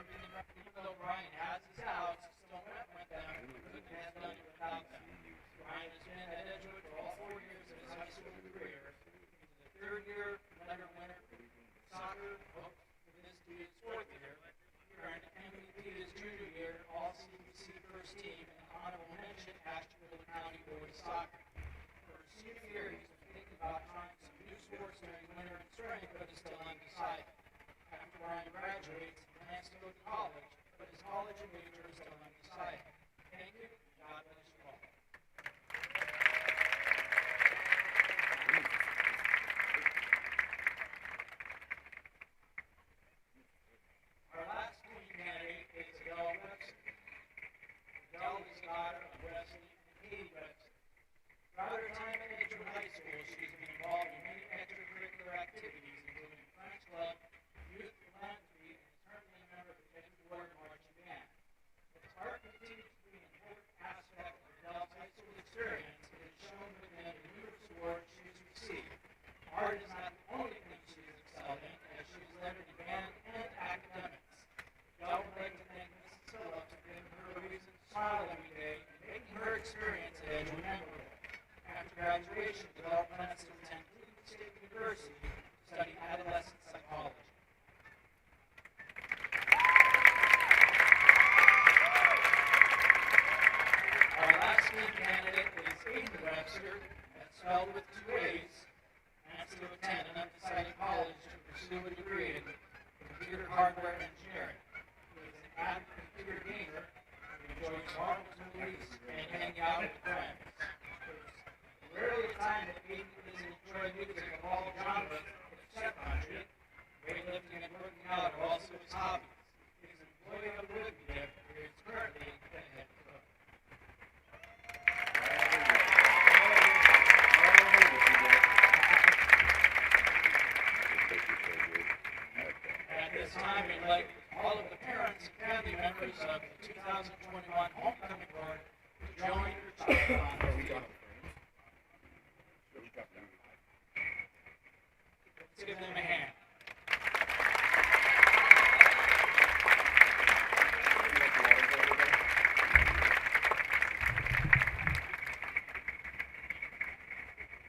Even though Brian has his house, still went them, couldn't have done it without them. Brian has been at Edgewood for all 4 years of his high school career. He's in the third year, winner soccer, hopes for this to be his fourth year. Earned MVP his junior year, all CBC first team, and honorable mention Asheville County boys soccer. For his senior year, he's been thinking about trying some new sports during winter and spring, but is still undecided. After Brian graduates, he plans to go to college, but his college major is still undecided. Thank you. God bless you all. Our last queen candidate is Adele Webster. Adele is the daughter of Wesley and Katie Webster. Throughout her time at Edgewood High School, she's been involved in many extracurricular activities, including French Club, youth philanthropy, and is currently a member of the Edgewood Marching Band. Its art continues to be an important aspect of Adele's high school experience, and is shown within the numerous awards she has received. Art is not the only thing she has excelled in, as she has led in band and academics. Adele would like to thank Mrs. Phillips for giving her a reason to smile every day and making her experience at Edgewood memorable. After graduation, Adele plans to attend Cleveland State University to study adolescent psychology. Our last lead candidate is Aiden Webster, that's spelled with 2 A's, plans to attend an undecided college to pursue a degree in computer hardware engineering. He is an avid computer gamer who enjoys marvelous movies and hanging out with friends. Rarely a time that Aiden doesn't enjoy music of all genres except country. Weightlifting and working out are also his hobbies. He is an employee of the Whitby Dip, where he is currently the head cook. At this time, we'd like all of the parents and family members of the 2021 Homecoming Board to join your child on the field. Let's give them a hand.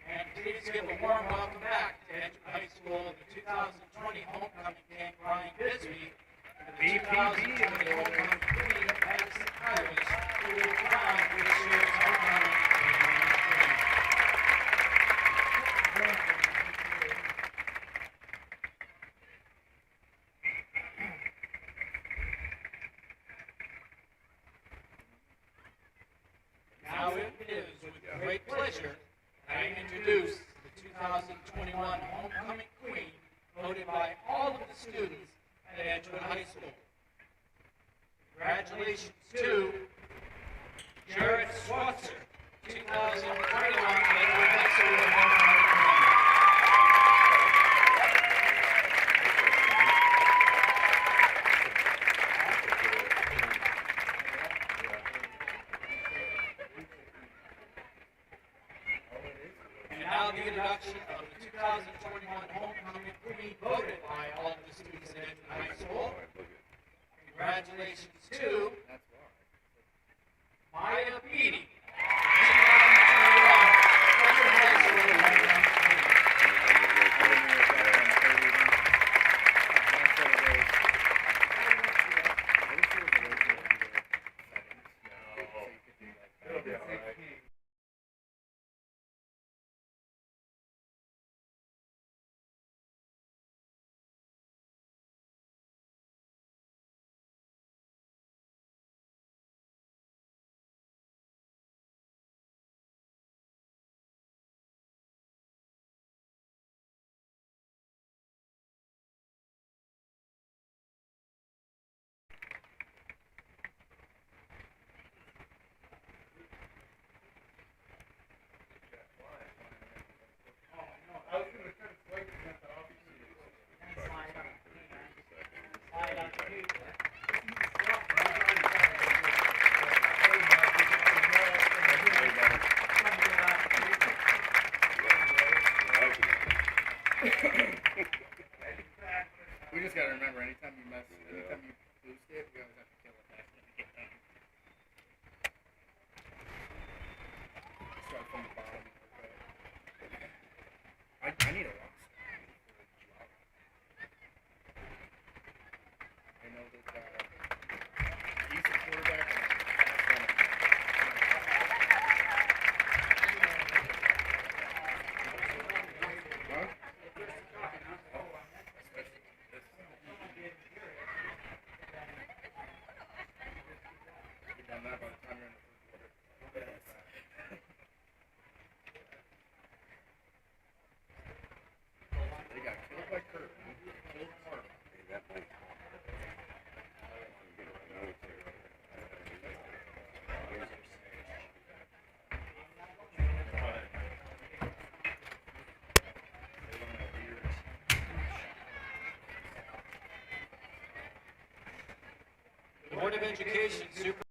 And please give a warm welcome back to Edgewood High School, the 2020 Homecoming King, Brian Bisbee, and the 2020 Homecoming Queen, Madison Irish, who will crown this year's Homecoming King. Now it is with great pleasure that I introduce the 2021 Homecoming Queen, voted by all of the students at Edgewood High School. Congratulations to Jared Swatzer, 2021 Edgewood High School Homecoming Queen. And now the introduction of the 2021 Homecoming Queen, voted by all of the students at Edgewood High School. Congratulations to Maya Beatty, 2021 Edgewood High School Homecoming Queen. We just gotta remember, anytime you lose it, Board of Education Super.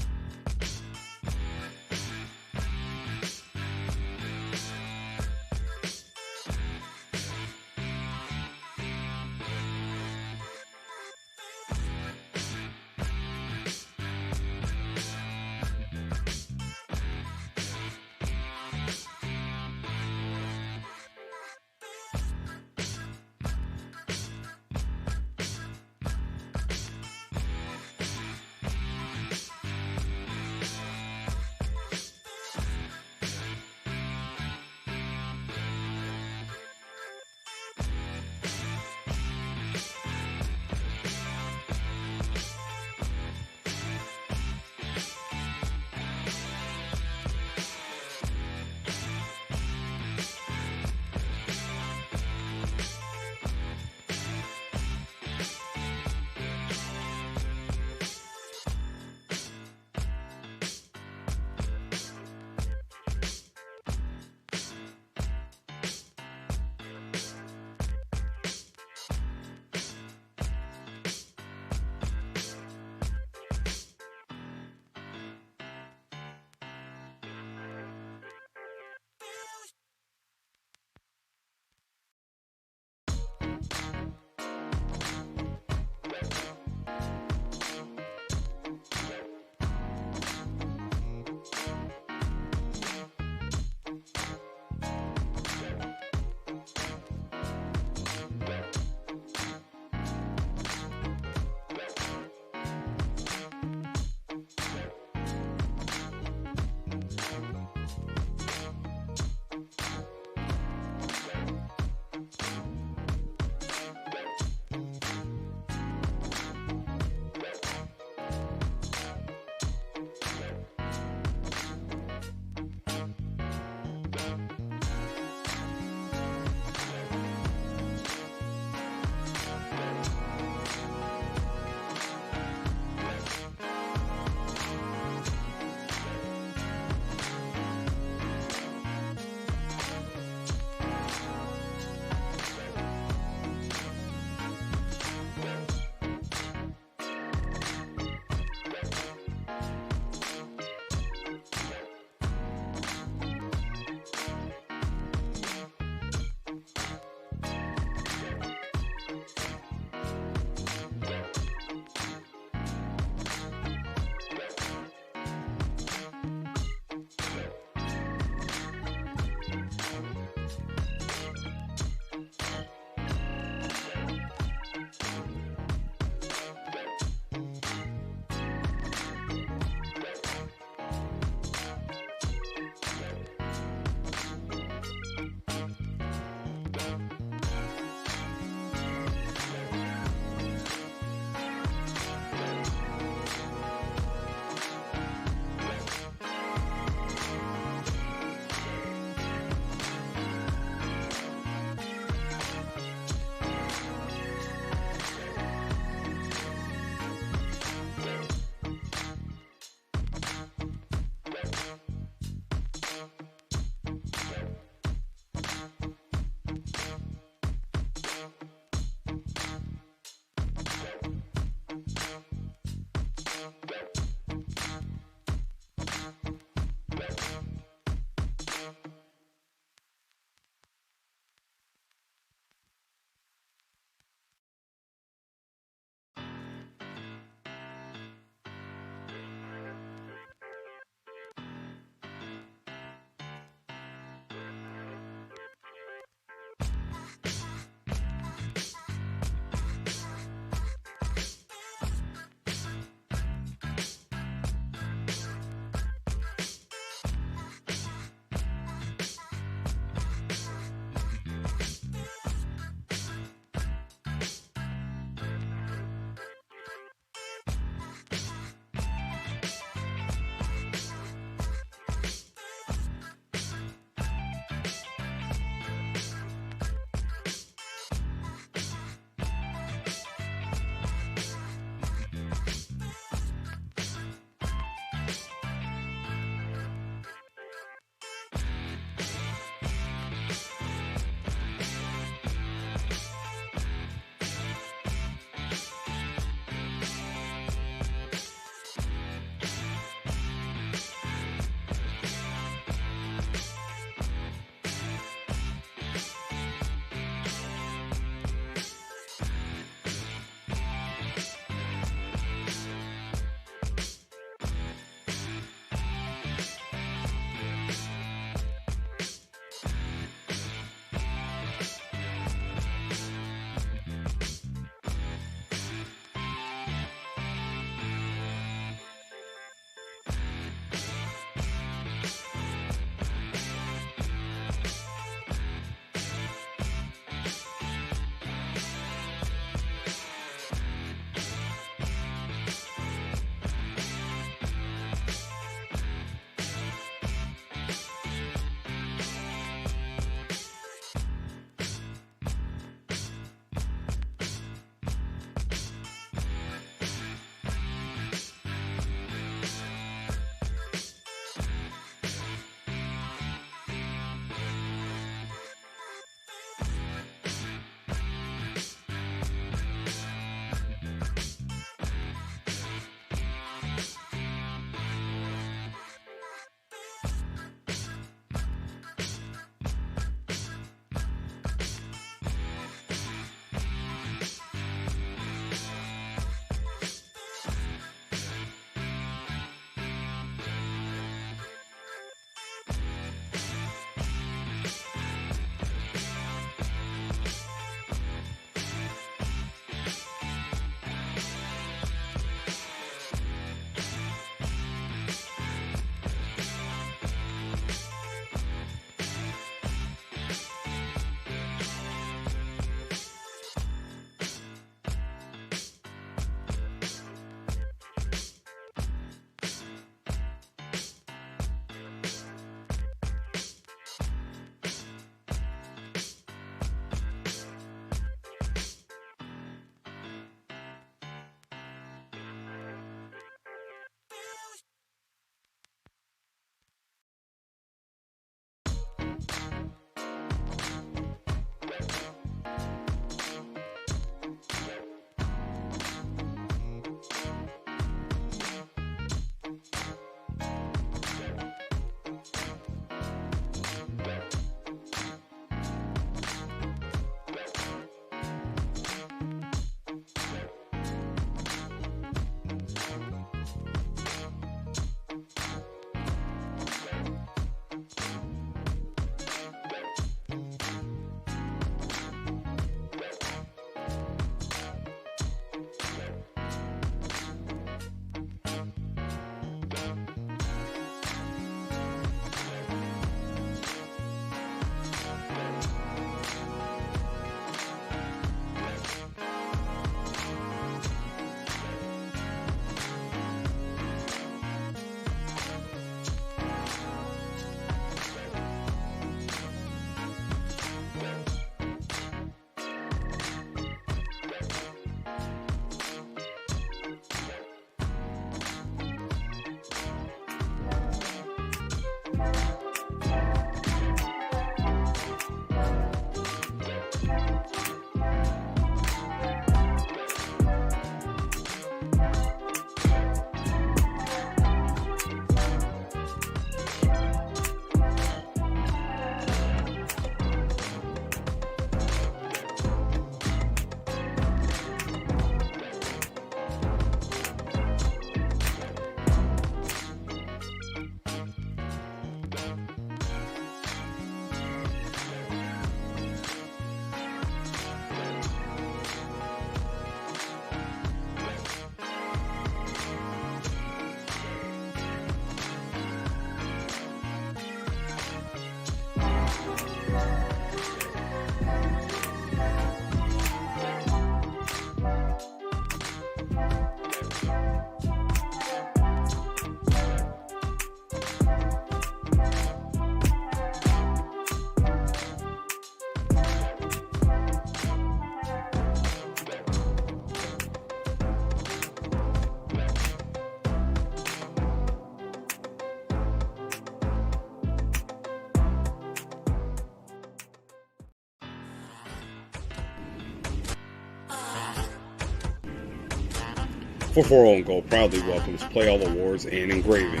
For and Gold proudly welcomes Play All Awards and Engraving.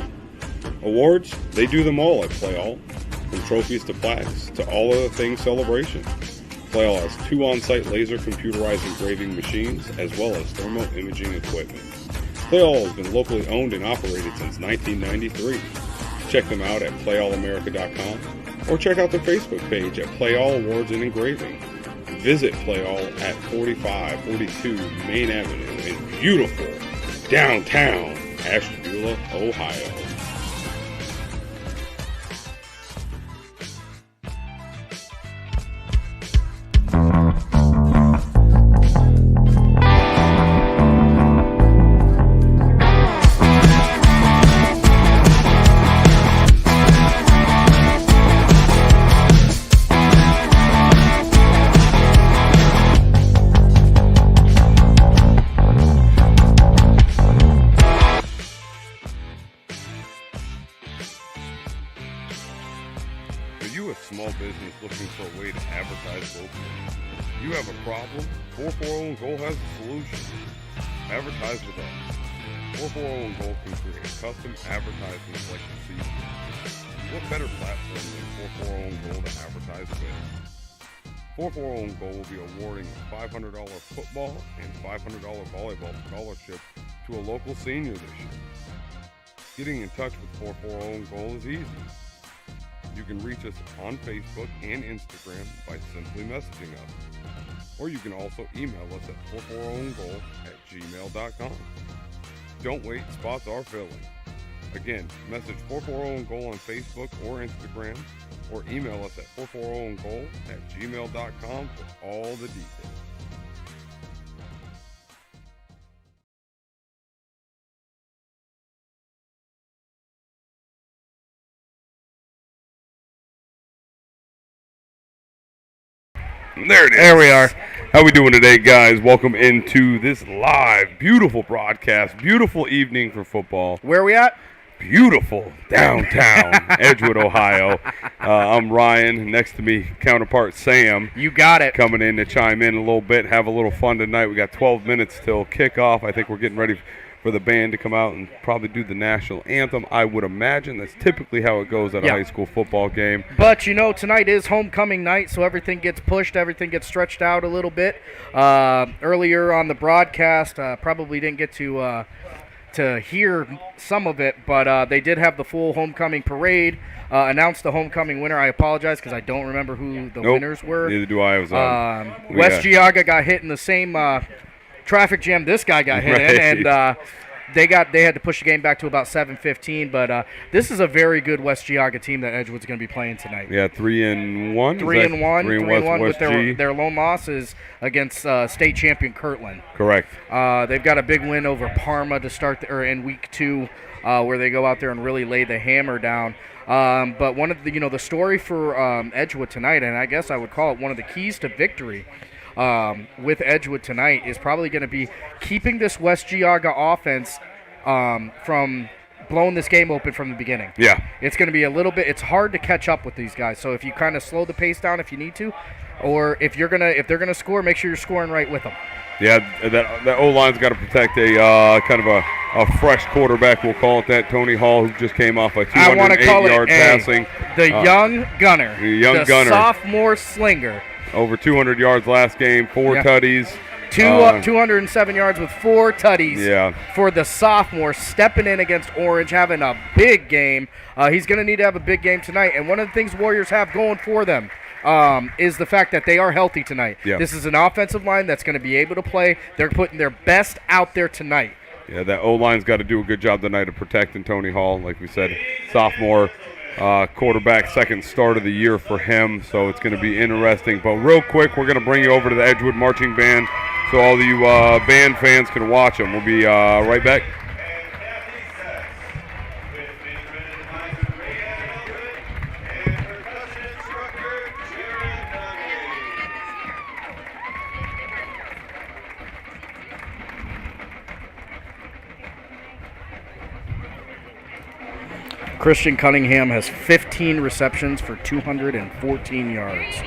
Awards, they do them all at Play All, from trophies to plaques to all other things celebration. Play All has 2 on-site laser computerized engraving machines as well as thermal imaging equipment. Play All has been locally owned and operated since 1993. Check them out at PlayAllAmerica.com or check out their Facebook page at Play All Awards and Engraving. Visit Play All at 4542 Main Avenue in beautiful downtown Ashtabula, Ohio. Small business looking for a way to advertise locally. You have a problem? 440 Gold has a solution. Advertise with us. 440 Gold can create custom advertisements like you see here. What better platform than 440 Gold to advertise with? 440 Gold will be awarding a $500 football and $500 volleyball scholarship to a local senior this year. Getting in touch with 440 Gold is easy. You can reach us on Facebook and Instagram by simply messaging us. Or you can also email us at 440goal@gmail.com. Don't wait, spots are filling. Again, message 440goal on Facebook or Instagram, or email us at 440goal@gmail.com for all the details. There it is. There we are. How we doing today, guys? Welcome into this live, beautiful broadcast. Beautiful evening for football. Where are we at? Beautiful downtown Edgewood, Ohio. I'm Ryan. Next to me, counterpart Sam. You got it. Coming in to chime in a little bit, have a little fun tonight. We got 12 minutes till kickoff. I think we're getting ready for the band to come out and probably do the national anthem. I would imagine that's typically how it goes at a high school football game. But, you know, tonight is homecoming night, so everything gets pushed, everything gets stretched out a little bit. Earlier on the broadcast, probably didn't get to hear some of it, but they did have the full homecoming parade, announced the homecoming winner. I apologize because I don't remember who the winners were. Neither do I. West Geauga got hit in the same traffic jam this guy got hit in, and they had to push the game back to about 7:15. But this is a very good West Geauga team that Edgewood's going to be playing tonight. Yeah, 3-1. 3-1 with their lone losses against state champion Kirtland. Correct. They've got a big win over Parma to start in week 2, where they go out there and really lay the hammer down. But one of the story for Edgewood tonight, and I guess I would call it one of the keys to victory with Edgewood tonight, is probably going to be keeping this West Geauga offense from blowing this game open from the beginning. Yeah. It's going to be a little bit – it's hard to catch up with these guys. So if you kind of slow the pace down if you need to, or if they're going to score, make sure you're scoring right with them. Yeah, that O-line's got to protect a kind of a fresh quarterback, we'll call it that, Tony Hall, who just came off a 208-yard passing. The young gunner. The sophomore slinger. Over 200 yards last game, 4 tutties. 207 yards with 4 tutties for the sophomore, stepping in against Orange, having a big game. He's going to need to have a big game tonight. And one of the things Warriors have going for them is the fact that they are healthy tonight. Yeah. This is an offensive line that's going to be able to play. They're putting their best out there tonight. Yeah, that O-line's got to do a good job tonight of protecting Tony Hall. Like we said, sophomore, Quarterback, second start of the year for him, so it's going to be interesting. But real quick, we're going to bring you over to the Edgewood Marching Band so all you band fans can watch them. We'll be right back. Christian Cunningham has 15 receptions for 214 yards.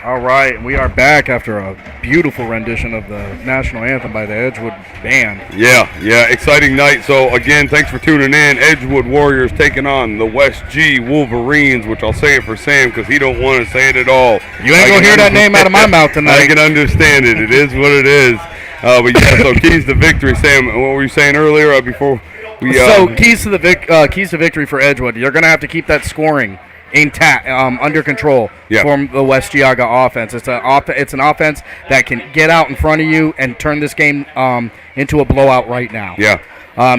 All right, and we are back after a beautiful rendition of the national anthem by the Edgewood band. Yeah, exciting night. So again, thanks for tuning in. Edgewood Warriors taking on the West G Wolverines, which I'll say it for Sam because he don't want to say it at all. You ain't gonna hear that name out of my mouth tonight. I can understand it. It is what it is. But yeah, so keys to victory, Sam. What were you saying earlier before we? So keys to victory for Edgewood. You're gonna have to keep that scoring intact, under control from the West Geauga offense. It's an offense that can get out in front of you and turn this game into a blowout right now. Yeah.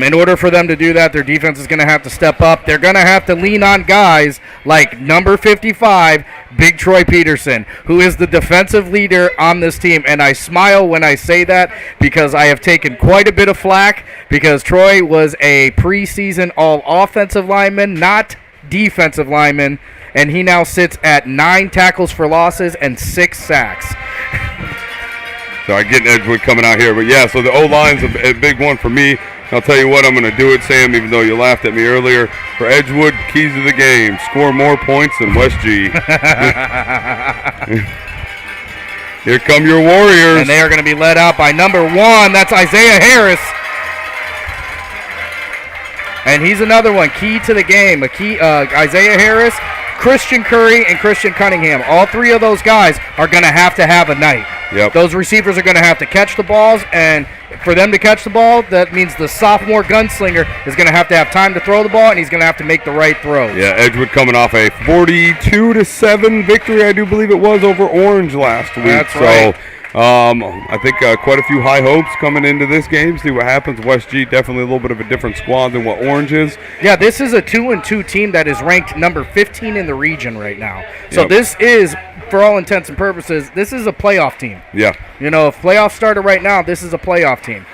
In order for them to do that, their defense is going to have to step up. They're going to have to lean on guys like number 55, Big Troy Peterson, who is the defensive leader on this team. And I smile when I say that because I have taken quite a bit of flack because Troy was a preseason all-offensive lineman, not defensive lineman, and he now sits at 9 tackles for losses and 6 sacks. So I get Edgewood coming out here, but yeah, so the O-line's a big one for me. I'll tell you what, I'm going to do it, Sam, even though you laughed at me earlier. For Edgewood, keys to the game: score more points than West G. Here come your Warriors. And they are going to be led out by number 1. That's Isaiah Harris. And he's another one, key to the game. Isaiah Harris, Christian Curry, and Christian Cunningham. All 3 of those guys are going to have a night. Yep. Those receivers are going to have to catch the balls, and for them to catch the ball, that means the sophomore gunslinger is going to have time to throw the ball, and he's going to have to make the right throws. Yeah, Edgewood coming off a 42-7 victory, I do believe it was, over Orange last week. That's right. I think quite a few high hopes coming into this game. See what happens. West G definitely a little bit of a different squad than what Orange is. Yeah, this is a 2-2 team that is ranked number 15 in the region right now. So This is, for all intents and purposes, this is a playoff team. Yeah. You know, if playoffs started right now, this is a playoff team.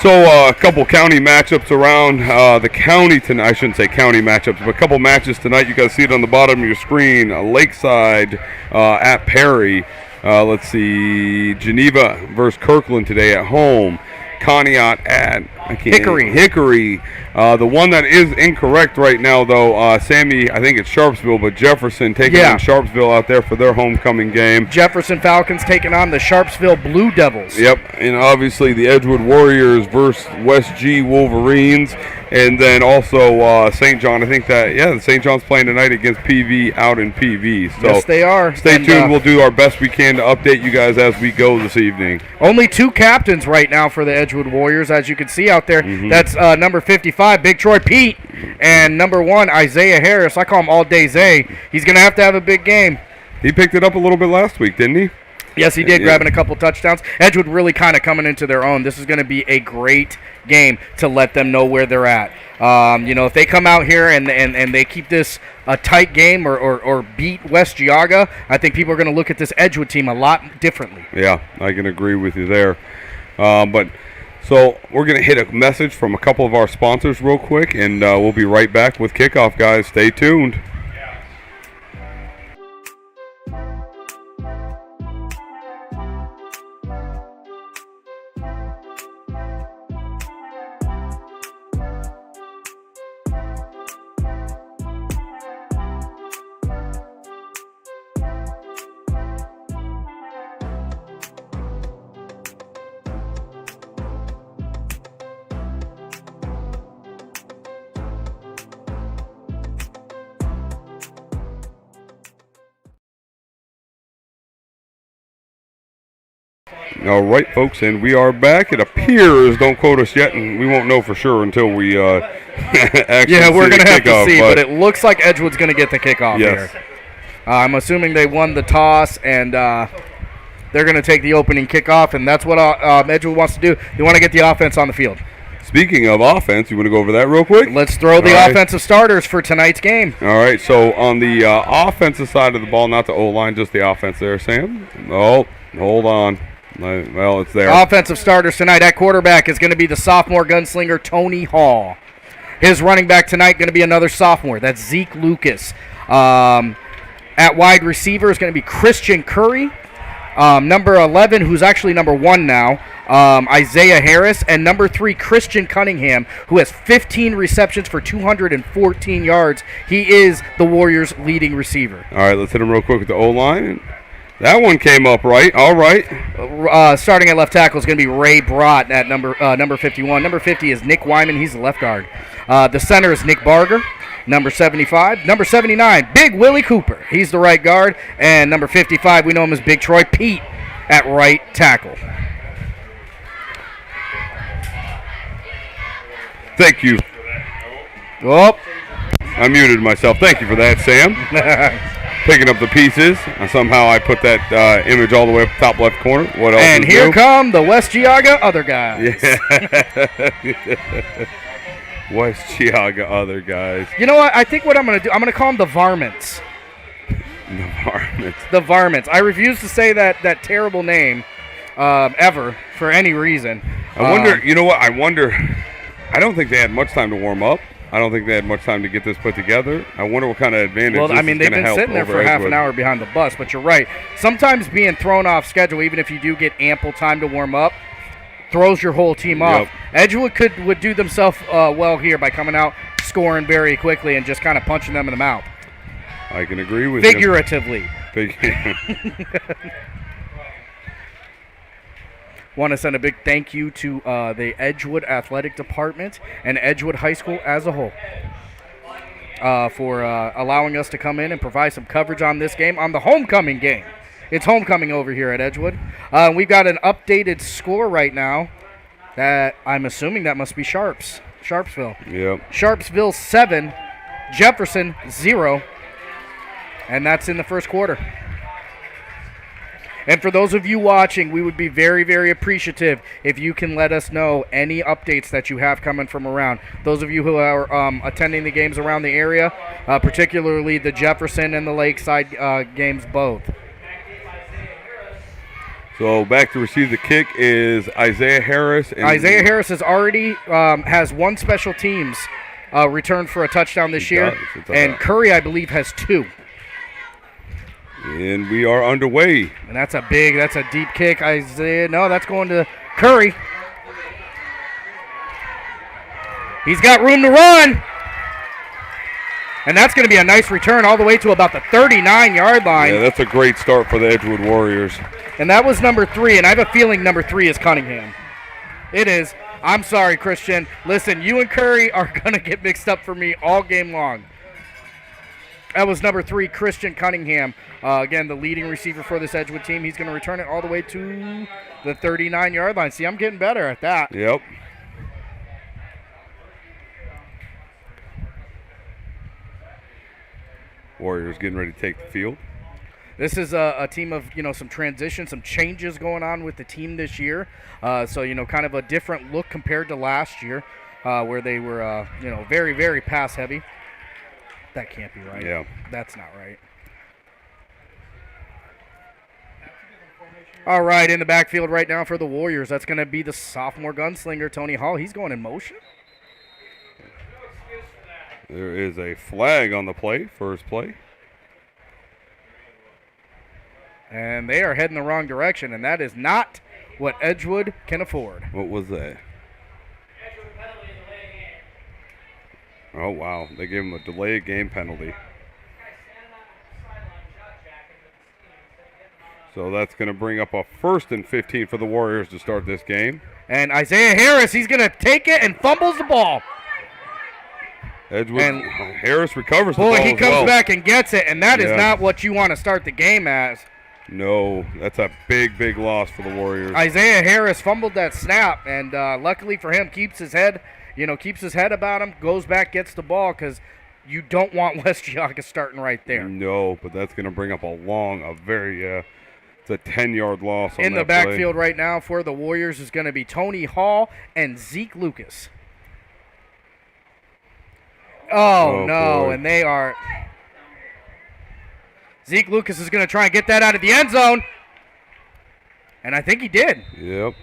So a couple county matchups around the county tonight. I shouldn't say county matchups, but a couple matches tonight. You guys see it on the bottom of your screen. Lakeside at Perry. Let's see, Geneva versus Kirkland today at home. Conneaut at Hickory. The one that is incorrect right now, though, Sammy, I think it's Sharpsville, but Jefferson taking on Sharpsville out there for their homecoming game. Jefferson Falcons taking on the Sharpsville Blue Devils. Yep, and obviously the Edgewood Warriors versus West G Wolverines. And then also St. John, I think the St. John's playing tonight against PV out in PV. So yes, they are. Stay tuned. We'll do our best we can to update you guys as we go this evening. Only 2 captains right now for the Edgewood Warriors, as you can see out there. Mm-hmm. That's number 55, Big Troy Pete, and number 1, Isaiah Harris. I call him All Day Zay. He's going to have a big game. He picked it up a little bit last week, didn't he? Yes, he did, grabbing a couple touchdowns. Edgewood really kind of coming into their own. This is going to be a great game to let them know where they're at. If they come out here and they keep this a tight game or beat West Geauga, I think people are going to look at this Edgewood team a lot differently. Yeah, I can agree with you there. So we're going to hit a message from a couple of our sponsors real quick, and we'll be right back with kickoff, guys. Stay tuned. All right, folks, and we are back. It appears, don't quote us yet, and we won't know for sure until we actually we're going to have to see, but it looks like Edgewood's going to get the kickoff here. I'm assuming they won the toss, and they're going to take the opening kickoff, and that's what Edgewood wants to do. They want to get the offense on the field. Speaking of offense, you want to go over that real quick? Let's throw the offensive starters for tonight's game. All right, so on the offensive side of the ball, not the O-line, just the offense there, Sam. Oh, hold on. Well, it's there. Offensive starters tonight at quarterback is going to be the sophomore gunslinger Tony Hall. His running back tonight going to be another sophomore. That's Zeke Lucas. At wide receiver is going to be Christian Curry. Number 11, who's actually number 1 now, Isaiah Harris. And number 3, Christian Cunningham, who has 15 receptions for 214 yards. He is the Warriors' leading receiver. All right, let's hit him real quick with the O-line. That one came up right. All right. Starting at left tackle is going to be Ray Brott at number 51. Number 50 is Nick Wyman. He's the left guard. The center is Nick Barger. Number 75. Number 79, Big Willie Cooper. He's the right guard. And number 55, we know him as Big Troy Pete at right tackle. Thank you. Oh. I muted myself. Thank you for that, Sam. Picking up the pieces. Somehow I put that image all the way up top left corner. What else? And here come the West Geauga other guys. Yeah. West Geauga other guys. You know what? I think what I'm going to do, I'm going to call them the Varmints. The Varmints. The Varmints. I refuse to say that terrible name ever for any reason. I wonder, you know what? I wonder, I don't think they had much time to warm up. I don't think they had much time to get this put together. I wonder what kind of advantage Well, I mean, they've been sitting there for half an hour behind the bus, but you're right. Sometimes being thrown off schedule, even if you do get ample time to warm up, throws your whole team off. Edgewood would do themselves well here by coming out, scoring very quickly, and just kind of punching them in the mouth. I can agree with Figuratively. you. Want to send a big thank you to the Edgewood Athletic Department and Edgewood High School as a whole for allowing us to come in and provide some coverage on this game, on the homecoming game. It's homecoming over here at Edgewood. We've got an updated score right now that I'm assuming that must be Sharpsville. Yep. Sharpsville 7, Jefferson 0, and that's in the first quarter. And for those of you watching, we would be very, very appreciative if you can let us know any updates that you have coming from around. Those of you who are attending the games around the area, particularly the Jefferson and the Lakeside games both. So back to receive the kick is Isaiah Harris. Isaiah Harris has already has one special teams return for a touchdown this year, and Curry, I believe, has 2. And we are underway. And that's a deep kick. Isaiah, no, that's going to Curry. He's got room to run. And that's going to be a nice return all the way to about the 39-yard line. Yeah, that's a great start for the Edgewood Warriors. And that was number 3, and I have a feeling number 3 is Cunningham. It is. I'm sorry, Christian. Listen, you and Curry are going to get mixed up for me all game long. That was number 3, Christian Cunningham. Again, the leading receiver for this Edgewood team. He's going to return it all the way to the 39-yard line. See, I'm getting better at that. Yep. Warriors getting ready to take the field. This is a team of, some transition, some changes going on with the team this year. So, kind of a different look compared to last year where they were, very, very pass heavy. That can't be right. Yeah. That's not right. All right, in the backfield right now for the Warriors, that's going to be the sophomore gunslinger, Tony Hall. He's going in motion. There is a flag on the play, first play. And they are heading the wrong direction, and that is not what Edgewood can afford. What was that? Oh, wow. They gave him a delay of game penalty. So that's going to bring up a 1st and 15 for the Warriors to start this game. And Isaiah Harris, he's going to take it and fumbles the ball. Edgewood, and Harris recovers the ball Boy, he comes back and gets it, and that is not what you want to start the game as. No, that's a big, big loss for the Warriors. Isaiah Harris fumbled that snap, and luckily for him, keeps his head about him, goes back, gets the ball, because you don't want West Geauga starting right there. No, but that's going to bring up it's a 10-yard loss on in the backfield right now for the Warriors is going to be Tony Hall and Zeke Lucas. Oh no, boy. And they are... Zeke Lucas is going to try and get that out of the end zone. And I think he did. Yep.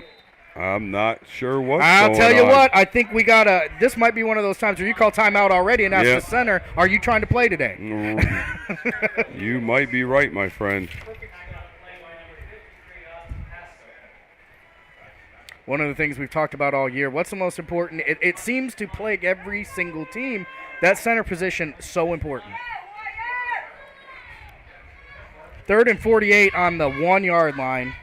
I'm not sure what's I'll going tell you on. what, I think we got this might be one of those times where you call timeout already and ask the center, are you trying to play today? You might be right, my friend. One of the things we've talked about all year, what's the most important? It seems to plague every single team. That center position, so important. 3rd and 48 on the 1-yard line.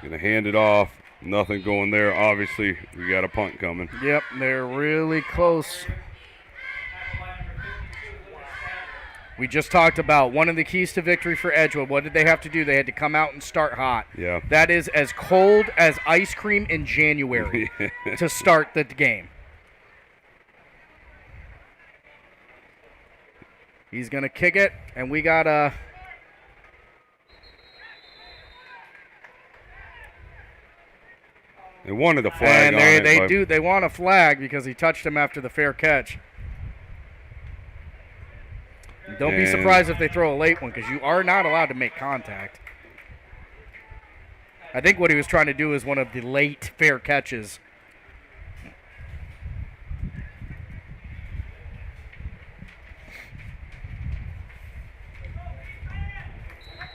Gonna hand it off. Nothing going there. Obviously, we got a punt coming. Yep, they're really close. We just talked about one of the keys to victory for Edgewood. What did they have to do? They had to come out and start hot. Yeah. That is as cold as ice cream in January to start the game. He's going to kick it, and we got a... They wanted a flag and on it. They want a flag because he touched him after the fair catch. Don't be surprised if they throw a late one because you are not allowed to make contact. I think what he was trying to do is one of the late fair catches.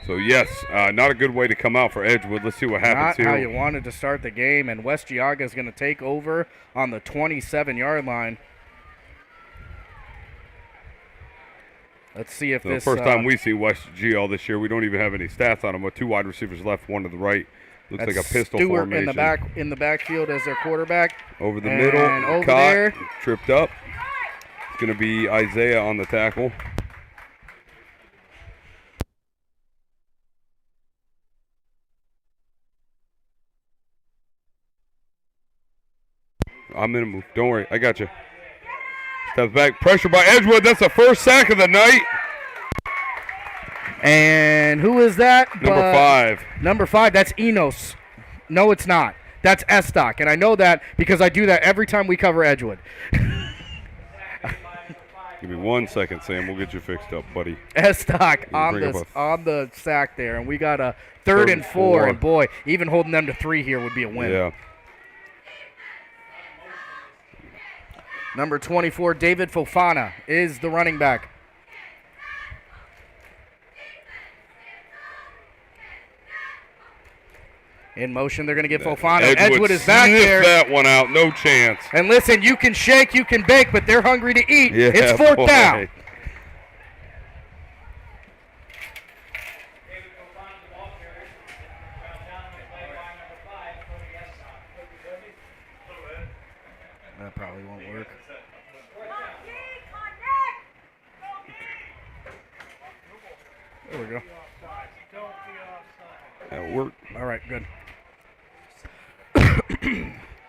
So, yes, not a good way to come out for Edgewood. Let's see what happens here. Not how you wanted to start the game, and West Geauga is going to take over on the 27-yard line. Let's see if this... The first time we see West GL this year, we don't even have any stats on them, but 2 wide receivers left, 1 to the right. Looks like a pistol Stewart formation. in the backfield as their quarterback. Over the middle, over caught, there. Tripped up. It's going to be Isaiah on the tackle. I'm in a move. Don't worry. I got you. Steps back. Pressure by Edgewood. That's the first sack of the night. And who is that? Number 5. Number 5. That's Enos. No, it's not. That's Estock. And I know that because I do that every time we cover Edgewood. Give me 1 second, Sam. We'll get you fixed up, buddy. Estock on the sack there. And we got a 3rd and 4. And, boy, even holding them to 3 here would be a win. Yeah. Number 24, David Fofana, is the running back. In motion, they're going to get Fofana. Edgewood is back there. That one out, no chance. And listen, you can shake, you can bake, but they're hungry to eat. Yeah, it's 4th down. That probably won't work. There we go. That worked. All right, good.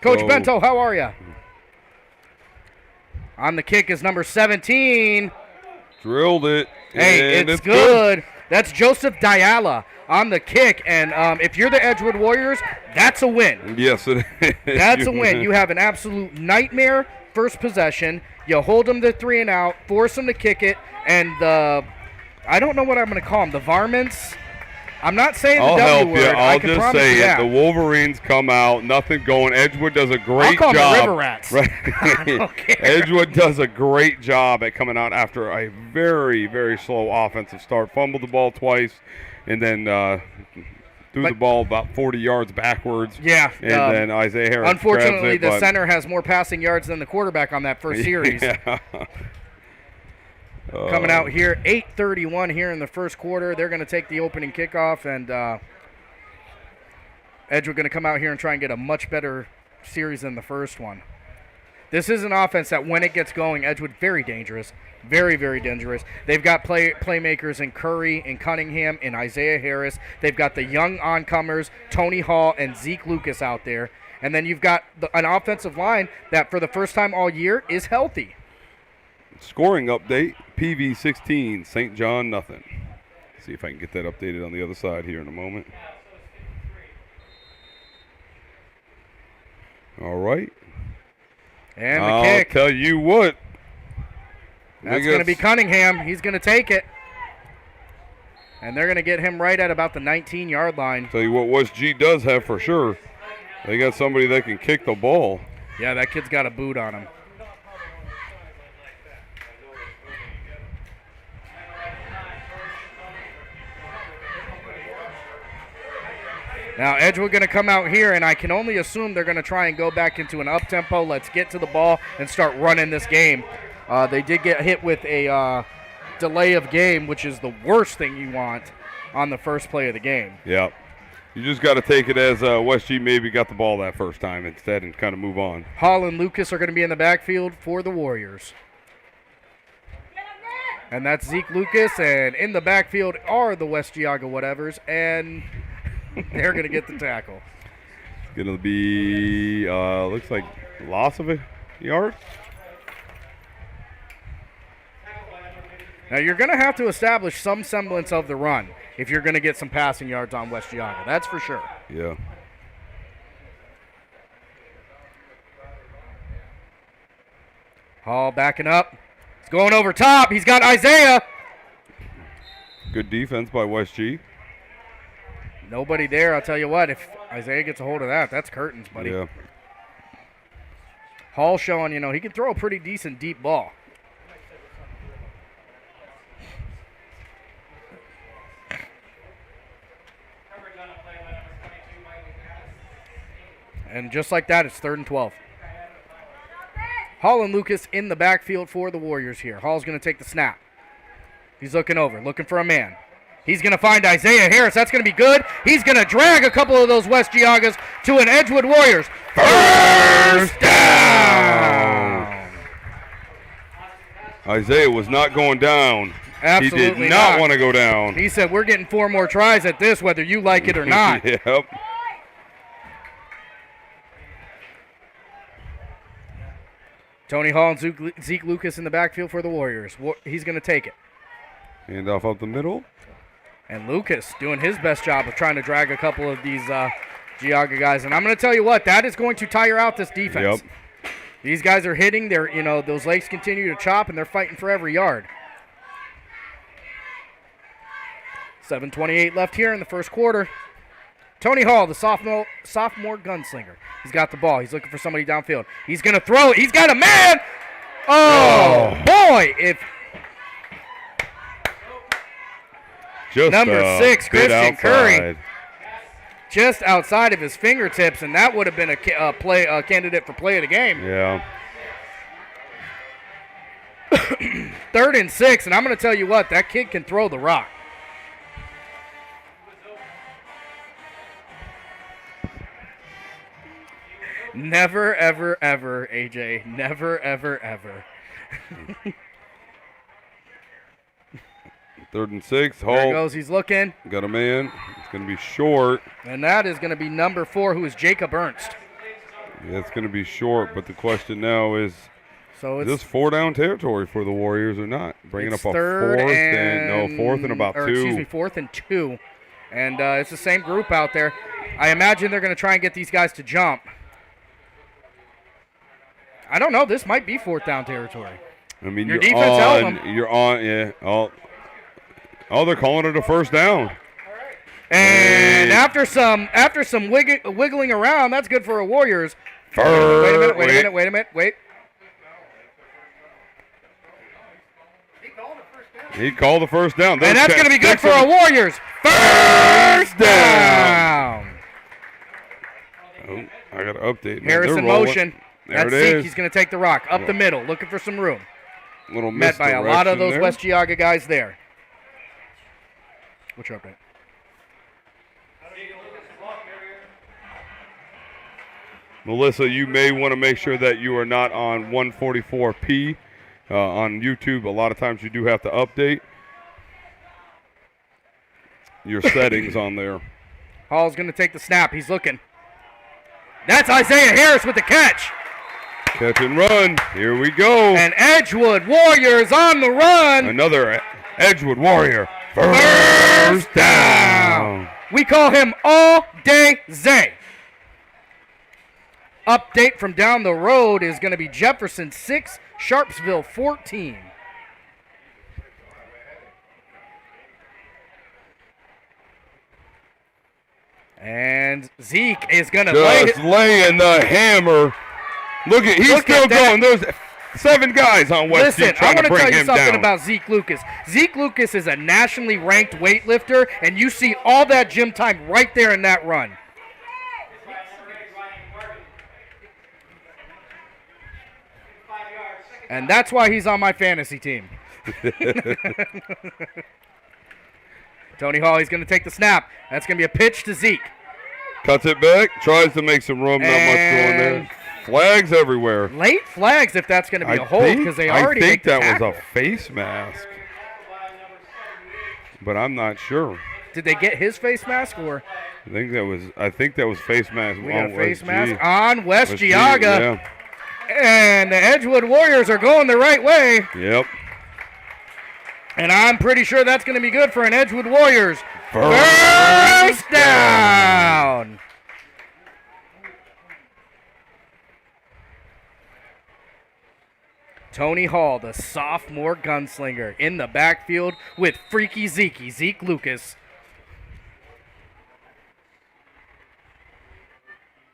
Coach Bento, how are you? On the kick is number 17. Drilled it. Hey, it's good. That's Joseph Diala on the kick. And if you're the Edgewood Warriors, that's a win. Yes, it is. That's a win. You have an absolute nightmare first possession. You hold them to 3 and out, force them to kick it, and I don't know what I'm going to call them, the varmints. I'm not saying the W word. I'll just say it. The Wolverines come out, nothing going. Edgewood does a great job. I'll call them the River Rats. Right. I don't care. Edgewood does a great job at coming out after a very, very slow offensive start. Fumbled the ball twice, and then threw the ball about 40 yards backwards. Yeah. And then Isaiah Harris unfortunately, grabs it, the center has more passing yards than the quarterback on that first series. Yeah. Coming out here, 8:31 here in the first quarter. They're going to take the opening kickoff, and Edgewood going to come out here and try and get a much better series than the first one. This is an offense that when it gets going, Edgewood very dangerous, very, very dangerous. They've got playmakers in Curry, in Cunningham, in Isaiah Harris. They've got the young oncomers, Tony Hall and Zeke Lucas out there. And then you've got an offensive line that for the first time all year is healthy. Scoring update, PV 16, St. John nothing. See if I can get that updated on the other side here in a moment. All right. And the kick. I'll tell you what. That's going to be Cunningham. He's going to take it. And they're going to get him right at about the 19-yard line. Tell you what West G does have for sure. They got somebody that can kick the ball. Yeah, that kid's got a boot on him. Now, Edgewood going to come out here, and I can only assume they're going to try and go back into an up-tempo. Let's get to the ball and start running this game. They did get hit with a delay of game, which is the worst thing you want on the first play of the game. Yeah. You just got to take it as West G maybe got the ball that first time instead and kind of move on. Hall and Lucas are going to be in the backfield for the Warriors. And that's Zeke Lucas, and in the backfield are the West Geauga whatevers, and they're going to get the tackle. It's going to be, looks like loss of a yard. Now, you're going to have to establish some semblance of the run if you're going to get some passing yards on West Geauga. That's for sure. Yeah. Hall backing up. He's going over top. He's got Isaiah. Good defense by West G. Nobody there. I'll tell you what, if Isaiah gets a hold of that, that's curtains, buddy. Yeah. Hall showing, he can throw a pretty decent deep ball. And just like that, it's 3rd and 12. Hall and Lucas in the backfield for the Warriors here. Hall's going to take the snap. He's looking over, looking for a man. He's going to find Isaiah Harris. That's going to be good. He's going to drag a couple of those West Geaugas to an Edgewood Warriors. First down! Isaiah was not going down. Absolutely he did not want to go down. He said, we're getting 4 more tries at this, whether you like it or not. Yep. Tony Hall and Zeke Lucas in the backfield for the Warriors. He's going to take it. Hand off up the middle. And Lucas doing his best job of trying to drag a couple of these Geauga guys. And I'm going to tell you what, that is going to tire out this defense. Yep. These guys are hitting. Those legs continue to chop, and they're fighting for every yard. 7:28 left here in the first quarter. Tony Hall, the sophomore gunslinger. He's got the ball. He's looking for somebody downfield. He's going to throw it. He's got a man. Oh, boy. Just number 6, Christian outside. Curry. Just outside of his fingertips, and that would have been a candidate for play of the game. Yeah. 3rd and 6, and I'm going to tell you what, that kid can throw the rock. Never, ever, ever, AJ. Never, ever, ever. 3rd and 6. Hall. There he goes. He's looking. Got a man. It's going to be short. And that is going to be number 4, who is Jacob Ernst. Yeah, it's going to be short, but the question now is, so is this 4-down territory for the Warriors or not? Bringing up a 4th and about 2. Excuse me, 4th and 2. And it's the same group out there. I imagine they're going to try and get these guys to jump. I don't know. This might be 4th down territory. I mean, your defense held them. You're on, yeah. Oh, they're calling it a 1st down. And after some wiggling around, that's good for a Warriors. Wait a minute. He called the 1st down. And that's going to be good for a Warriors. First down. Oh, I got to update. Harris in motion. There That's it Zeke. is. He's going to take the rock up the middle, looking for some room. Little met by a lot of those there. West Geauga guys there. What's your update? Melissa, you may want to make sure that you are not on 144p on YouTube. A lot of times you do have to update your settings on there. Hall's going to take the snap. He's looking. That's Isaiah Harris with the catch. Catch and run. Here we go. And Edgewood Warriors on the run. Another Edgewood Warrior. First down. We call him All Day Zay. Update from down the road is going to be Jefferson 6, Sharpsville 14. And Zeke is going to laying the hammer. He's still going. There's 7 guys on West G trying to bring him down. I want to tell you something about Zeke Lucas. Zeke Lucas is a nationally ranked weightlifter, and you see all that gym time right there in that run. And that's why he's on my fantasy team. Tony Hall, he's going to take the snap. That's going to be a pitch to Zeke. Cuts it back, tries to make some room, not much going there. Flags everywhere. Late flags if that's going to be a hold because they already I think make the that tackle. was a face mask, but I'm not sure. Did they get his face mask or? I think that was face mask. We got a face SG. mask on West SG, Geauga. yeah. And the Edgewood Warriors are going the right way. Yep. And I'm pretty sure that's going to be good for an Edgewood Warriors. First down. Tony Hall, the sophomore gunslinger, in the backfield with Freaky Zeke Lucas.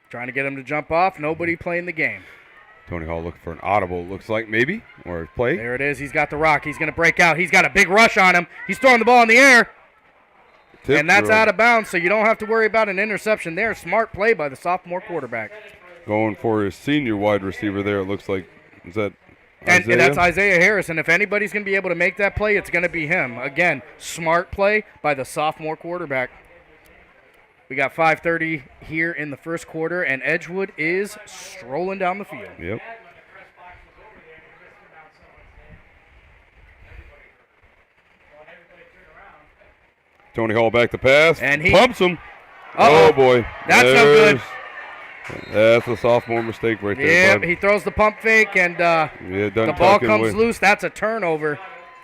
Trying to get him to jump off. Nobody playing the game. Tony Hall looking for an audible, looks like maybe, or a play. There it is. He's got the rock. He's going to break out. He's got a big rush on him. He's throwing the ball in the air. And that's out of bounds, so you don't have to worry about an interception there. Smart play by the sophomore quarterback. Going for his senior wide receiver there, it looks like. Is that And Isaiah? that's Isaiah Harris, and if anybody's going to be able to make that play, it's going to be him. Again, smart play by the sophomore quarterback. We got 5:30 here in the first quarter, and Edgewood is strolling down the field. Yep. Tony Hall back to pass. And he pumps him. Uh-oh. Oh, boy. That's no good. That's a sophomore mistake right there. Yep, bud. he throws the pump fake, and the ball comes loose. That's a turnover.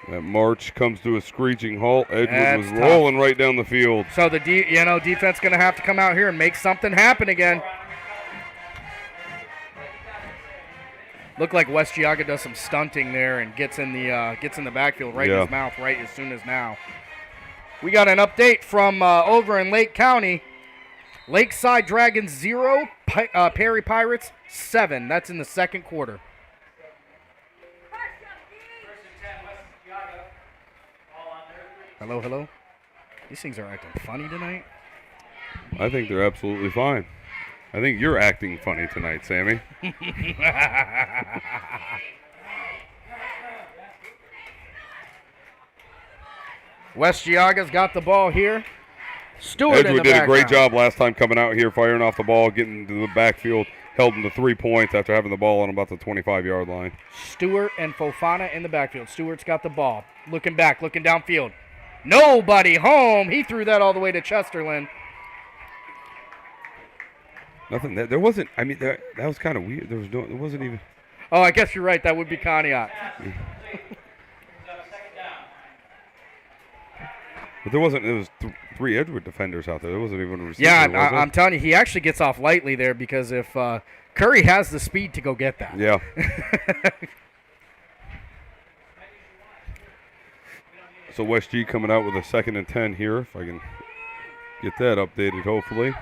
That march comes to a screeching halt. Edgewood That's was tough. rolling right down the field. So the defense going to have to come out here and make something happen again. Looked like West Geauga does some stunting there and gets in the backfield right in his mouth right as soon as now. We got an update from over in Lake County. Lakeside Dragons 0, Perry Pirates 7. That's in the second quarter. Hello, hello. These things are acting funny tonight. I think they're absolutely fine. I think you're acting funny tonight, Sammy. West Geauga's got the ball here. Stewart in the Edgewood did a great background. job last time coming out here, firing off the ball, getting to the backfield, held them to 3 points after having the ball on about the 25-yard line. Stewart and Fofana in the backfield. Stewart's got the ball. Looking back, looking downfield. Nobody home. He threw that all the way to Chesterland. Nothing. There wasn't. I mean, that was kind of weird. It wasn't even. Oh, I guess you're right. That would be Conneaut. But there wasn't. There was three Edgewood defenders out there. There wasn't even a receiver. Yeah, was there? I'm telling you, he actually gets off lightly there because if Curry has the speed to go get that. Yeah. So West G coming out with a 2nd and 10 here. If I can get that updated, hopefully.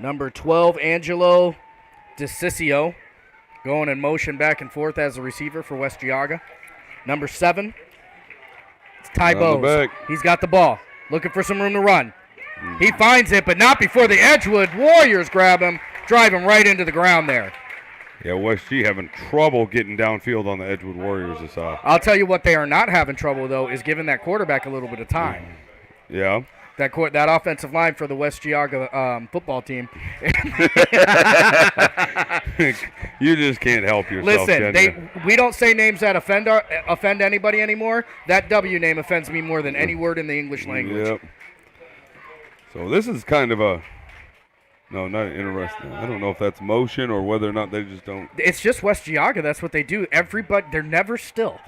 Number 12, Angelo DeCiccio, going in motion back and forth as a receiver for West Geauga. Number 7, it's Ty On the Bowes. back. He's got the ball, looking for some room to run. He finds it, but not before the Edgewood Warriors grab him, drive him right into the ground there. Yeah, West G having trouble getting downfield on the Edgewood Warriors this hour. I'll tell you what they are not having trouble, though, is giving that quarterback a little bit of time. Yeah. That offensive line for the West Geauga football team. You just can't help yourself. Listen, we don't say names that offend anybody anymore. That W name offends me more than any word in the English language. Yep. So this is kind of a not interesting. I don't know if that's motion or whether or not they just don't. It's just West Geauga. That's what they do. Everybody, they're never still.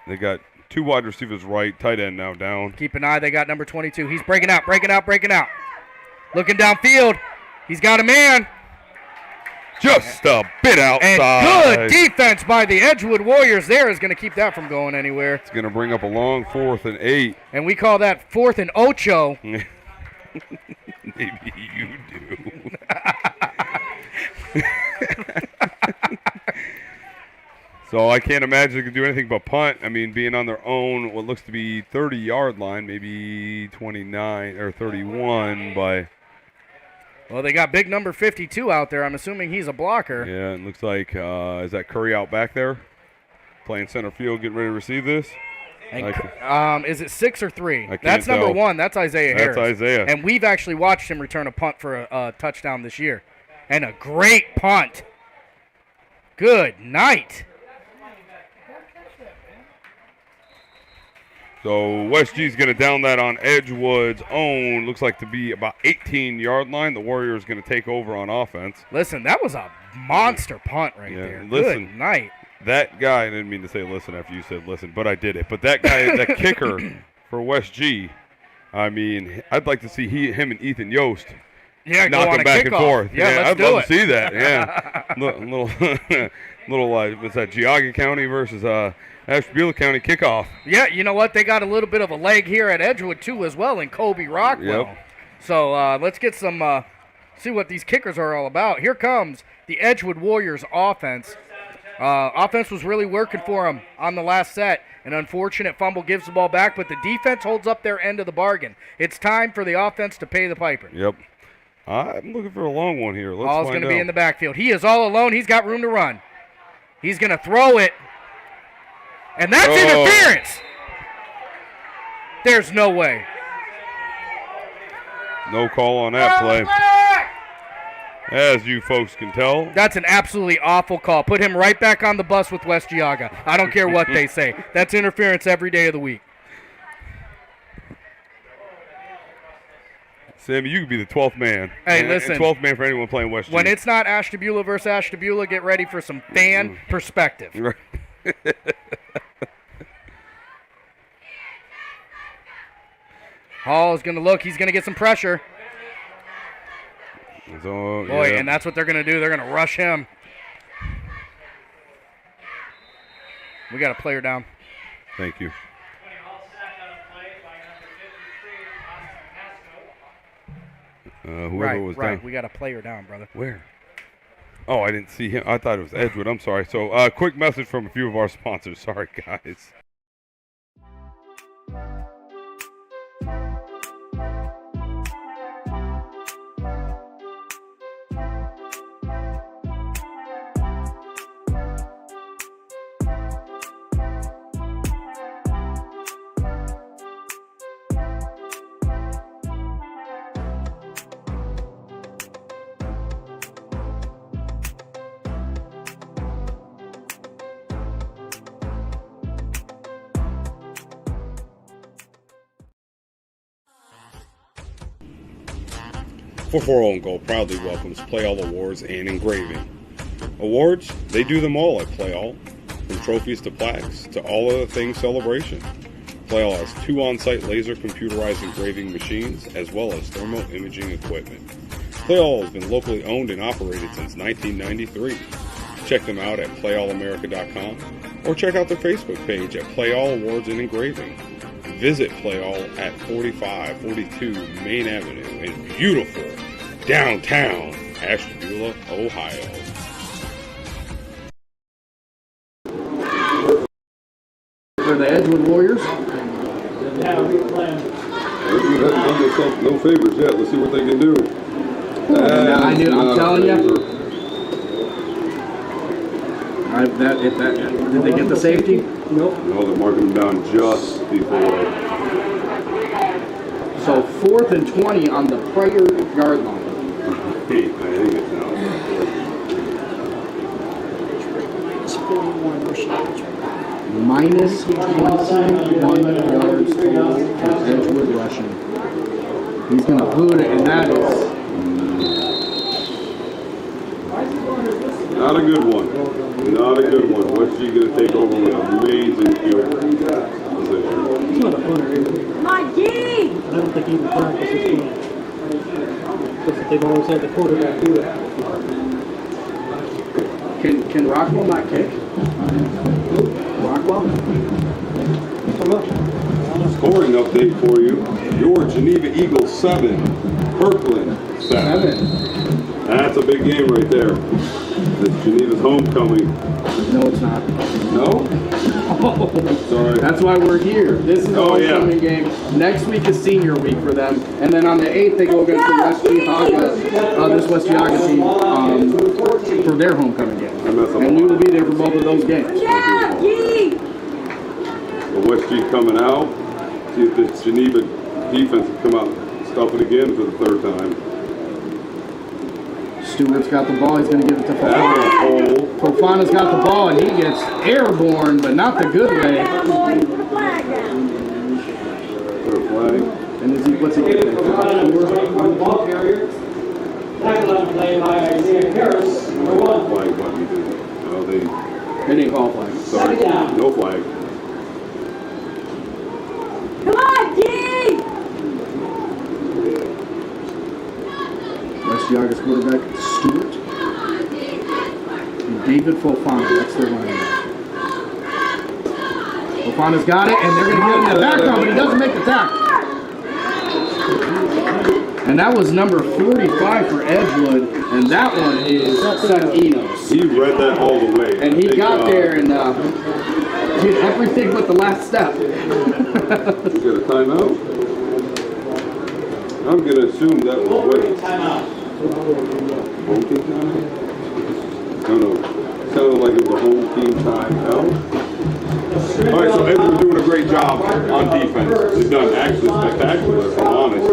They got 2 wide receivers right, tight end now down. Keep an eye. They got number 22. He's breaking out. Looking downfield. He's got a man. Just a bit outside. And good defense by the Edgewood Warriors there is going to keep that from going anywhere. It's going to bring up a long 4th and 8. And we call that 4th and ocho. Maybe you do. So I can't imagine they can do anything but punt. I mean, being on their own, what looks to be 30-yard line, maybe 29 or 31 by. Well, they got big number 52 out there. I'm assuming he's a blocker. Yeah, it looks like, is that Curry out back there? playing center field, getting ready to receive this. And is it 6 or 3? I can't That's number tell. 1. That's Isaiah Harris. That's Isaiah. And we've actually watched him return a punt for a touchdown this year. And a great punt. Good night. So West G's going to down that on Edgewood's own. Looks like to be about 18-yard line. The Warriors going to take over on offense. Listen, that was a monster punt right there. Listen, good night. That guy, I didn't mean to say listen after you said listen, but I did it. But that guy, that kicker for West G, I mean, I'd like to see him and Ethan Yost knock them back and forth. Yeah, I'd love to see that. Yeah, little what's that? Geauga County versus Ashtabula County kickoff. Yeah, you know what? They got a little bit of a leg here at Edgewood too, as well, in Kobe Rockwell. Yep. So let's get some see what these kickers are all about. Here comes the Edgewood Warriors offense. Offense was really working for them on the last set. An unfortunate fumble gives the ball back, but the defense holds up their end of the bargain. It's time for the offense to pay the piper. Yep. I'm looking for a long one here. Ball's going to be in the backfield. He is all alone. He's got room to run. He's going to throw it. And that's interference. There's no way. No call on that play. As you folks can tell. That's an absolutely awful call. Put him right back on the bus with West Geauga. I don't care what they say. That's interference every day of the week. Sammy, you could be the 12th man. Hey, listen. 12th man for anyone playing West G. When it's not Ashtabula versus Ashtabula, get ready for some fan perspective. Hall is going to look. He's going to get some pressure. Boy, and that's what they're going to do. They're going to rush him. We got a player down. Thank you. Whoever was down. We got a player down, brother. Where? Oh, I didn't see him. I thought it was Edgewood. I'm sorry. So, quick message from a few of our sponsors. Sorry, guys. For Own Goal proudly welcomes Play All Awards and Engraving. Awards, they do them all at Play All, from trophies to plaques to all other things celebration. Play All has 2 on-site laser computerized engraving machines as well as thermal imaging equipment. Play All has been locally owned and operated since 1993. Check them out at playallamerica.com or check out their Facebook page at Play All Awards and Engraving. Visit Play All at 4542 Main Avenue in beautiful downtown Ashtabula, Ohio. For the Edgewood Warriors. No favors yet. Let's see what they can do. I'm telling you. Did they get the safety? Nope. No, they're marking them down just before. So 4th and 20 on the prior yard line. I think it's now. Minus 21 yards total for Edgewood rushing. He's going to boot it, and that is not a good one. Not a good one. What's she going to take over with amazing field position? He's not a punter. Mikey! I don't think he even practices it. Because they've always had the quarterback do that. Can Rockwell not kick? Rockwell? Scoring update for you. Your Geneva Eagles 7, Kirkland 7. That's a big game right there. It's Geneva's homecoming. No, it's not. No? Sorry. That's why we're here. This is a homecoming game. Next week is senior week for them. And then on the 8th, they go against the West Geauga, this West Geauga team for their homecoming game. And we will be there for both of those games. Well, West G coming out. See if this Geneva defense can come out and stuff it again for the third time. Stewart's got the ball. He's going to give it to Fofana. Fofana's got the ball, and he gets airborne, but not the good way. Put a flag. And is he, what's he getting? Ball carrier. Tackle on play by Isaiah Harris. Number 1. Flag button. No, they didn't call flag. Sorry. No flag. Come on, D! West Geauga's quarterback, Stewart. And David Fofana, that's their running back. Fofana's got it, and they're going to get him the back on, but he doesn't make the tackle. And that was number 45 for Edgewood, and that one is Enos. He read that all the way. And he got there and did everything but the last step. We got a timeout? I'm going to assume that was what? Timeout. Home team timeout? No. Sounded like it was a home team timeout. All right, so Edgewood doing a great job on defense. They've done actually spectacular, if I'm honest.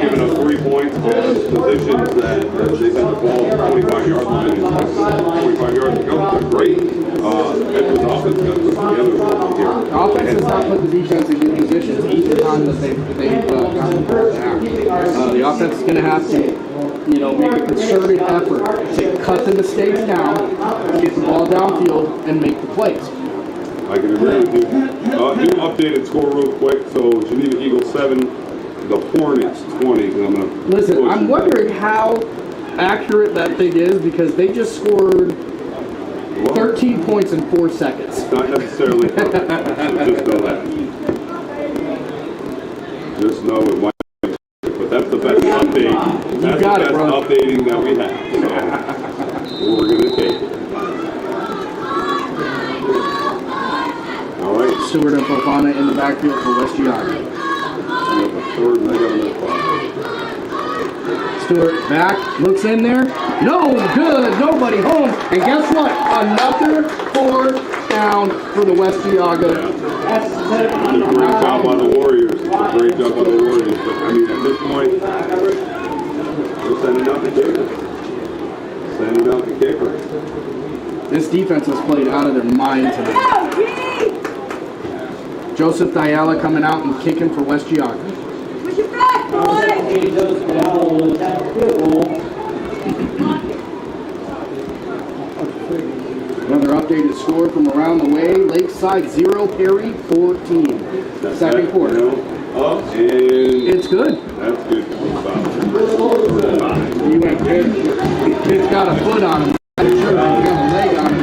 Giving us 3 points and positions that they've had the ball 25 yards line and 25 yards to go. They're great. Edgewood's offense got to put together here. Offense has not put the defense in good positions each time that they've gotten the ball down. The offense is going to have to, make a concerted effort to cut the mistakes down, get the ball downfield, and make the plays. I can agree with you. New updated score real quick. So Geneva Eagles 7, the Hornets 20. Listen, I'm wondering how accurate that thing is because they just scored 13 points in 4 seconds. Not necessarily. So just know that. Just know it might. But that's the best update. That's the best updating that we have. So we're going to take it. All right. Stewart and Fofana in the backfield for West Geauga. Stewart back, looks in there. No good, nobody home. And guess what? Another 4th down for the West Geauga. It's a great job on the Warriors. It's a great job on the Warriors. But I mean, at this point, we're sending out the kicker. Sending out the kicker. This defense has played out of their mind tonight. Joseph Diala coming out and kicking for West Geauga. Push it back, boy! Another updated score from around the way. Lakeside 0, Perry 14. Second quarter. And It's good. that's good. He went good. It's got a foot on him. Sure, he's got a leg on him.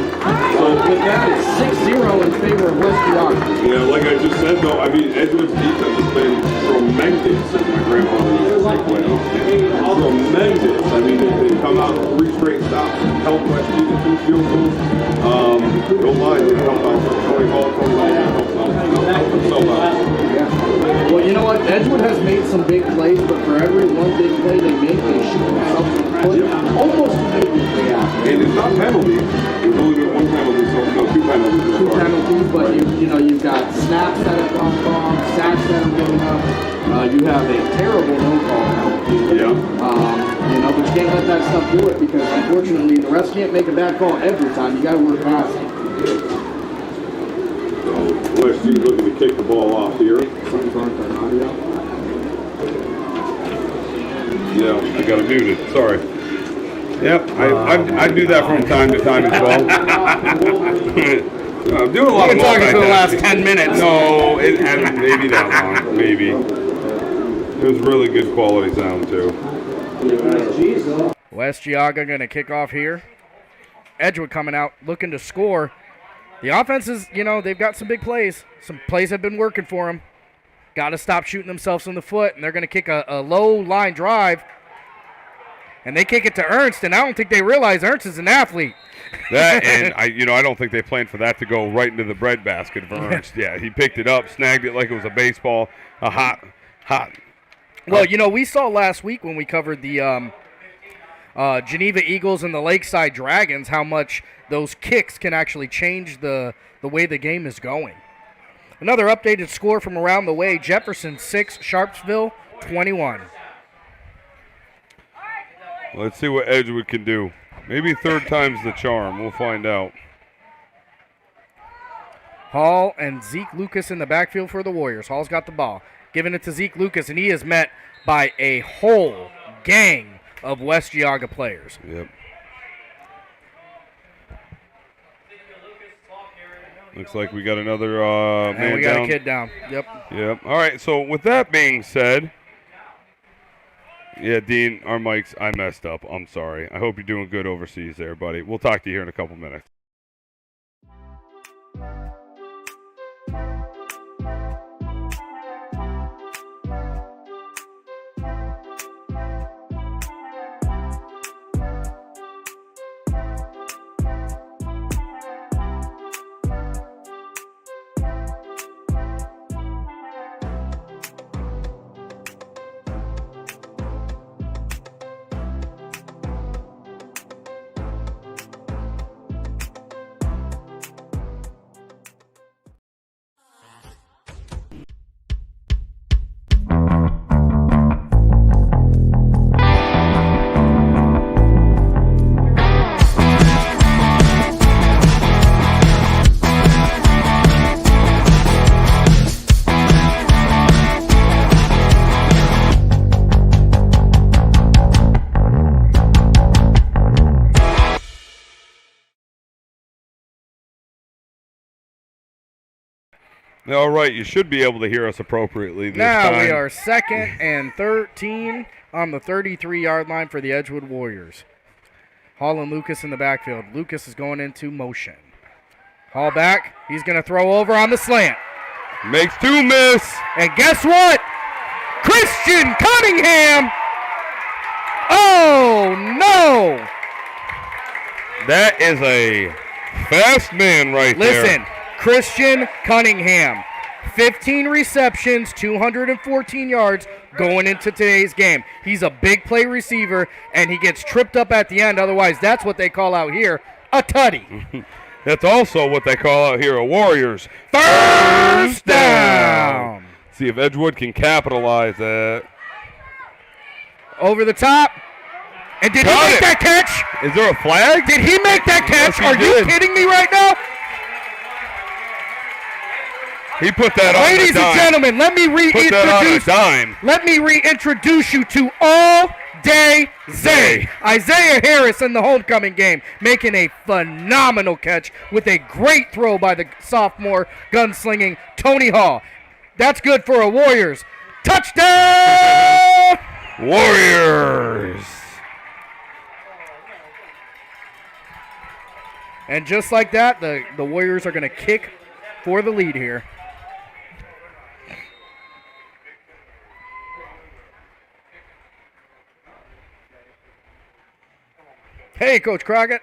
So with that, it's 6-0 in favor of West Geauga. Yeah, like I just said, though, I mean, Edgewood's defense has been tremendous. My grandfather used to say, tremendous. I mean, they come out 3 straight stops, help West Geauga 2 field goals. Don't lie, they help out for Tony Hall, Tony Hall, help himself out. Yeah. Well, you know what? Edgewood has made some big plays, but for every one big play they make, they shoot themselves in the foot. Almost immediately after. And it's not penalties. There's only been 1 penalty, so 2 penalties. 2 penalties, but you've got snaps that have gone wrong, sacks that are given up. You have a terrible no-call penalty. Yeah. But you can't let that stuff do it because unfortunately the refs can't make a bad call every time. You got to work past it. So West G's looking to kick the ball off here. Something's wrong with our audio. Yeah, I got it muted. Sorry. Yep, I do that from time to time as well. I'm doing a lot of talking for the last 10 minutes. No, it hasn't maybe that long. Maybe. It was really good quality sound too. West Geauga going to kick off here. Edgewood coming out looking to score. The offense is, they've got some big plays. Some plays have been working for them. Got to stop shooting themselves in the foot, and they're going to kick a low line drive. And they kick it to Ernst, and I don't think they realize Ernst is an athlete. That and I don't think they planned for that to go right into the breadbasket for Ernst. Yeah, he picked it up, snagged it like it was a baseball, a hot. Well, we saw last week when we covered the Geneva Eagles and the Lakeside Dragons how much those kicks can actually change the way the game is going. Another updated score from around the way: Jefferson 6, Sharpsville 21. Let's see what Edgewood can do. Maybe third time's the charm. We'll find out. Hall and Zeke Lucas in the backfield for the Warriors. Hall's got the ball. Giving it to Zeke Lucas, and he is met by a whole gang of West Geauga players. Yep. Looks like we got another man down. And we got a kid down. Yep. All right, so with that being said, yeah, Dean, our mics, I messed up. I'm sorry. I hope you're doing good overseas there, buddy. We'll talk to you here in a couple minutes. All right, you should be able to hear us appropriately this time. Now we are 2nd and 13 on the 33-yard line for the Edgewood Warriors. Hall and Lucas in the backfield. Lucas is going into motion. Hall back. He's going to throw over on the slant. Makes two miss. And guess what? Christian Cunningham. Oh, no. That is a fast man right there. Listen, Christian Cunningham, 15 receptions, 214 yards going into today's game. He's a big play receiver, and he gets tripped up at the end. Otherwise, that's what they call out here a tutty. That's also what they call out here a Warriors first down. See if Edgewood can capitalize that. Over the top. And did he make that catch? Is there a flag? Did he make that catch? Yes, he Are did. you kidding me right now? He put that on Ladies a dime. and gentlemen, let me reintroduce you to All Day Zay. Isaiah Harris in the homecoming game making a phenomenal catch with a great throw by the sophomore gunslinging Tony Hall. That's good for a Warriors. Touchdown! Warriors! And just like that, the Warriors are going to kick for the lead here. Hey, Coach Crockett.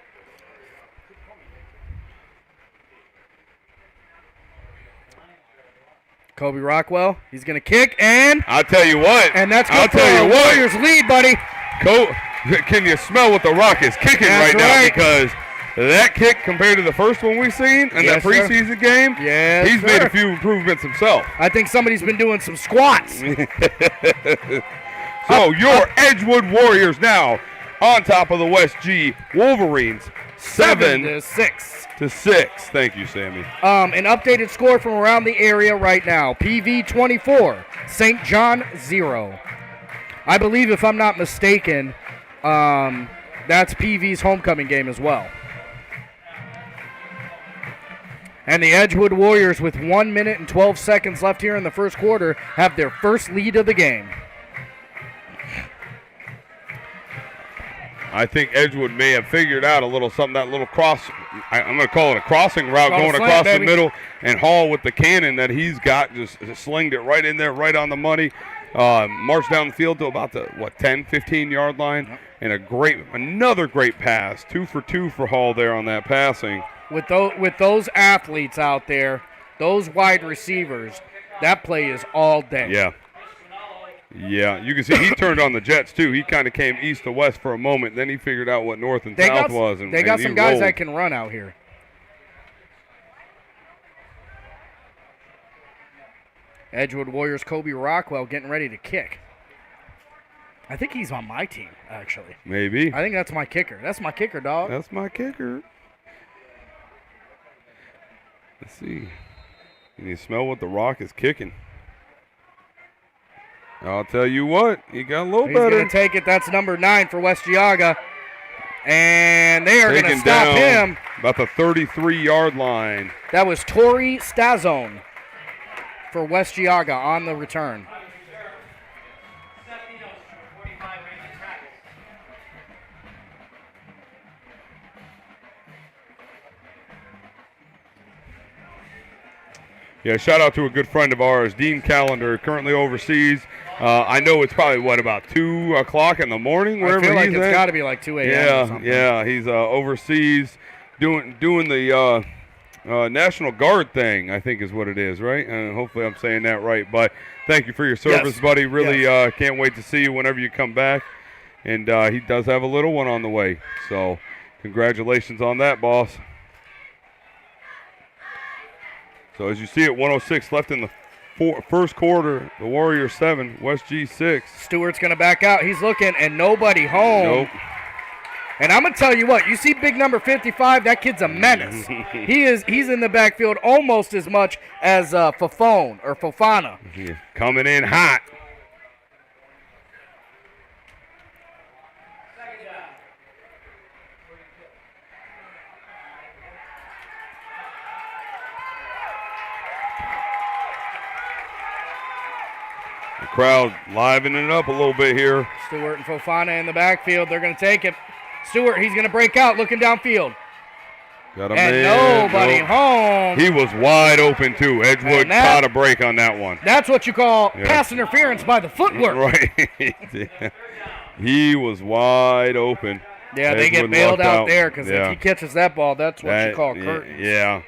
Kobe Rockwell, he's going to kick, and I'll tell you what. And that's good for the Warriors lead, buddy. Can you smell what the Rock is kicking That's right now? right. Because that kick compared to the first one we've seen in that preseason game, he's made a few improvements himself. I think somebody's been doing some squats. So your Edgewood Warriors now on top of the West G Wolverines, 7-6. Thank you, Sammy. An updated score from around the area right now. PV 24, St. John 0. I believe, if I'm not mistaken, that's PV's homecoming game as well. And the Edgewood Warriors, with 1 minute and 12 seconds left here in the first quarter, have their first lead of the game. I think Edgewood may have figured out a little something, that little cross, I'm going to call it a crossing route going across the middle, and Hall with the cannon that he's got just slinged it right in there, right on the money. marched down the field to about the 10, 15-yard line, and another great pass. 2 for 2 for Hall there on that passing. With those athletes out there, those wide receivers, that play is all day. Yeah. Yeah, you can see he turned on the Jets, too. He kind of came east to west for a moment. Then he figured out what north and south was. They got some guys rolled. that can run out here. Edgewood Warriors Kobe Rockwell getting ready to kick. I think he's on my team, actually. Maybe. I think that's my kicker. That's my kicker, dog. That's my kicker. Let's see. Can you smell what the Rock is kicking? I'll tell you what, he got a little better. He's going to take it. That's number 9 for West Geauga. And they are going to stop him. About the 33-yard line. That was Torrey Stazone for West Geauga on the return. Yeah, shout out to a good friend of ours, Dean Callender, currently overseas. I know it's probably, about 2 o'clock in the morning, wherever he's at? I feel like it's got to be like 2 a.m. or something. Yeah, he's overseas doing the National Guard thing, I think is what it is, right? And hopefully I'm saying that right. But thank you for your service, buddy. Really can't wait to see you whenever you come back. And he does have a little one on the way. So congratulations on that, boss. So as you see it, 106 left in the first quarter. The Warriors 7, West G 6. Stewart's going to back out. He's looking, and nobody home. Nope. And I'm going to tell you what, you see big number 55, that kid's a menace. He's in the backfield almost as much as Fofana. Yeah, coming in hot. The crowd livening it up a little bit here. Stewart and Fofana in the backfield. They're going to take it. Stewart, he's going to break out looking downfield. Got a and man. Nobody home. He was wide open, too. Edgewood caught a break on that one. That's what you call pass interference by the footwork. Right. He was wide open. Yeah, they get bailed out there because if he catches that ball, that's what you call curtains. Yeah.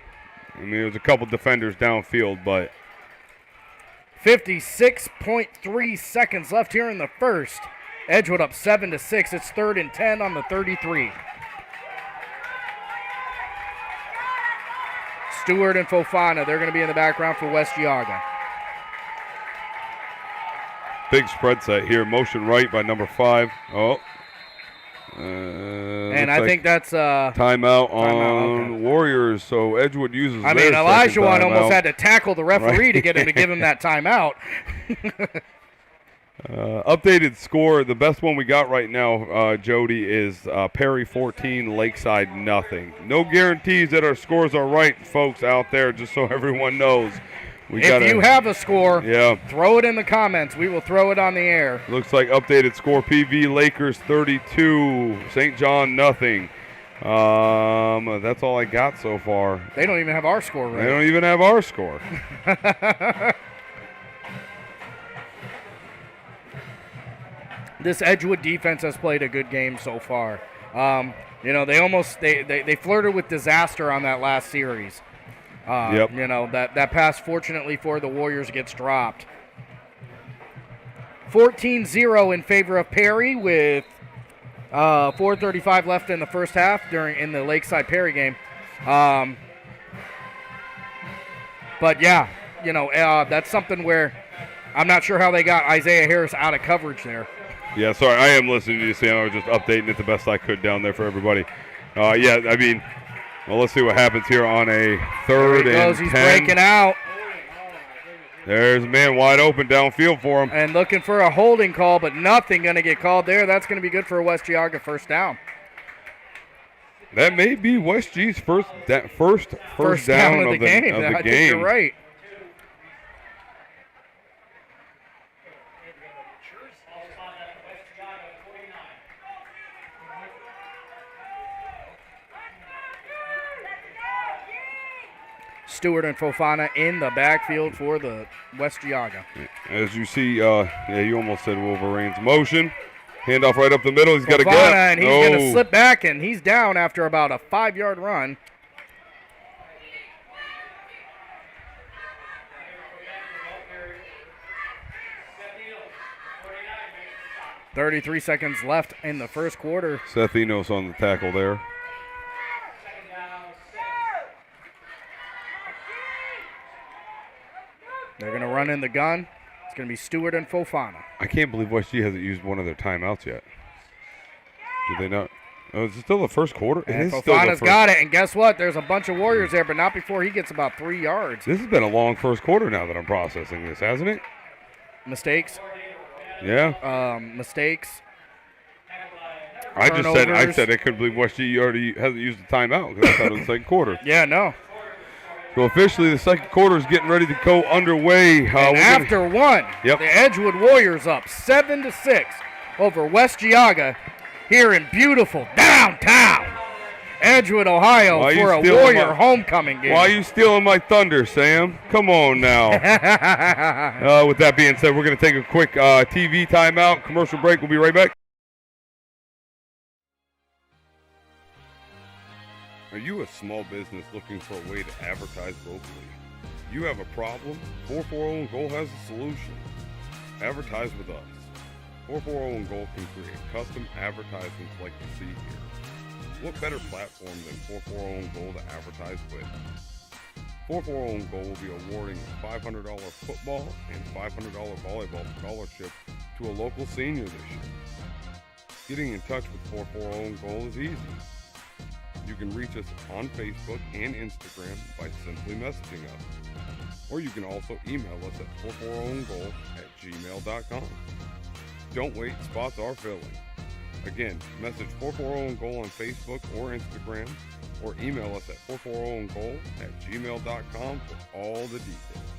I mean, there's a couple defenders downfield, but 56.3 seconds left here in the first. Edgewood up 7-6. It's 3rd and 10 on the 33. Stewart and Fofana, they're going to be in the background for West Geauga. Big spread set here. Motion right by number 5. And I think that's timeout on Warriors. So Edgewood uses. I mean, Elijah almost had to tackle the referee to get him to give him that timeout. Updated score. The best one we got right now, Jody, is Perry 14, Lakeside nothing. No guarantees that our scores are right, folks out there. Just so everyone knows. If you have a score, throw it in the comments. We will throw it on the air. Looks like updated score: PV Lakers 32, St. John nothing. That's all I got so far. They don't even have our score right. They don't even have our score. This Edgewood defense has played a good game so far. They flirted with disaster on that last series. That pass, fortunately for the Warriors, gets dropped. 14-0 in favor of Perry with 4:35 left in the first half in the Lakeside Perry game. That's something where I'm not sure how they got Isaiah Harris out of coverage there. Yeah, sorry, I am listening to you, Sam. I was just updating it the best I could down there for everybody. Well, let's see what happens here on a 3rd and 10. He's breaking out. There's a man wide open downfield for him. And looking for a holding call, but nothing going to get called there. That's going to be good for a West Geauga first down. That may be West G's first down of the game. I think you're right. Stewart and Fofana in the backfield for the West Geauga. As you see, yeah, you almost said Wolverines. Motion. Handoff right up the middle. He's got a Fofana, gap. and he's going to slip back, and he's down after about a 5-yard run. 33 seconds left in the first quarter. Seth Enos on the tackle there. They're going to run in the gun. It's going to be Stewart and Fofana. I can't believe West G hasn't used one of their timeouts yet. Did they not? Oh, is it still the first quarter? And Fofana's got it, and guess what? There's a bunch of Warriors there, but not before he gets about 3 yards. This has been a long first quarter now that I'm processing this, hasn't it? Mistakes. Yeah. Mistakes. I said I couldn't believe West G already hasn't used a timeout because I thought it was the second quarter. Yeah, no. So officially the second quarter is getting ready to go underway. And after one, the Edgewood Warriors up 7-6 over West Geauga here in beautiful downtown Edgewood, Ohio for a Warrior homecoming game. Why are you stealing my thunder, Sam? Come on now. With that being said, we're going to take a quick TV timeout. Commercial break. We'll be right back. Are you a small business looking for a way to advertise locally? You have a problem? 440 and Goal has a solution. Advertise with us. 440 and Goal can create custom advertisements like you see here. What better platform than 440 and Goal to advertise with? 440 and Goal will be awarding a $500 football and $500 volleyball scholarship to a local senior this year. Getting in touch with 440 and Goal is easy. You can reach us on Facebook and Instagram by simply messaging us. Or you can also email us at 440goal@gmail.com. Don't wait, spots are filling. Again, message 440goal on Facebook or Instagram, or email us at 440goal@gmail.com for all the details.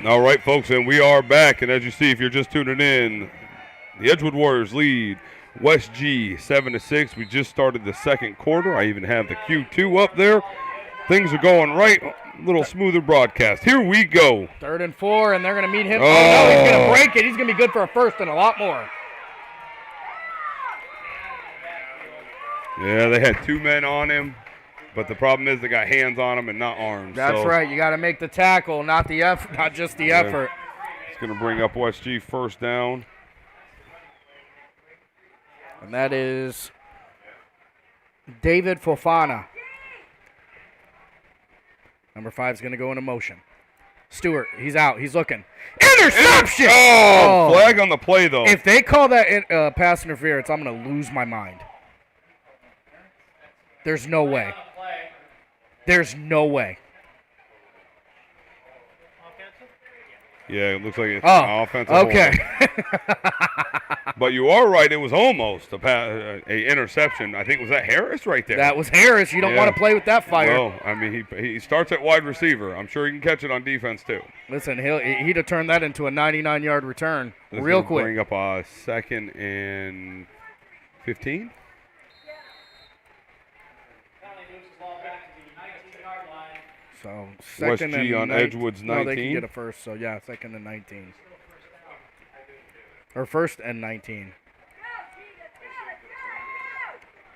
All right, folks, and we are back. And as you see, if you're just tuning in, the Edgewood Warriors lead West G 7-6. We just started the second quarter. I even have the Q2 up there. Things are going right. A little smoother broadcast. Here we go. 3rd and 4, and they're going to meet him. Oh, no, he's going to break it. He's going to be good for a first and a lot more. Yeah, they had 2 men on him. But the problem is they got hands on him and not arms. That's right. You got to make the tackle, not just the effort. It's going to bring up West G first down. And that is David Fofana. Number 5 is going to go into motion. Stewart, he's out. He's looking. Interception! Oh, flag on the play, though. If they call that pass interference, I'm going to lose my mind. There's no way. There's no way. Yeah, it looks like it's offensive. Okay. But you are right. It was almost a interception. I think, was that Harris right there? That was Harris. You don't want to play with that fire. Well, I mean, he starts at wide receiver. I'm sure he can catch it on defense, too. Listen, he'd have turned that into a 99-yard return real quick. Bring up a 2nd and 15. So West G on Edgewood's 19. No, they can get a first. So yeah, 2nd and 19. Or 1st and 19.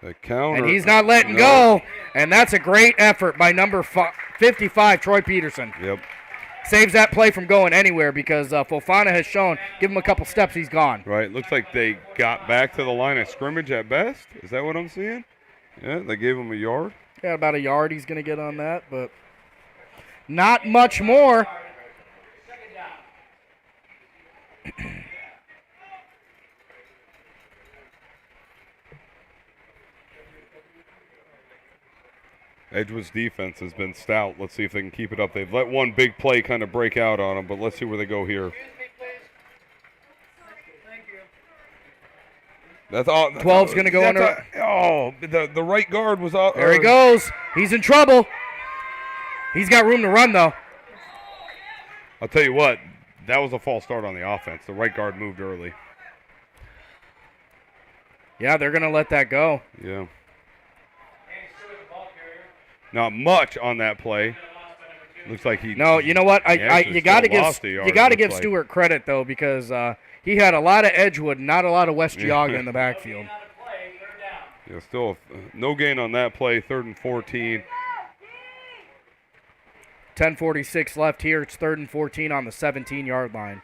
The counter. And he's not letting go. And that's a great effort by number 55, Troy Peterson. Yep. Saves that play from going anywhere because Fofana has shown, give him a couple steps, he's gone. Right. Looks like they got back to the line of scrimmage at best. Is that what I'm seeing? Yeah, they gave him a yard. Yeah, about a yard he's going to get on that, but not much more. Edgewood's defense has been stout. Let's see if they can keep it up. They've let one big play kind of break out on them, but let's see where they go here. That's all. 12's going to go under. The right guard was out. There he goes. He's in trouble. He's got room to run, though. I'll tell you what, that was a false start on the offense. The right guard moved early. Yeah, they're going to let that go. Yeah. Not much on that play. Looks like he. No, you know what? You got to give like. Stewart credit though, because he had a lot of Edgewood, not a lot of West Geauga in the backfield. Yeah, still no gain on that play. 3rd and 14. 10:46 left here. It's 3rd and 14 on the 17-yard line.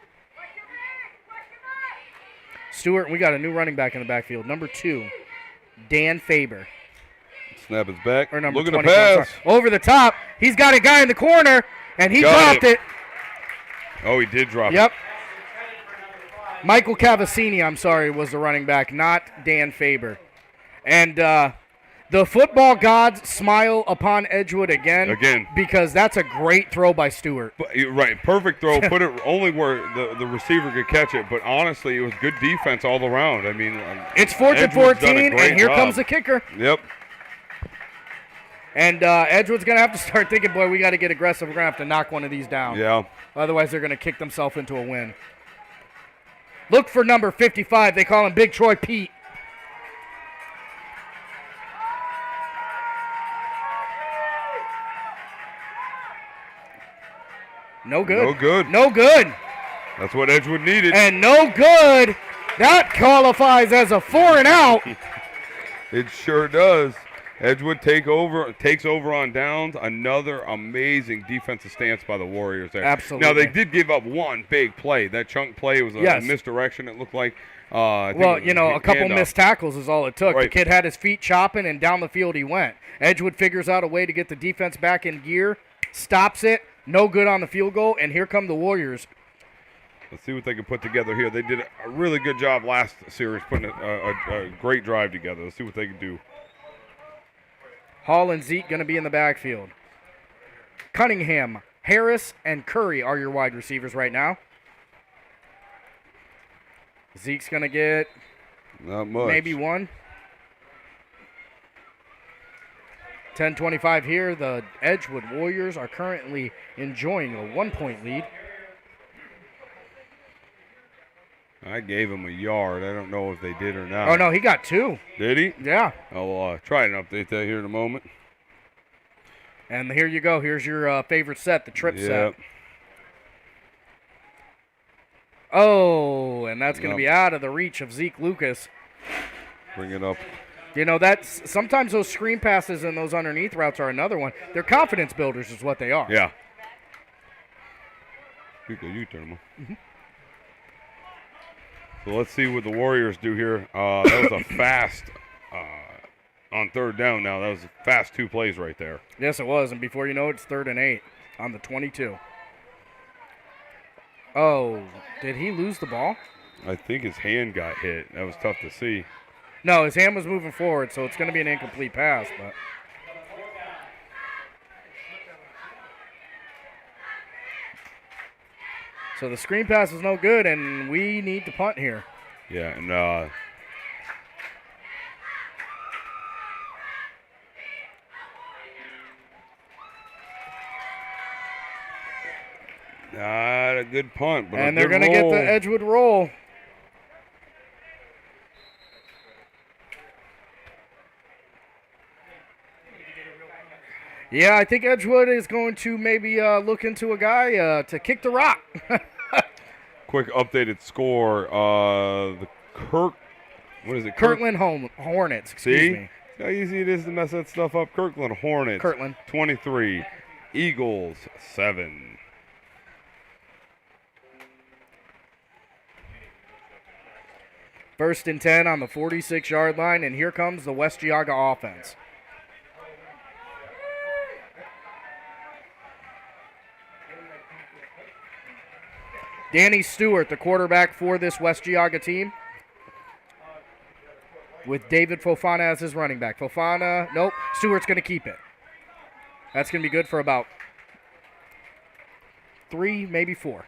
Stewart, we got a new running back in the backfield. Number 2, Dan Faber. Snap his back. Or number Looking to 24, pass. sorry. Over the top. He's got a guy in the corner, and he dropped it. Oh, he did drop Yep. it. Michael Cavassini, I'm sorry, was the running back, not Dan Faber. And the football gods smile upon Edgewood again. Because that's a great throw by Stewart. Right, perfect throw. Put it only where the receiver could catch it. But honestly, it was good defense all around. I mean, it's 4th and 14, and here comes the kicker. Yep. And Edgewood's going to have to start thinking, boy, we got to get aggressive. We're going to have to knock one of these down. Yeah. Otherwise, they're going to kick themselves into a win. Look for number 55. They call him Big Troy Pete. No good. No good. No good. That's what Edgewood needed. And no good. That qualifies as a 4 and out. It sure does. Edgewood takes over on downs. Another amazing defensive stance by the Warriors there. Absolutely. Now, they did give up one big play. That chunk play was a misdirection, it looked like. Well, you know, a couple missed tackles is all it took. Right. The kid had his feet chopping, and down the field he went. Edgewood figures out a way to get the defense back in gear, stops it, no good on the field goal, and here come the Warriors. Let's see what they can put together here. They did a really good job last series putting a great drive together. Let's see what they can do. Hall and Zeke going to be in the backfield. Cunningham, Harris, and Curry are your wide receivers right now. Zeke's going to get not much. Maybe one. 10:25 here. The Edgewood Warriors are currently enjoying a 1-point lead. I gave him a yard. I don't know if they did or not. Oh, no, he got 2. Did he? Yeah. I'll try and update that here in a moment. And here you go. Here's your favorite set, the trip set. Oh, and that's going to be out of the reach of Zeke Lucas. Bring it up. You know, that's sometimes those screen passes and those underneath routes are another one. They're confidence builders is what they are. Yeah. You turn them on. Mm-hmm. So let's see what the Warriors do here. That was a fast on 3rd down now. That was a fast 2 plays right there. Yes, it was. And before you know it, it's 3rd and 8 on the 22. Oh, did he lose the ball? I think his hand got hit. That was tough to see. No, his hand was moving forward, so it's going to be an incomplete pass. But so the screen pass is no good, and we need to punt here. Yeah, and not a good punt, but and they're going to get the Edgewood roll. Yeah, I think Edgewood is going to maybe look into a guy to kick the rock. Quick updated score. What is it? Kirtland Hornets, excuse me. See how easy it is to mess that stuff up? Kirtland Hornets. 23. Eagles 7. First and 10 on the 46-yard line, and here comes the West Geauga offense. Danny Stewart, the quarterback for this West Geauga team, with David Fofana as his running back. Fofana, nope, Stewart's going to keep it. That's going to be good for about 3, maybe 4.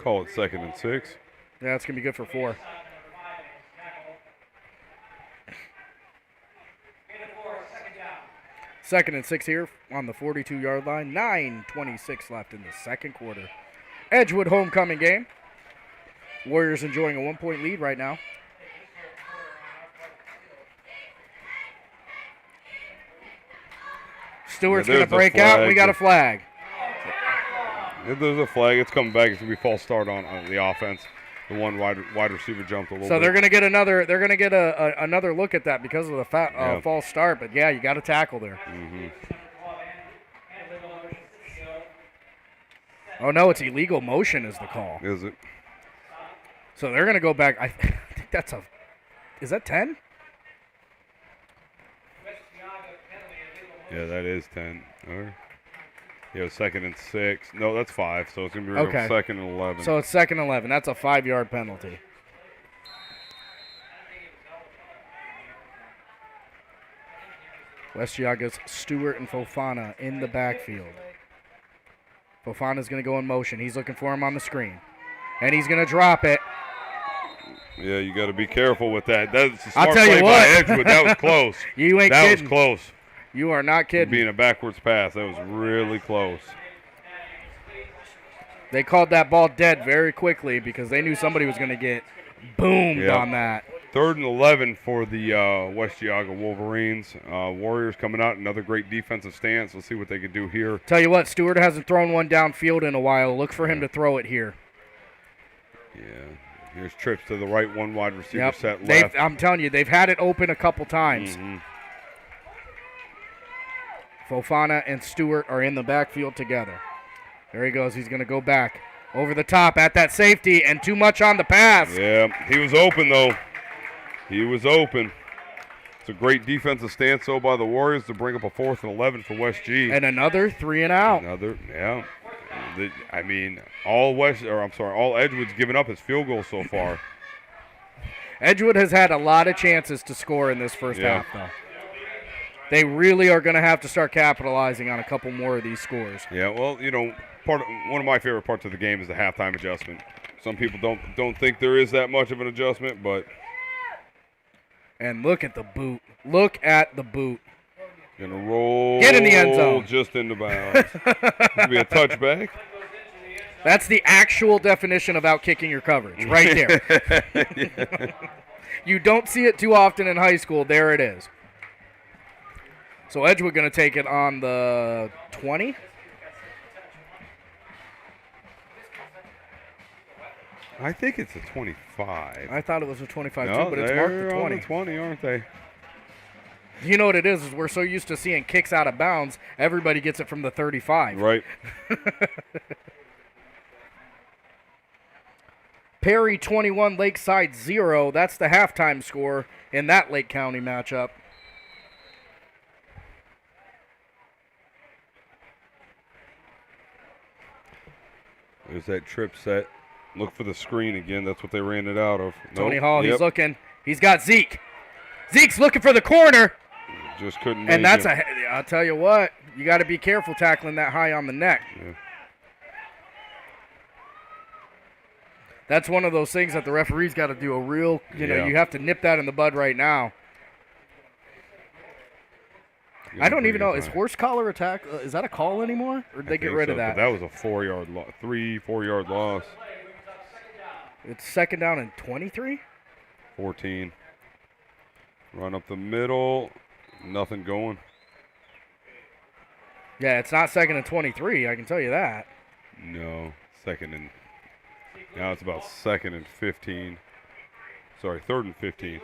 Call it 2nd and 6. Yeah, it's going to be good for 4. Second and 6 here on the 42-yard line. 9:26 left in the second quarter. Edgewood homecoming game. Warriors enjoying a 1-point lead right now. Stewart's going to break out, and we got a flag. If there's a flag, it's coming back. It's going to be false start on the offense. The one wide receiver jumped a little bit. So they're going to get another. They're going to get another look at that because of the false start. But yeah, you got to tackle there. Mm-hmm. Oh no, it's illegal motion is the call. Is it? So they're going to go back. I think that's a. Is that 10? Yeah, that is 10. Yeah, 2nd and 6. No, that's 5. So it's going to be 2nd and 11. So it's 2nd and 11. That's a 5-yard penalty. West Geauga's Stewart and Fofana in the backfield. Fofana's going to go in motion. He's looking for him on the screen. And he's going to drop it. Yeah, you got to be careful with that. That's a I'll smart tell you play what. by Edgewood. That was close. You ain't that kidding. Was close. You are not kidding. Being a backwards pass, that was really close. They called that ball dead very quickly because they knew somebody was going to get boomed on that. 3rd and 11 for the West Geauga Wolverines. Warriors coming out, another great defensive stance. Let's see what they can do here. Tell you what, Stewart hasn't thrown one downfield in a while. Look for him to throw it here. Yeah. Here's trips to the right, one wide receiver set left. I'm telling you, they've had it open a couple times. Mm-hmm. Fofana and Stewart are in the backfield together. There he goes. He's going to go back over the top at that safety, and too much on the pass. Yeah, he was open, though. He was open. It's a great defensive stance, though, by the Warriors to bring up a 4th and 11 for West G. And another 3 and out. I mean, all Edgewood's given up his field goal so far. Edgewood has had a lot of chances to score in this first half, though. They really are going to have to start capitalizing on a couple more of these scores. Yeah, well, one of my favorite parts of the game is the halftime adjustment. Some people don't think there is that much of an adjustment, but. And look at the boot. Look at the boot. Gonna roll. Get in the end zone. Just into bounds. It'll be a touchback. That's the actual definition of out-kicking your coverage, right there. You don't see it too often in high school. There it is. So Edgewood going to take it on the 20. I think it's a 25. I thought it was a 25 no, too, but it's marked the 20. On the 20, aren't they? You know what it is we're so used to seeing kicks out of bounds, everybody gets it from the 35. Right. Perry 21, Lakeside 0. That's the halftime score in that Lake County matchup. There's that trip set. Look for the screen again. That's what they ran it out of. Tony Hall, he's looking. He's got Zeke. Zeke's looking for the corner. Just couldn't make And that's it. I'll tell you what, you got to be careful tackling that high on the neck. Yeah. That's one of those things that the referee's got to do a real, you have to nip that in the bud right now. I don't even know. Is horse collar attack, is that a call anymore? Or did they get rid of that? That was a 4-yard loss, 4-yard loss. It's 2nd down and 23? 14. Run up the middle. Nothing going. Yeah, it's not 2nd and 23, I can tell you that. No, now it's about 2nd and 15. Sorry, 3rd and 15.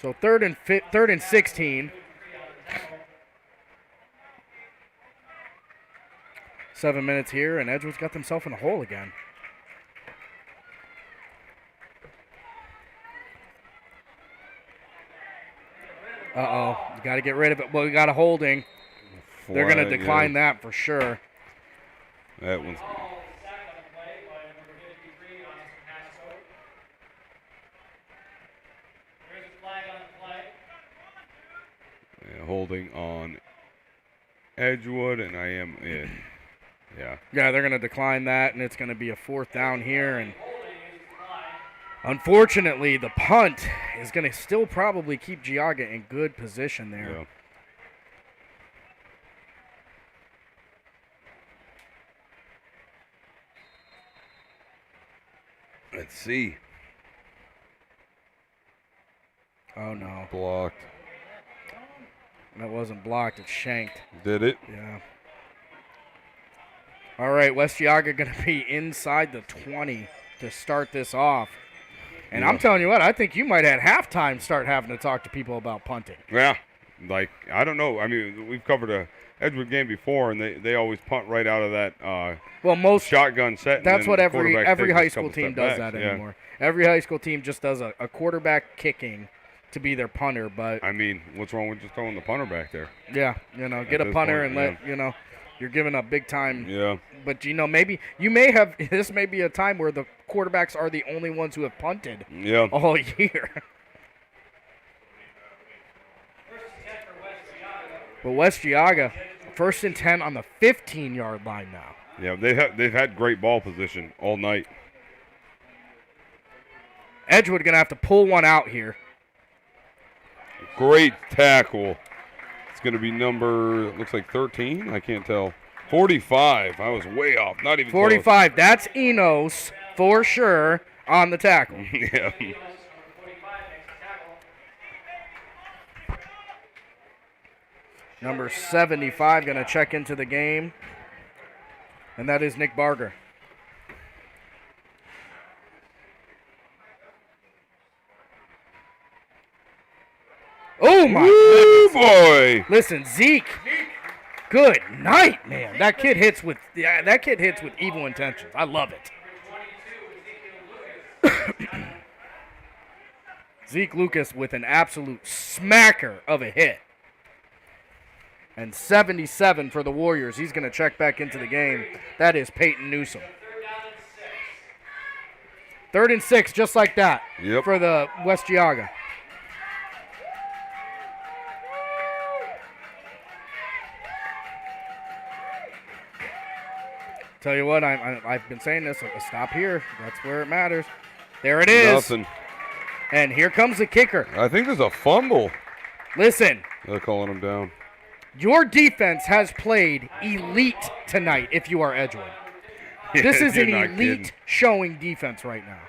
So 3rd and 16. 7 minutes here, and Edgewood's got themselves in a hole again. Uh-oh. You got to get rid of it. Well, we got a holding. They're going to decline that for sure. That one's... Yeah, holding on Edgewood, and I am in. Yeah. Yeah, they're going to decline that, and it's going to be a 4th down here. And unfortunately, the punt is going to still probably keep Geauga in good position there. Yeah. see. Oh, no. Blocked. That wasn't blocked. It's shanked. Did it? Yeah. All right, West Geauga going to be inside the 20 to start this off. And I'm telling you what, I think you might at halftime start having to talk to people about punting. Yeah. Like, I don't know. I mean, we've covered a Edgewood game before, and they always punt right out of that most shotgun set. That's what every high school step team does back. that anymore. Every high school team just does a quarterback kicking to be their punter. But I mean, what's wrong with just throwing the punter back there? Yeah, get a punter and let you're giving up big time. Yeah. But maybe you may have this may be a time where the quarterbacks are the only ones who have punted. Yeah. All year. But West Geauga, 1st and 10 on the 15-yard line now. Yeah, they've had great ball position all night. Edgewood gonna have to pull one out here. Great tackle. It's gonna be number looks like 13. I can't tell. 45. I was way off. Not even 45. Close. That's Enos for sure on the tackle. Yeah. Number 75 going to check into the game, and that is Nick Barger. Oh, my boy. Listen, Zeke. Good night, man. That kid hits with evil intentions. I love it. Zeke Lucas with an absolute smacker of a hit. And 77 for the Warriors. He's going to check back into the game. That is Peyton Newsom. 3rd and 6, just like that. Yep. For the West Geauga. Tell you what, I've been saying this. Stop here. That's where it matters. There it is. Nothing. And here comes the kicker. I think there's a fumble. Listen. They're calling him down. Your defense has played elite tonight if you are Edgewood. This is an elite showing defense right now.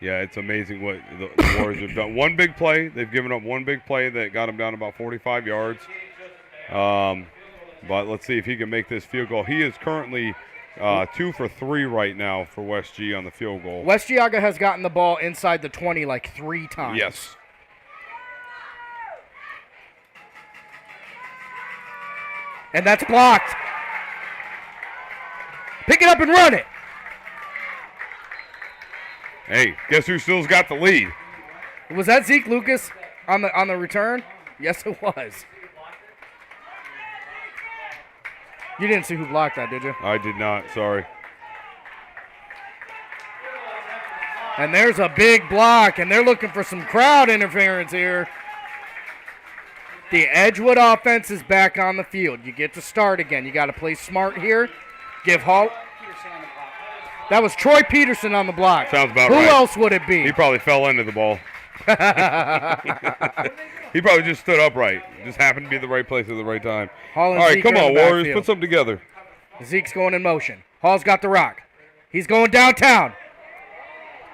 Yeah, it's amazing what the Warriors have done. One big play. They've given up one big play that got them down about 45 yards. But let's see if he can make this field goal. He is currently 2 for 3 right now for West G on the field goal. West Geauga has gotten the ball inside the 20 like 3 times. Yes. And that's blocked. Pick it up and run it. Hey, guess who still's got the lead? Was that Zeke Lucas on the return? Yes, it was. You didn't see who blocked that, did you? I did not, sorry. And there's a big block, and they're looking for some crowd interference here. The Edgewood offense is back on the field. You get to start again. You got to play smart here. Give Hall. That was Troy Peterson on the block. Sounds about right. Who else would it be? He probably fell into the ball. He probably just stood upright. Just happened to be the right place at the right time. All right, Zeke come on, Warriors. backfield. Put something together. Zeke's going in motion. Hall's got the rock. He's going downtown.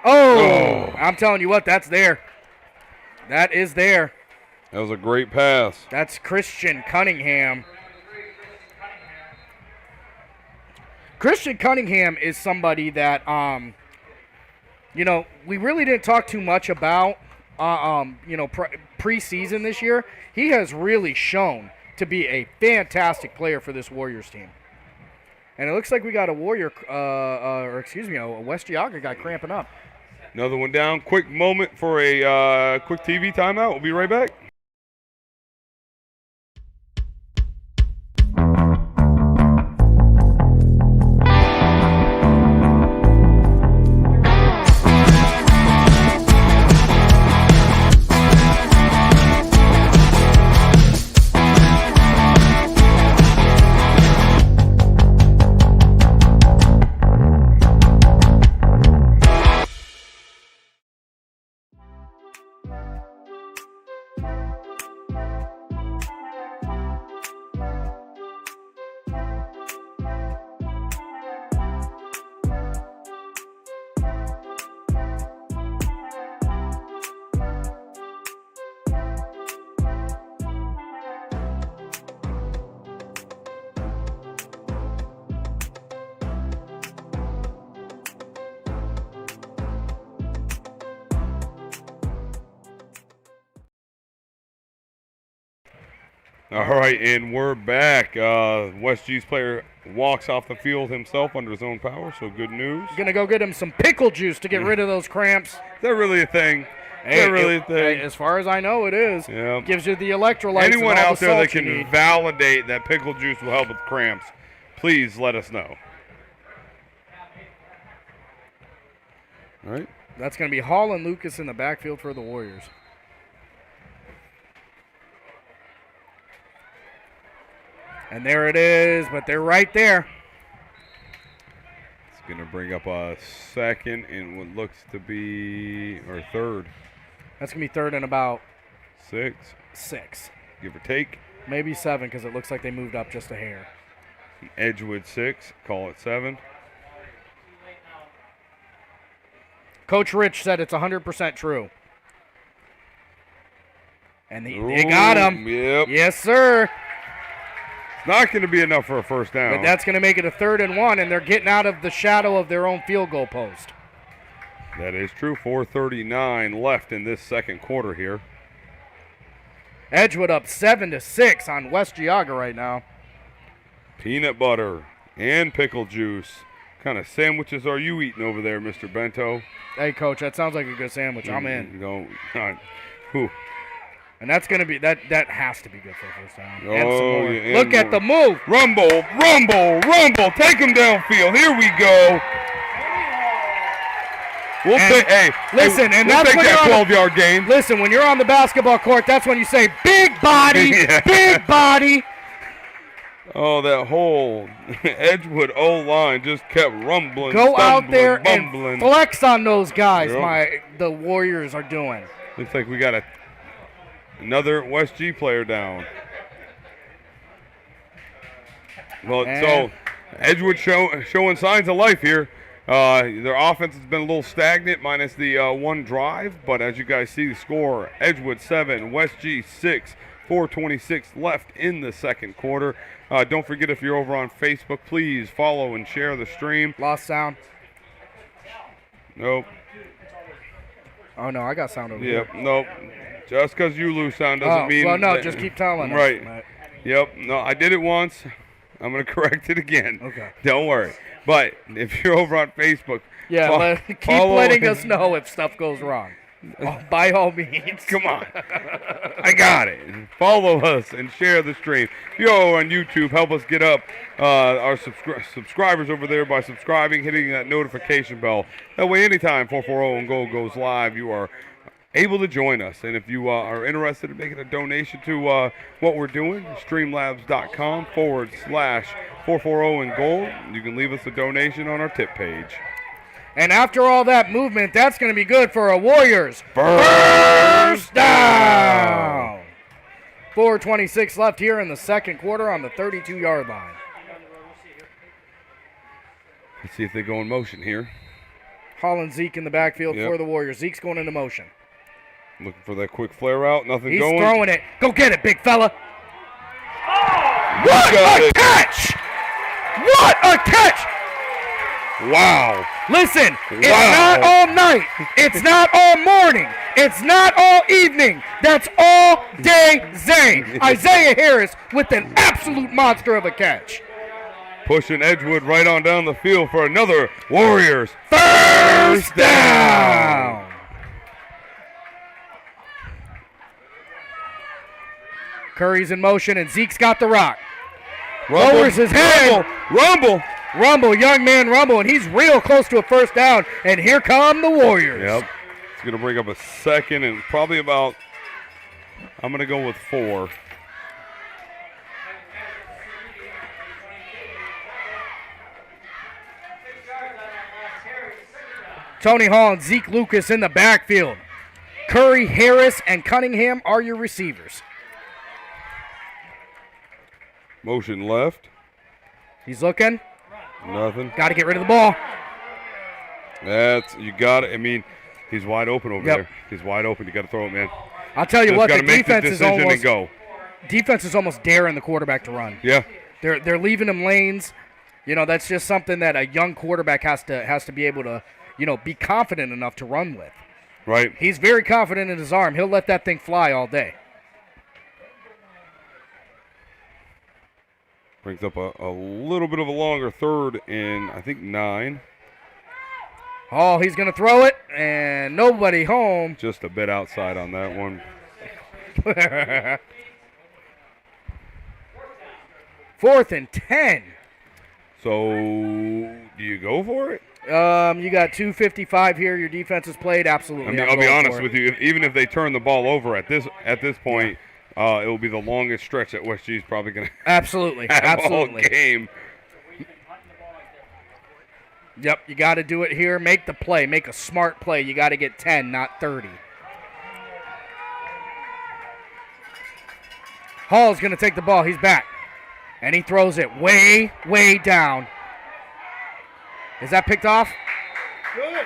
Oh, I'm telling you what, that's there. That is there. That was a great pass. That's Christian Cunningham. Christian Cunningham is somebody that, we really didn't talk too much about, preseason this year. He has really shown to be a fantastic player for this Warriors team. And it looks like we got a West Geauga guy cramping up. Another one down. Quick moment for a quick TV timeout. We'll be right back. All right, and we're back. West G's player walks off the field himself under his own power, so good news. Gonna go get him some pickle juice to get rid of those cramps. Is that really a thing? Is that really a thing? Hey, as far as I know, it is. Yeah. Gives you the electrolytes. Anyone and all out the there that salt you can need. validate that pickle juice will help with cramps, please let us know. All right. That's gonna be Hall and Lucas in the backfield for the Warriors. And there it is, but they're right there. It's going to bring up a second and what looks to be, or third. That's going to be third and about 6, 6. give or take. Maybe 7 because it looks like they moved up just a hair. Edgewood 6, call it 7. Coach Rich said it's 100% true. And they got him. Yep. Yes, sir. Not going to be enough for a first down. But that's going to make it a 3rd and 1, and they're getting out of the shadow of their own field goal post. That is true. 4:39 left in this second quarter here. Edgewood up 7-6 on West Geauga right now. Peanut butter and pickle juice. What kind of sandwiches are you eating over there, Mr. Bento? Hey, Coach, that sounds like a good sandwich. I'm in. Whew. And that's going to be, that has to be good for a first down. Oh, And some more. yeah, and Look at more. the move. Rumble, rumble, rumble. Take him downfield. Here we go. We'll listen, and we'll that's take when that you're on 12-yard gain. Listen, when you're on the basketball court, that's when you say, big body, Yeah. big body. Oh, that whole Edgewood O-line just kept rumbling, Go out stumbling, there bumbling. and flex on those guys, Yep. the Warriors are doing. Looks like we got another West G player down. Well, so Edgewood showing signs of life here. Their offense has been a little stagnant, minus the one drive. But as you guys see the score, Edgewood 7, West G 6, 4:26 left in the second quarter. Don't forget, if you're over on Facebook, please follow and share the stream. Lost sound. Nope. Oh, no, I got sound over here. Yep. Nope. Just because you lose sound doesn't mean. Well, no, that- just keep telling us. Right. Matt. Yep. No, I did it once. I'm going to correct it again. Okay. Don't worry. But if you're over on Facebook, Yeah, keep follow- letting us know if stuff goes wrong. By all means. Come on. I got it. Follow us and share the stream. If you're over on YouTube, help us get up our subscribers over there by subscribing, hitting that notification bell. That way, anytime 440 and Gold goes live, you are able to join us. And if you are interested in making a donation to what we're doing, streamlabs.com/440 and Gold. You can leave us a donation on our tip page. And after all that movement, that's going to be good for a Warriors first down. 4:26 left here in the second quarter on the 32-yard line. Let's see if they go in motion here. Hall and Zeke in the backfield Yep. for the Warriors. Zeke's going into motion. Looking for that quick flare out. Nothing He's going. throwing it. Go get it, big fella. You What got a it. catch! What a catch! Wow. Listen, it's Wow. not all night. It's not all morning. It's not all evening. That's all day Zay. Isaiah Harris with an absolute monster of a catch. Pushing Edgewood right on down the field for another Warriors First down. Curry's in motion, and Zeke's got the rock. Lowers his head. Rumble. Rumble, young man rumble, and he's real close to a first down. And here come the Warriors. Yep. It's going to bring up a second and probably about, I'm going to go with 4. Tony Hall and Zeke Lucas in the backfield. Curry, Harris, and Cunningham are your receivers. Motion left. He's looking. Nothing. Got to get rid of the ball. You got it. I mean, he's wide open over Yep. there. He's wide open. You got to throw it, man. I'll tell you Just what, got the to make the defense is decision almost and go. daring the quarterback to run. Yeah. They're leaving him lanes. You know, that's just something that a young quarterback has to be able to, be confident enough to run with. Right. He's very confident in his arm. He'll let that thing fly all day. Brings up a little bit of a longer third and I think 9. Hall, he's going to throw it, and nobody home. Just a bit outside on that one. 4th and 10. So, do you go for it? You got 2:55 here. Your defense has played absolutely. I mean, I'll be honest with you. Even if they turn the ball over at this point, it will be the longest stretch that West G's probably going to absolutely all game. Yep, you got to do it here. Make the play. Make a smart play. You got to get 10, not 30. Hall's going to take the ball. He's back. And he throws it way, way down. Is that picked off? Good.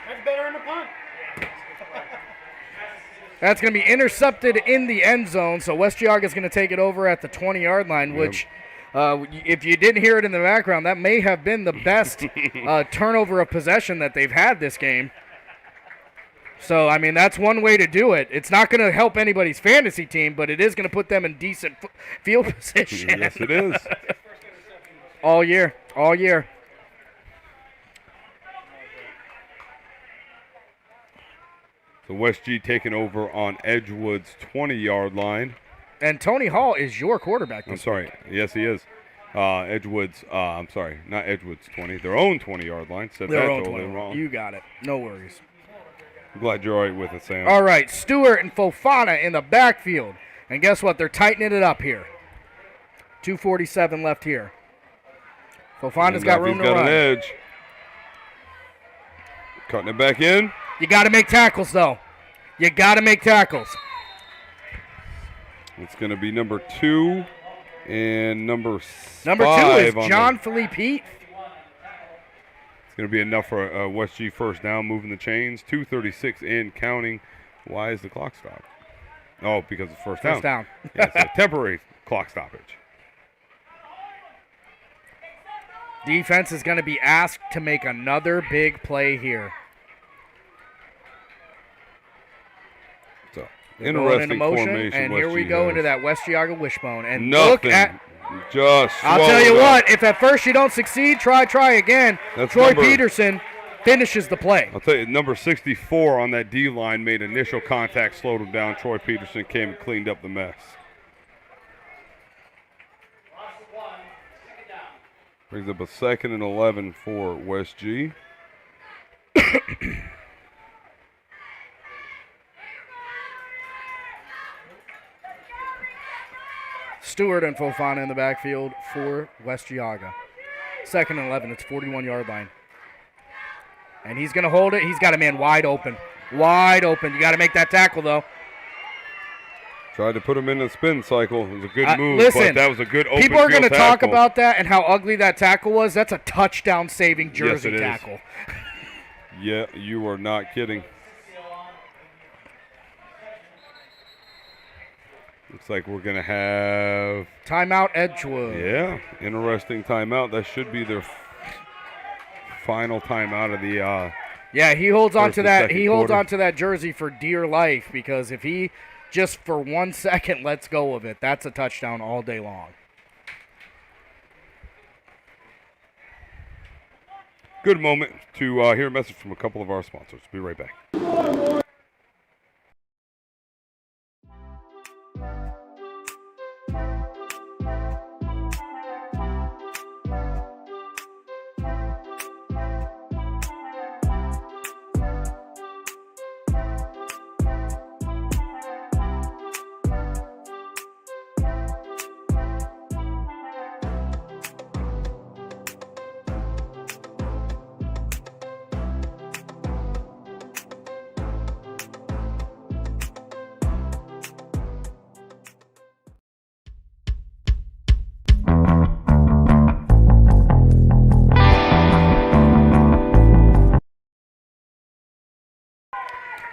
That's better than the punt. That's going to be intercepted in the end zone, so West Geauga is going to take it over at the 20-yard line, which, if you didn't hear it in the background, that may have been the best turnover of possession that they've had this game. So, I mean, that's one way to do it. It's not going to help anybody's fantasy team, but it is going to put them in decent field position. Yes, it is. All year. So West G taking over on Edgewood's 20-yard line. And Tony Hall is your quarterback this I'm sorry. week. Yes, he is. Edgewood's, I'm sorry, not Edgewood's 20. Their own 20-yard line. Said Their that own totally 20. wrong. You got it. No worries. I'm glad you're all right with it, Sam. All right, Stewart and Fofana in the backfield. And guess what? They're tightening it up here. 2:47 left here. Fofana's got room to run. He's got an edge. Cutting it back in. You got to make tackles, though. You got to make tackles. It's going to be number 2 and number 5. Number 2 is John Philippe Heath. It's going to be enough for West G first down, moving the chains. 2:36 and counting. Why is the clock stopped? Oh, because it's first down. First down. Yeah, it's a temporary clock stoppage. Defense is going to be asked to make another big play here. So, They're going interesting into motion, formation. and West here we G go has. into that West Geauga wishbone. And Nothing. look at. Just I'll tell you swallowed up. what. If at first you don't succeed, try again. That's Troy number- Peterson finishes the play. I'll tell you, number 64 on that D line made initial contact, slowed him down. Troy Peterson came and cleaned up the mess. Brings up a 2nd and 11 for West G. Stewart and Fofana in the backfield for West Geauga. 2nd and 11. It's 41-yard line. And he's going to hold it. He's got a man wide open. Wide open. You got to make that tackle, though. Tried to put him in a spin cycle. It was a good move, listen, but that was a good open people are going to talk about that and how ugly that tackle was. That's a touchdown-saving jersey it is. tackle. Yeah, you are not kidding. Looks like we're going to have... Timeout, Edgewood. Yeah, interesting timeout. That should be their final timeout of the... Yeah, he holds on first to and that. second He holds quarter. on to that jersey for dear life because if he just for 1 second lets go of it, that's a touchdown all day long. Good moment to hear a message from a couple of our sponsors. Be right back.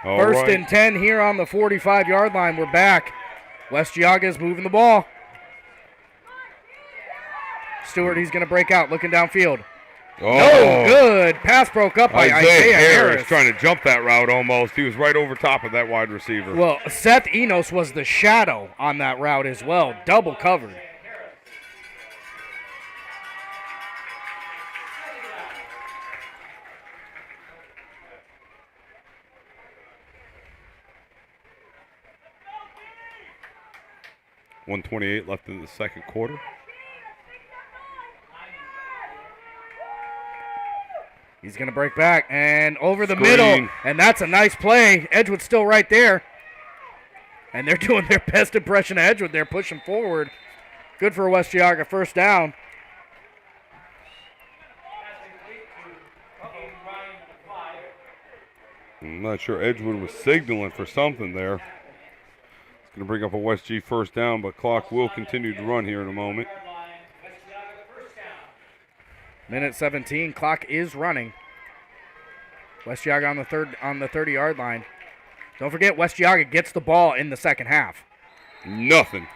First and 10 here on the 45-yard line. We're back. West Geauga is moving the ball. Stewart, he's going to break out, looking downfield. Oh, No good. Pass broke up by Isaiah Harris. trying to jump that route almost. He was right over top of that wide receiver. Well, Seth Enos was the shadow on that route as well. Double covered. 1:28 left in the second quarter. He's going to break back and over the Screen. middle, and that's a nice play. Edgewood's still right there. And they're doing their best impression of Edgewood. They're pushing forward. Good for West Geauga, first down. I'm not sure Edgewood was signaling for something there. It's going to bring up a West G first down, but clock will continue to run here in a moment. Minute 17, clock is running. West Geauga on the 30-yard line. Don't forget, West Geauga gets the ball in the second half. Nothing.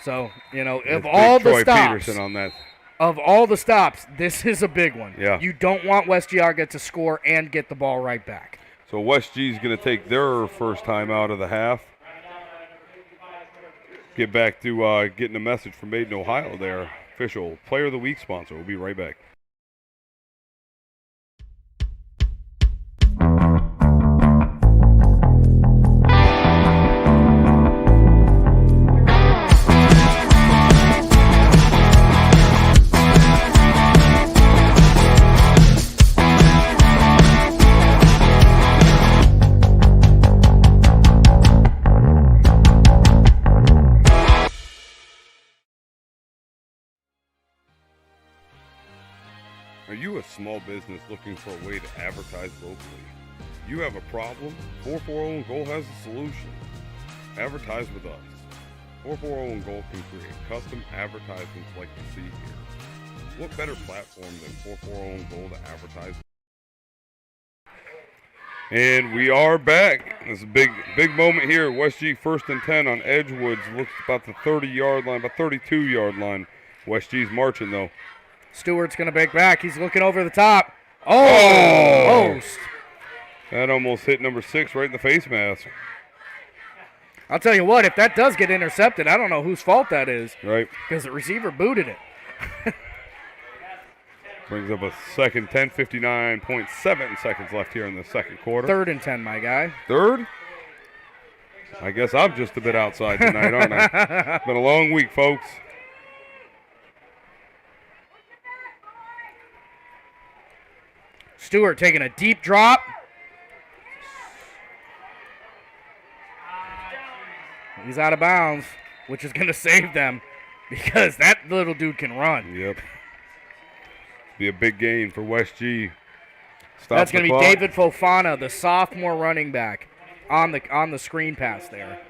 So, of That's all Troy the stops, Peterson on that. Of all the stops, this is a big one. Yeah. You don't want West Geauga to score and get the ball right back. So West G is going to take their first time out of the half. Get back to getting a message from Maiden, Ohio there. Official Player of the Week sponsor. We'll be right back. Are you a small business looking for a way to advertise locally? You have a problem? 440 and Goal has a solution. Advertise with us. 440 and Goal can create custom advertisements like you see here. What better platform than 440 and Goal to advertise? And we are back. It's a big moment here. West G first and 10 on Edgewood's. Looks about the 30-yard line, about 32-yard line. West G's marching though. Stewart's going to break back. He's looking over the top. Oh! That almost hit number 6 right in the face mask. I'll tell you what, if that does get intercepted, I don't know whose fault that is. Right. Because the receiver booted it. Brings up a second 10, 59.7 seconds left here in the second quarter. 3rd and 10, my guy. Third? I guess I'm just a bit outside tonight, aren't I? It's been a long week, folks. Stewart taking a deep drop. He's out of bounds, which is going to save them because that little dude can run. Yep. Be a big gain for West G. That's going to be David Fofana, the sophomore running back, on the screen pass there.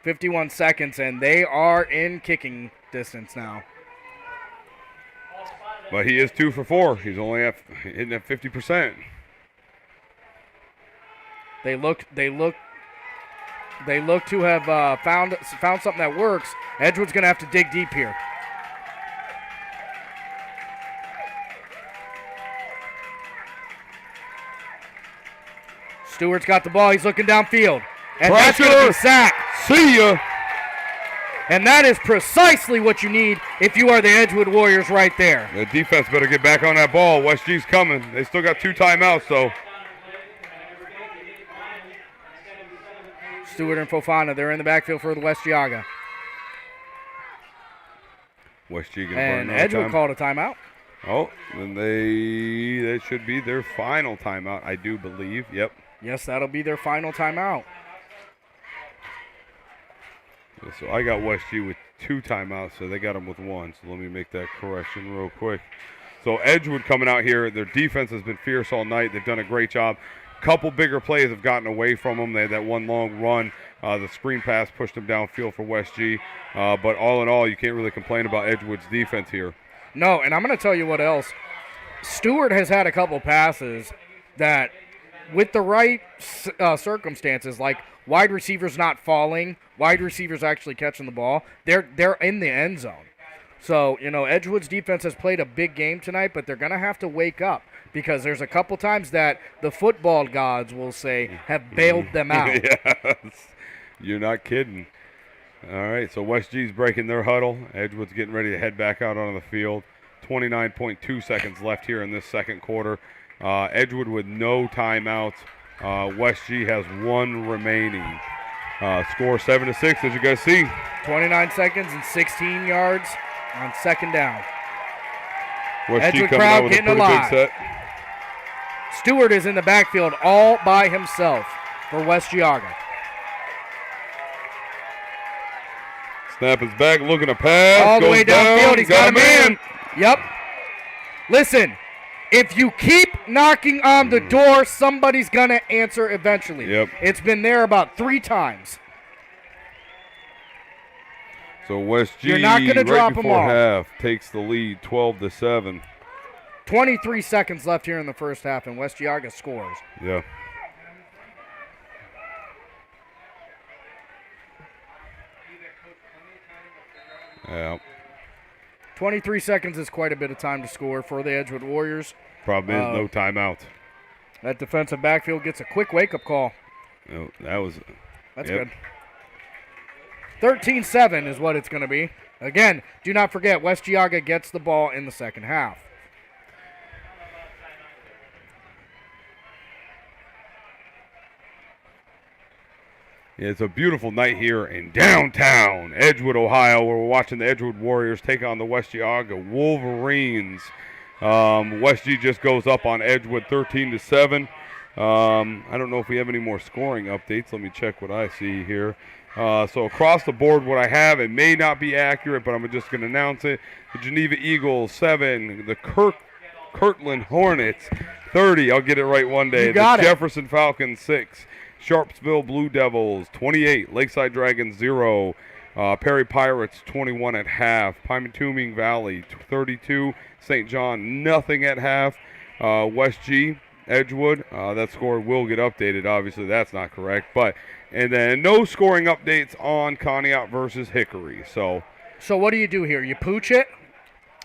51 seconds, and they are in kicking distance now. But he is 2 for 4. He's only hitting at 50%. They look to have found something that works. Edgewood's going to have to dig deep here. Stewart's got the ball. He's looking downfield. And that's going to be sacked. See ya. And that is precisely what you need if you are the Edgewood Warriors right there. The defense better get back on that ball. West G's coming. They still got 2 timeouts, though. Stewart and Fofana, they're in the backfield for the West Geauga. West G gonna and burn Edgewood time. called a timeout. Oh, then that should be their final timeout, I do believe. Yep. Yes, that'll be their final timeout. So I got West G with 2 timeouts, so they got them with 1. So let me make that correction real quick. So Edgewood coming out here. Their defense has been fierce all night. They've done a great job. Couple bigger plays have gotten away from them. They had that one long run. The screen pass pushed them downfield for West G. But all in all, you can't really complain about Edgewood's defense here. No, and I'm going to tell you what else. Stewart has had a couple passes that, with the right circumstances, like wide receivers not falling, wide receivers actually catching the ball, they're in the end zone. So, Edgewood's defense has played a big game tonight, but they're going to have to wake up because there's a couple times that the football gods, will say, have bailed them out. Yes. You're not kidding. All right, so West G's breaking their huddle. Edgewood's getting ready to head back out onto the field. 29.2 seconds left here in this second quarter. Edgewood with no timeouts. West G has 1 remaining. Score 7-6, as you guys see. 29 seconds and 16 yards on second down. West G Edgewood coming crowd out with a getting pretty alive. big set. Stewart is in the backfield all by himself for West Geauga. Snap is back, looking to pass. All the goes way down. downfield. He's got a man. Yep. Listen, if you keep knocking on the door, somebody's going to answer eventually. Yep. It's been there about 3 times. So West G, You're not gonna drop right 'em before off. half, takes the lead 12-7. 23 seconds left here in the first half, and West Geauga scores. Yeah. Yeah. 23 seconds is quite a bit of time to score for the Edgewood Warriors. Problem is no timeout. That defensive backfield gets a quick wake-up call. No, that was. That's Yep. good. 13-7 is what it's going to be. Again, do not forget, West Geauga gets the ball in the second half. Yeah, it's a beautiful night here in downtown Edgewood, Ohio, where we're watching the Edgewood Warriors take on the West Geauga Wolverines. West G just goes up on Edgewood 13-7. I don't know if we have any more scoring updates. Let me check what I see here. So across the board, what I have, it may not be accurate, but I'm just going to announce it. The Geneva Eagles 7, the Kirtland Hornets 30. I'll get it right one day. You got the it. Jefferson Falcons 6, Sharpsville Blue Devils 28, Lakeside Dragons 0, Perry Pirates 21 at half, Pymatuming Valley 32, St. John nothing at half, West G, Edgewood, that score will get updated. Obviously, that's not correct, and then no scoring updates on Conneaut versus Hickory. So what do you do here? You pooch it?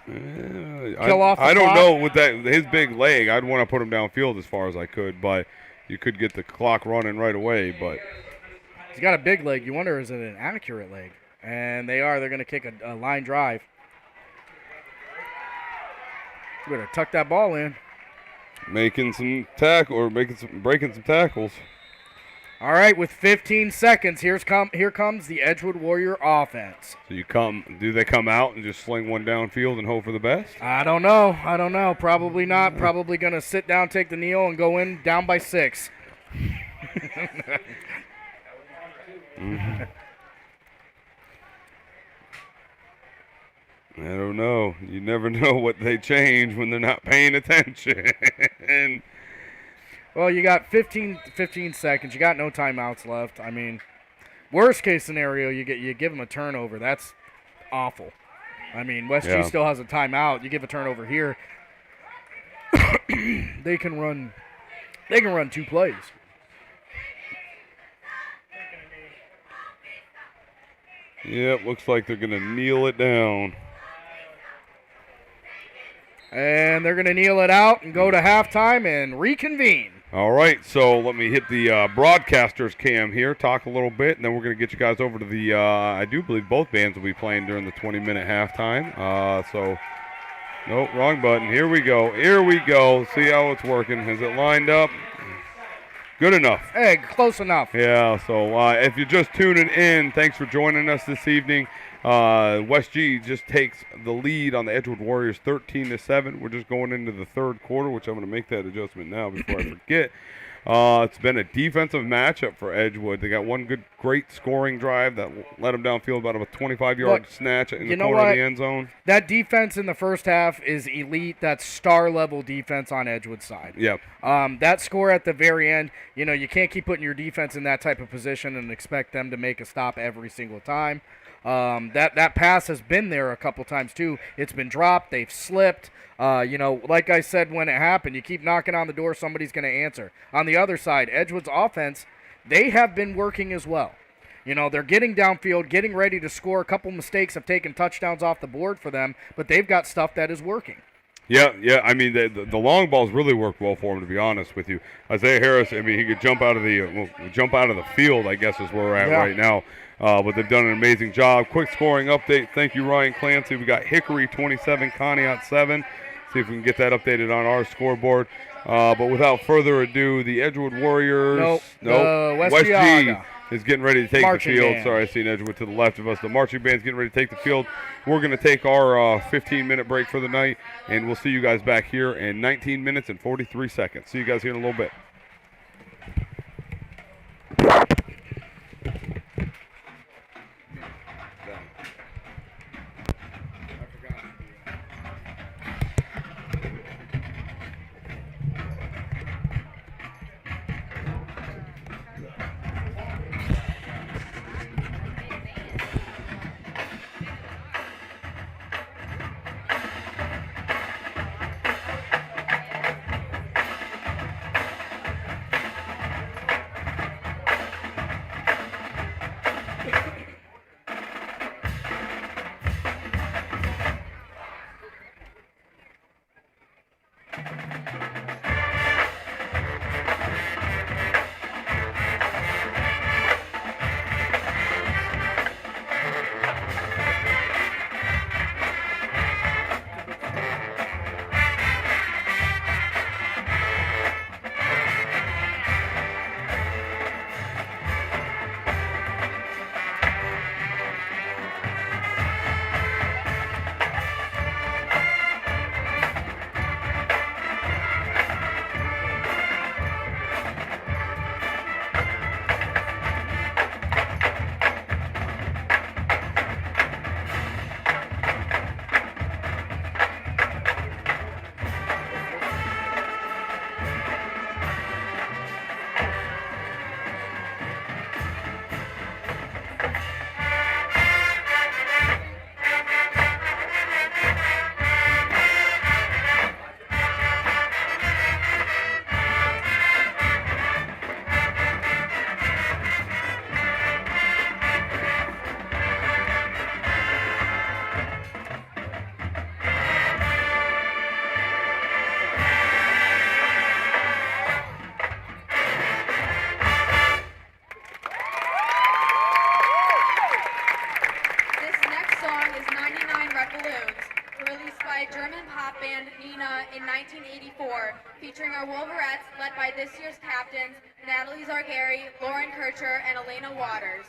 Kill off the I don't clock? know with that his big leg. I'd want to put him downfield as far as I could, but you could get the clock running right away. But He's got a big leg. You wonder, is it an accurate leg? And they are. They're going to kick a line drive. You better tuck that ball in. breaking some tackles. All right, with 15 seconds, here comes the Edgewood Warrior offense. So do they come out and just sling one downfield and hope for the best? I don't know. Probably not. Probably going to sit down, take the kneel, and go in down by 6. I don't know. You never know what they change when they're not paying attention. Well, you got 15 seconds. You got no timeouts left. I mean, worst case scenario, you give them a turnover. That's awful. I mean, West G still has a timeout. You give a turnover here, they can run 2 plays. Yep, looks like they're going to kneel it down. And they're going to kneel it out and go to halftime and reconvene. All right, so let me hit the broadcaster's cam here, talk a little bit, and then we're going to get you guys over to the, I do believe both bands will be playing during the 20-minute halftime. Nope, wrong button. Here we go. See how it's working. Has it lined up? Good enough. Hey, close enough. Yeah, so if you're just tuning in, thanks for joining us this evening. West G just takes the lead on the Edgewood Warriors 13-7. We're just going into the third quarter, which I'm going to make that adjustment now before I forget. It's been a defensive matchup for Edgewood. They got one great scoring drive that led them downfield, about a 25-yard snatch in the corner of the end zone. That defense in the first half is elite. That's star-level defense on Edgewood's side. Yep. That score at the very end, you can't keep putting your defense in that type of position and expect them to make a stop every single time. That pass has been there a couple times too. It's been dropped. They've slipped. Like I said when it happened, you keep knocking on the door, somebody's going to answer. On the other side, Edgewood's offense, they have been working as well. They're getting downfield, getting ready to score. A couple mistakes have taken touchdowns off the board for them, but they've got stuff that is working. Yeah. I mean, the long balls really worked well for him, to be honest with you. Isaiah Harris, I mean, he could jump out of the field, I guess is where we're at right now. But they've done an amazing job. Quick scoring update. Thank you, Ryan Clancy. We got Hickory 27, Conneaut 7. See if we can get that updated on our scoreboard. But without further ado, the Edgewood Warriors. West Geauga. is getting ready to take Marching the field. band. Sorry, I seen Edgewood to the left of us. The marching band's getting ready to take the field. We're going to take our 15-minute break for the night, and we'll see you guys back here in 19 minutes and 43 seconds. See you guys here in a little bit. in 1984, featuring our Wolverettes led by this year's captains, Natalie Zargari, Lauren Kircher, and Elena Waters.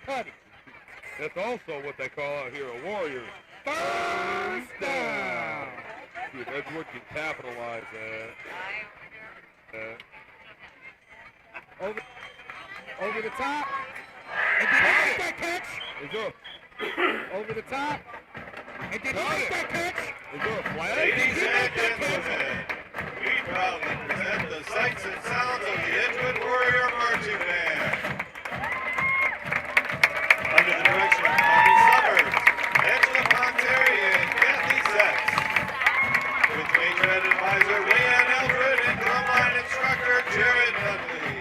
Cuddy. That's also what they call out here a Warriors. First down. See if Edgewood can capitalize that. Over the top. And did he make that catch? Is there Over the top. And did he make that catch? is there a flag? Ladies and gentlemen, we proudly present the sights and sounds of the Edgewood Warrior Marching Band. Under the direction of Tommy Summers, Angela Ponteri, and Kathy Setz. With major ed advisor Rayanne Eldred and drumline instructor Jared Dudley.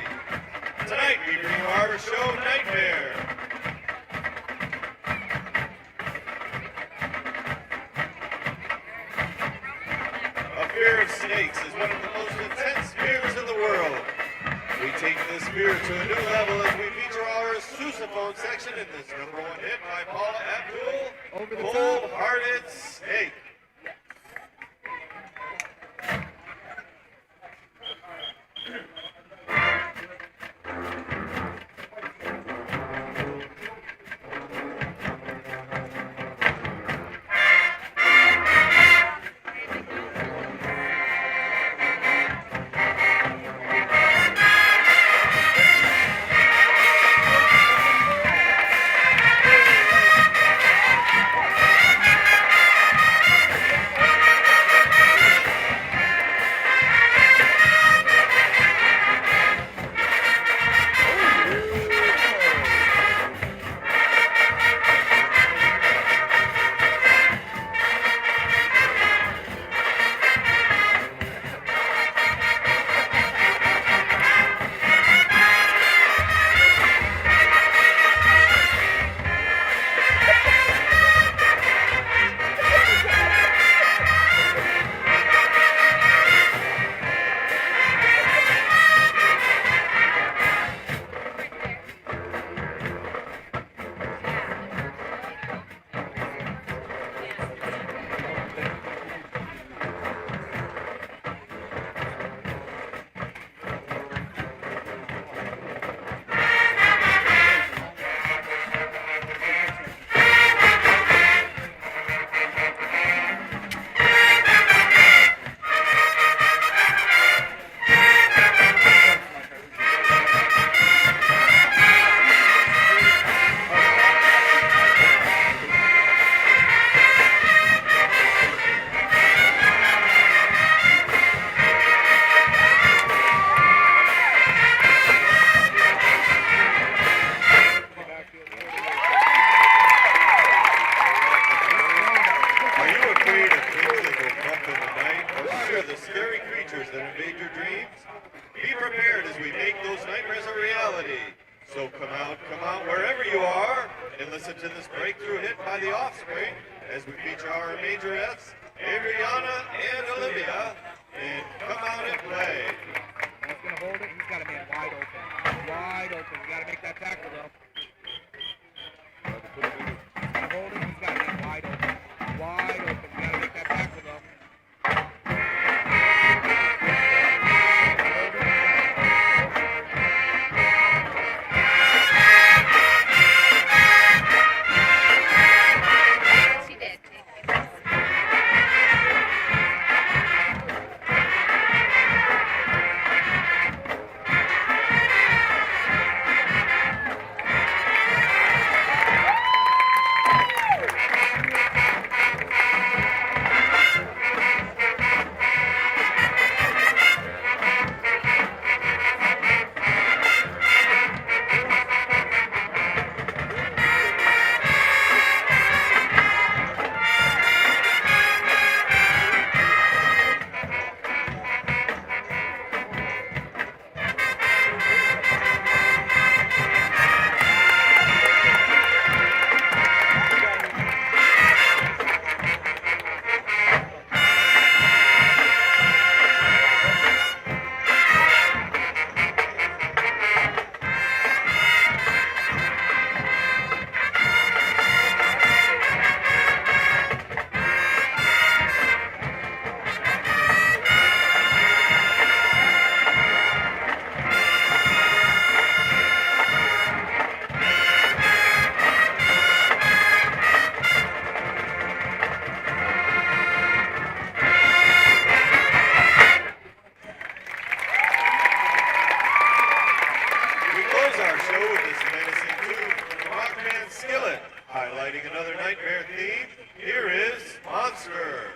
Tonight we bring you our show Nightmare. A fear of snakes is one of the most intense fears in the world. We take this fear to a new level as we feature our sousaphone section in this #1 hit by Paula Abdul, Over the top. Cold-Hearted Snake. To this breakthrough hit by the Offspring as we feature our majorettes, Adriana and Olivia, in Come Out and Play. He's going to hold it. He's got a man wide open. Wide open. You got to make that tackle, though. He's going to hold it. He's got a man wide open. Wide open. You got to make that tackle, though. Skillet. Highlighting another nightmare theme, here is Monster.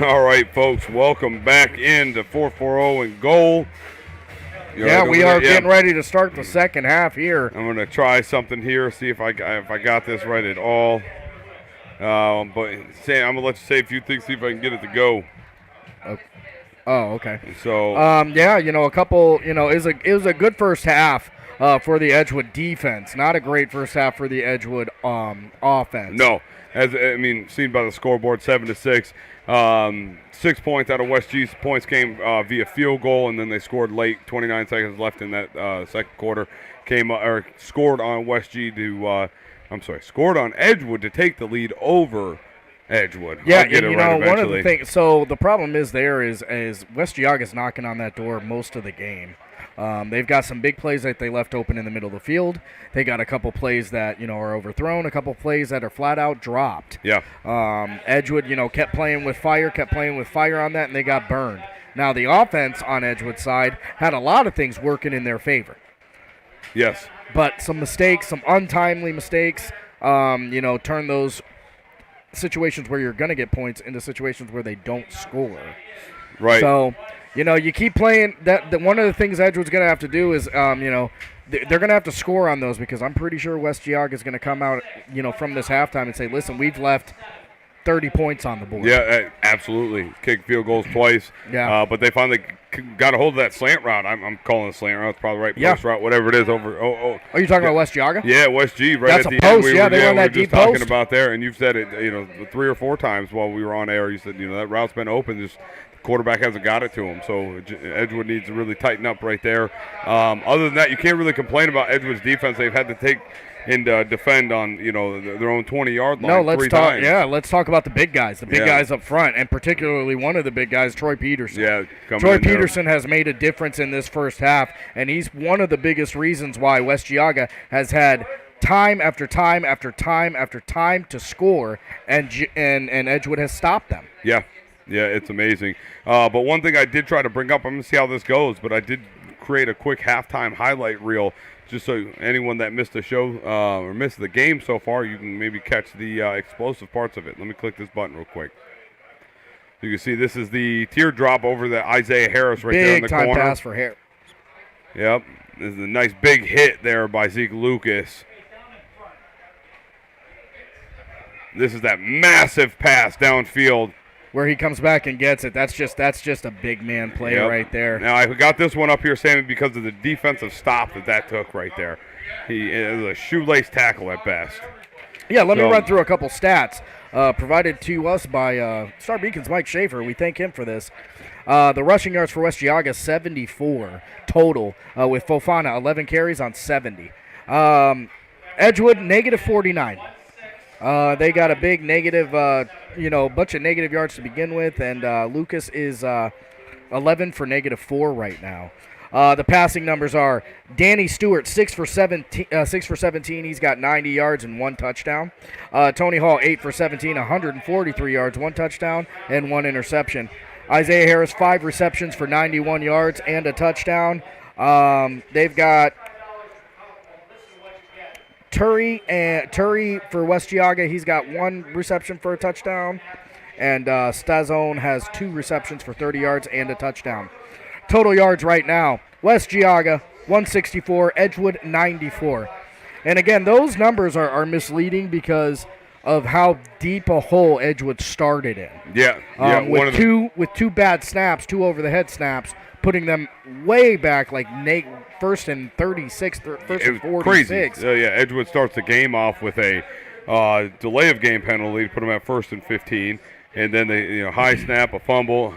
All right, folks, welcome back into 440 and goal. Yeah, we are getting ready to start the second half here. I'm going to try something here, see if I got this right at all. But Sam, I'm going to let you say a few things, see if I can get it to go. Oh, okay. So, yeah, a couple, it was a good first half for the Edgewood defense. Not a great first half for the Edgewood offense. No, seen by the scoreboard, 7-6. 6 points out of West G's. Points came via field goal, and then they scored late. 29 seconds left in that second quarter. Scored on West G to. Scored on Edgewood to take the lead over Edgewood. Yeah, I'll get it right one of the eventually. things. So the problem is West Geauga's knocking on that door most of the game. They've got some big plays that they left open in the middle of the field. They got a couple plays that are overthrown, a couple plays that are flat out dropped. Yeah. Edgewood, kept playing with fire on that, and they got burned. Now the offense on Edgewood's side had a lot of things working in their favor. Yes. But some mistakes, some untimely mistakes, turn those situations where you're going to get points into situations where they don't score. Right. So, you keep playing. That one of the things Edgewood's going to have to do is, they're going to have to score on those, because I'm pretty sure West Geauga is going to come out, from this halftime and say, listen, we've left 30 points on the board. Yeah, absolutely. Kicked field goals twice. Yeah. But they finally got a hold of that slant route. I'm calling it slant route. It's probably right post route, whatever it is. Are you talking about West Geauga? Yeah, West G. Right That's at the a post. end. They run that we were deep just talking post. about there, and you've said it, 3 or 4 times while we were on air. You said, that route's been open. Just quarterback hasn't got it to him. So Edgewood needs to really tighten up right there. Other than that, you can't really complain about Edgewood's defense. They've had to take and defend on their own 20-yard line. No, let's three talk. times. Yeah, let's talk about the big guys. The big guys up front, and particularly one of the big guys, Troy Peterson. Yeah, Troy Peterson has made a difference in this first half, and he's one of the biggest reasons why West Geauga has had time after time after time after time to score, and Edgewood has stopped them. Yeah, it's amazing. But one thing I did try to bring up, I'm going to see how this goes, but I did create a quick halftime highlight reel just so anyone that missed the show or missed the game so far, you can maybe catch the explosive parts of it. Let me click this button real quick. You can see this is the teardrop over the Isaiah Harris right there in the corner. Big time pass for Harris. Yep, this is a nice big hit there by Zeke Lucas. This is that massive pass downfield. Where he comes back and gets it. That's just a big man play right there. Now, I got this one up here, Sammy, because of the defensive stop that took right there. It was a shoelace tackle at best. Yeah, let me run through a couple stats provided to us by Star Beacon's Mike Schaefer. We thank him for this. The rushing yards for West Geauga, 74 total, with Fofana, 11 carries on 70. Edgewood, negative 49. They got a big negative, bunch of negative yards to begin with, and Lucas is 11 for negative 4 right now. The passing numbers are Danny Stewart, 6 for 17. He's got 90 yards and 1 touchdown. Tony Hall, 8 for 17, 143 yards, 1 touchdown, and 1 interception. Isaiah Harris, 5 receptions for 91 yards and a touchdown. They've got Turi for West Geauga, he's got 1 reception for a touchdown. And Stazone has 2 receptions for 30 yards and a touchdown. Total yards right now, West Geauga, 164, Edgewood, 94. And again, those numbers are misleading because of how deep a hole Edgewood started in. Yeah. With two bad snaps, 2 over-the-head snaps, putting them way back, like first and 36, first and 46. Crazy. Edgewood starts the game off with a delay of game penalty to put them at first and 15, and then they high snap, a fumble.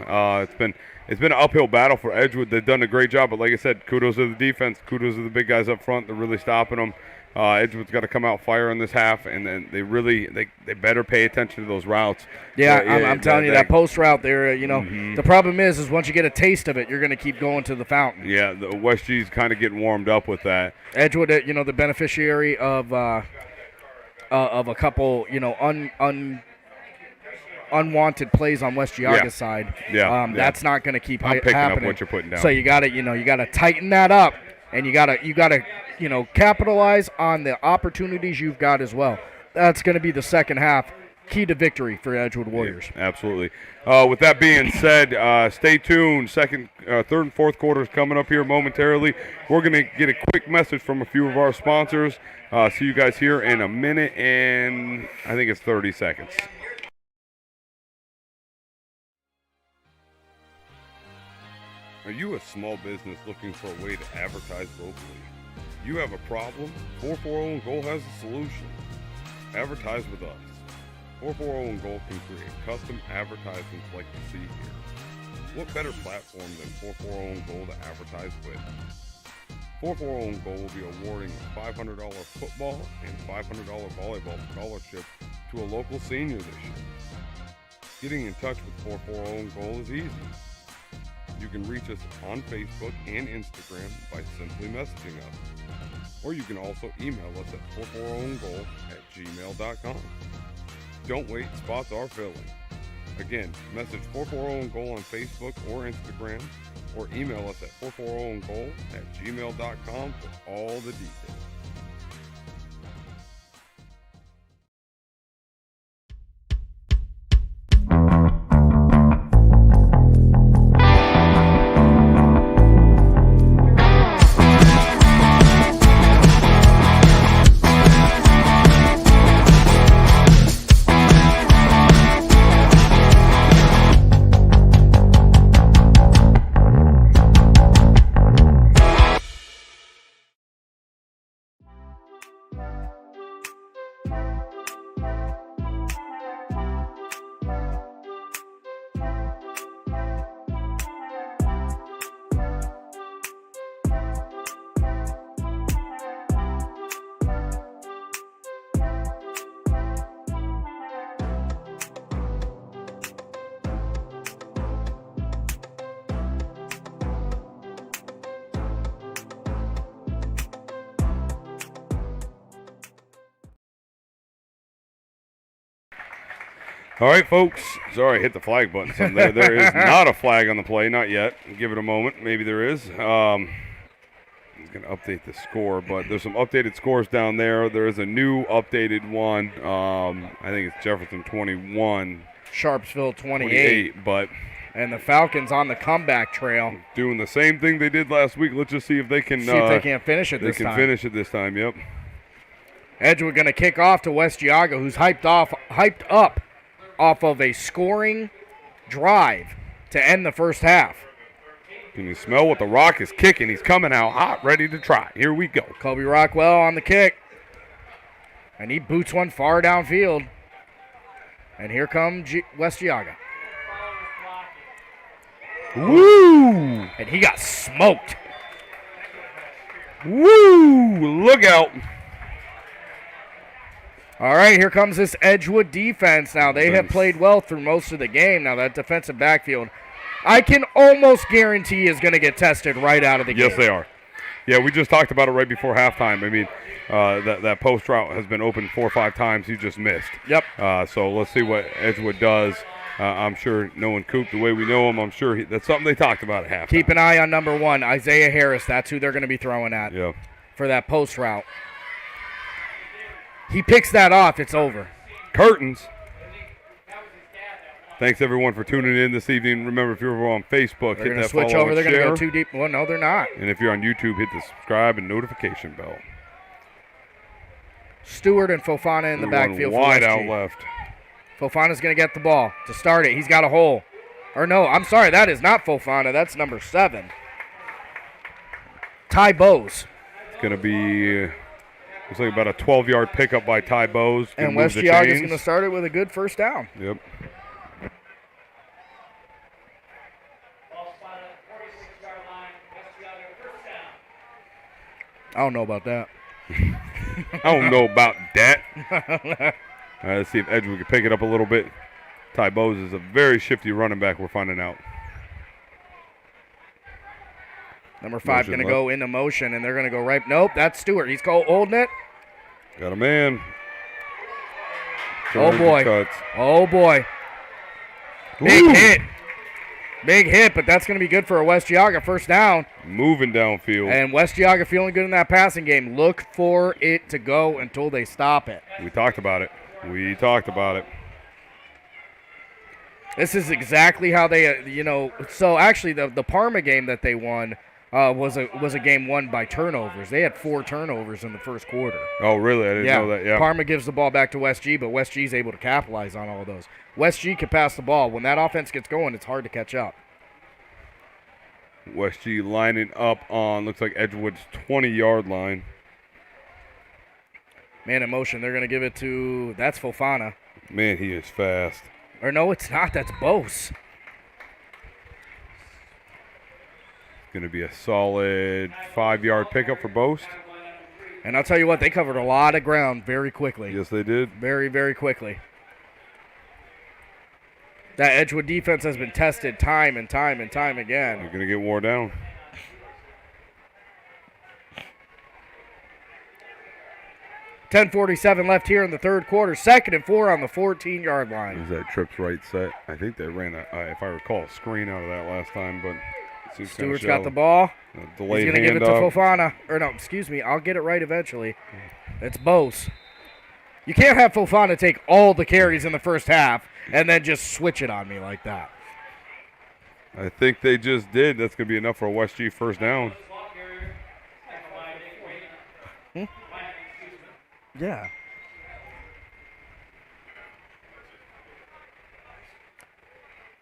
It's been an uphill battle for Edgewood. They've done a great job, but like I said, kudos to the defense, kudos to the big guys up front. They're really stopping them. Edgewood's got to come out fire in this half, and then they better pay attention to those routes. I'm telling you, that post route there, the problem is once you get a taste of it, you're going to keep going to the fountain. Yeah, the West G's kind of getting warmed up with that. Edgewood, the beneficiary of a couple, unwanted plays on West Geauga's side. That's not going to keep happening. I'm picking up what you're putting down. So you got to tighten that up, and you got to capitalize on the opportunities you've got as well. That's going to be the second half key to victory for Edgewood Warriors. Yeah, absolutely. With that being said, stay tuned. Third and fourth quarters coming up here momentarily. We're going to get a quick message from a few of our sponsors. See you guys here in a minute and I think it's 30 seconds. Are you a small business looking for a way to advertise locally? You have a problem? 440 and Goal has a solution. Advertise with us. 440 and Goal can create custom advertisements like you see here. What better platform than 440 and Goal to advertise with? 440 and Goal will be awarding a $500 football and $500 volleyball scholarship to a local senior this year. Getting in touch with 440 and Goal is easy. You can reach us on Facebook and Instagram by simply messaging us. Or you can also email us at 440goal@gmail.com. Don't wait, spots are filling. Again, message 440goal on Facebook or Instagram, or email us at 440goal@gmail.com for all the details. All right, folks. Sorry, I hit the flag button. So there is not a flag on the play, not yet. Give it a moment. Maybe there is. I'm going to update the score, but there's some updated scores down there. There is a new updated one. I think it's Jefferson 21. Sharpsville 28. But and the Falcons on the comeback trail. Doing the same thing they did last week. Let's just see if they can finish it this time. They can finish it this time, yep. Edgewood going to kick off to West Geauga, who's hyped up off of a scoring drive to end the first half. Can you smell what the Rock is kicking? He's coming out hot, ready to try. Here we go. Kobe Rockwell on the kick. And he boots one far downfield. And here comes West Geauga. Woo! And he got smoked. Woo! Look out. All right, here comes this Edgewood defense. Now, they have played well through most of the game. Now, that defensive backfield, I can almost guarantee is going to get tested right out of the game. Yes, they are. Yeah, we just talked about it right before halftime. I mean, that post route has been open 4 or 5 times. He just missed. Yep. So let's see what Edgewood does. I'm sure knowing Coop the way we know him, I'm sure that's something they talked about at halftime. Keep an eye on number 1, Isaiah Harris. That's who they're going to be throwing at for that post route. He picks that off, it's over. Curtains. Thanks, everyone, for tuning in this evening. Remember, if you're over on Facebook, hit that switch follow over. and They're going to share. go too deep. Well, no, they're not. And if you're on YouTube, hit the subscribe and notification bell. Stewart and Fofana in the backfield. Wide out left. Fofana's going to get the ball to start it. He's got a hole. Or no, I'm sorry, that is not Fofana. That's number 7. Ty Bowes. It's going to be... Looks like about a 12-yard pickup by Ty Bowes. And West Geauga is going to start it with a good first down. Yep. I don't know about that. I don't know about that. All right, let's see if Edgewood can pick it up a little bit. Ty Bowes is a very shifty running back, we're finding out. Number 5 going to go into motion, and they're going to go right. Nope, that's Stewart. He's holding it. Got a man. Oh, boy. Cuts. Oh, boy. Big hit. Big hit, but that's going to be good for a West Geauga first down. Moving downfield. And West Geauga feeling good in that passing game. Look for it to go until they stop it. We talked about it. This is exactly how they, so actually the Parma game that they won was a game won by turnovers. They had 4 turnovers in the first quarter. Oh, really? I didn't know that, yeah. Parma gives the ball back to West G, but West G is able to capitalize on all of those. West G can pass the ball. When that offense gets going, it's hard to catch up. West G lining up on, looks like Edgewood's 20-yard line. Man in motion. They're going to give it to, that's Fofana. Man, he is fast. Or no, it's not. That's Bose. Going to be a solid 5-yard pickup for Boast. And I'll tell you what, they covered a lot of ground very quickly. Yes, they did. Very, very quickly. That Edgewood defense has been tested time and time and time again. They're going to get wore down. .10:47 left here in the third quarter. 2nd and 4 on the 14-yard line. Is that trips right set? I think they ran, if I recall, a screen out of that last time, but Stewart's got the ball. He's going to give it to Fofana. Or no, excuse me. I'll get it right eventually. It's Bose. You can't have Fofana take all the carries in the first half and then just switch it on me like that. I think they just did. That's going to be enough for a West G first down. Yeah.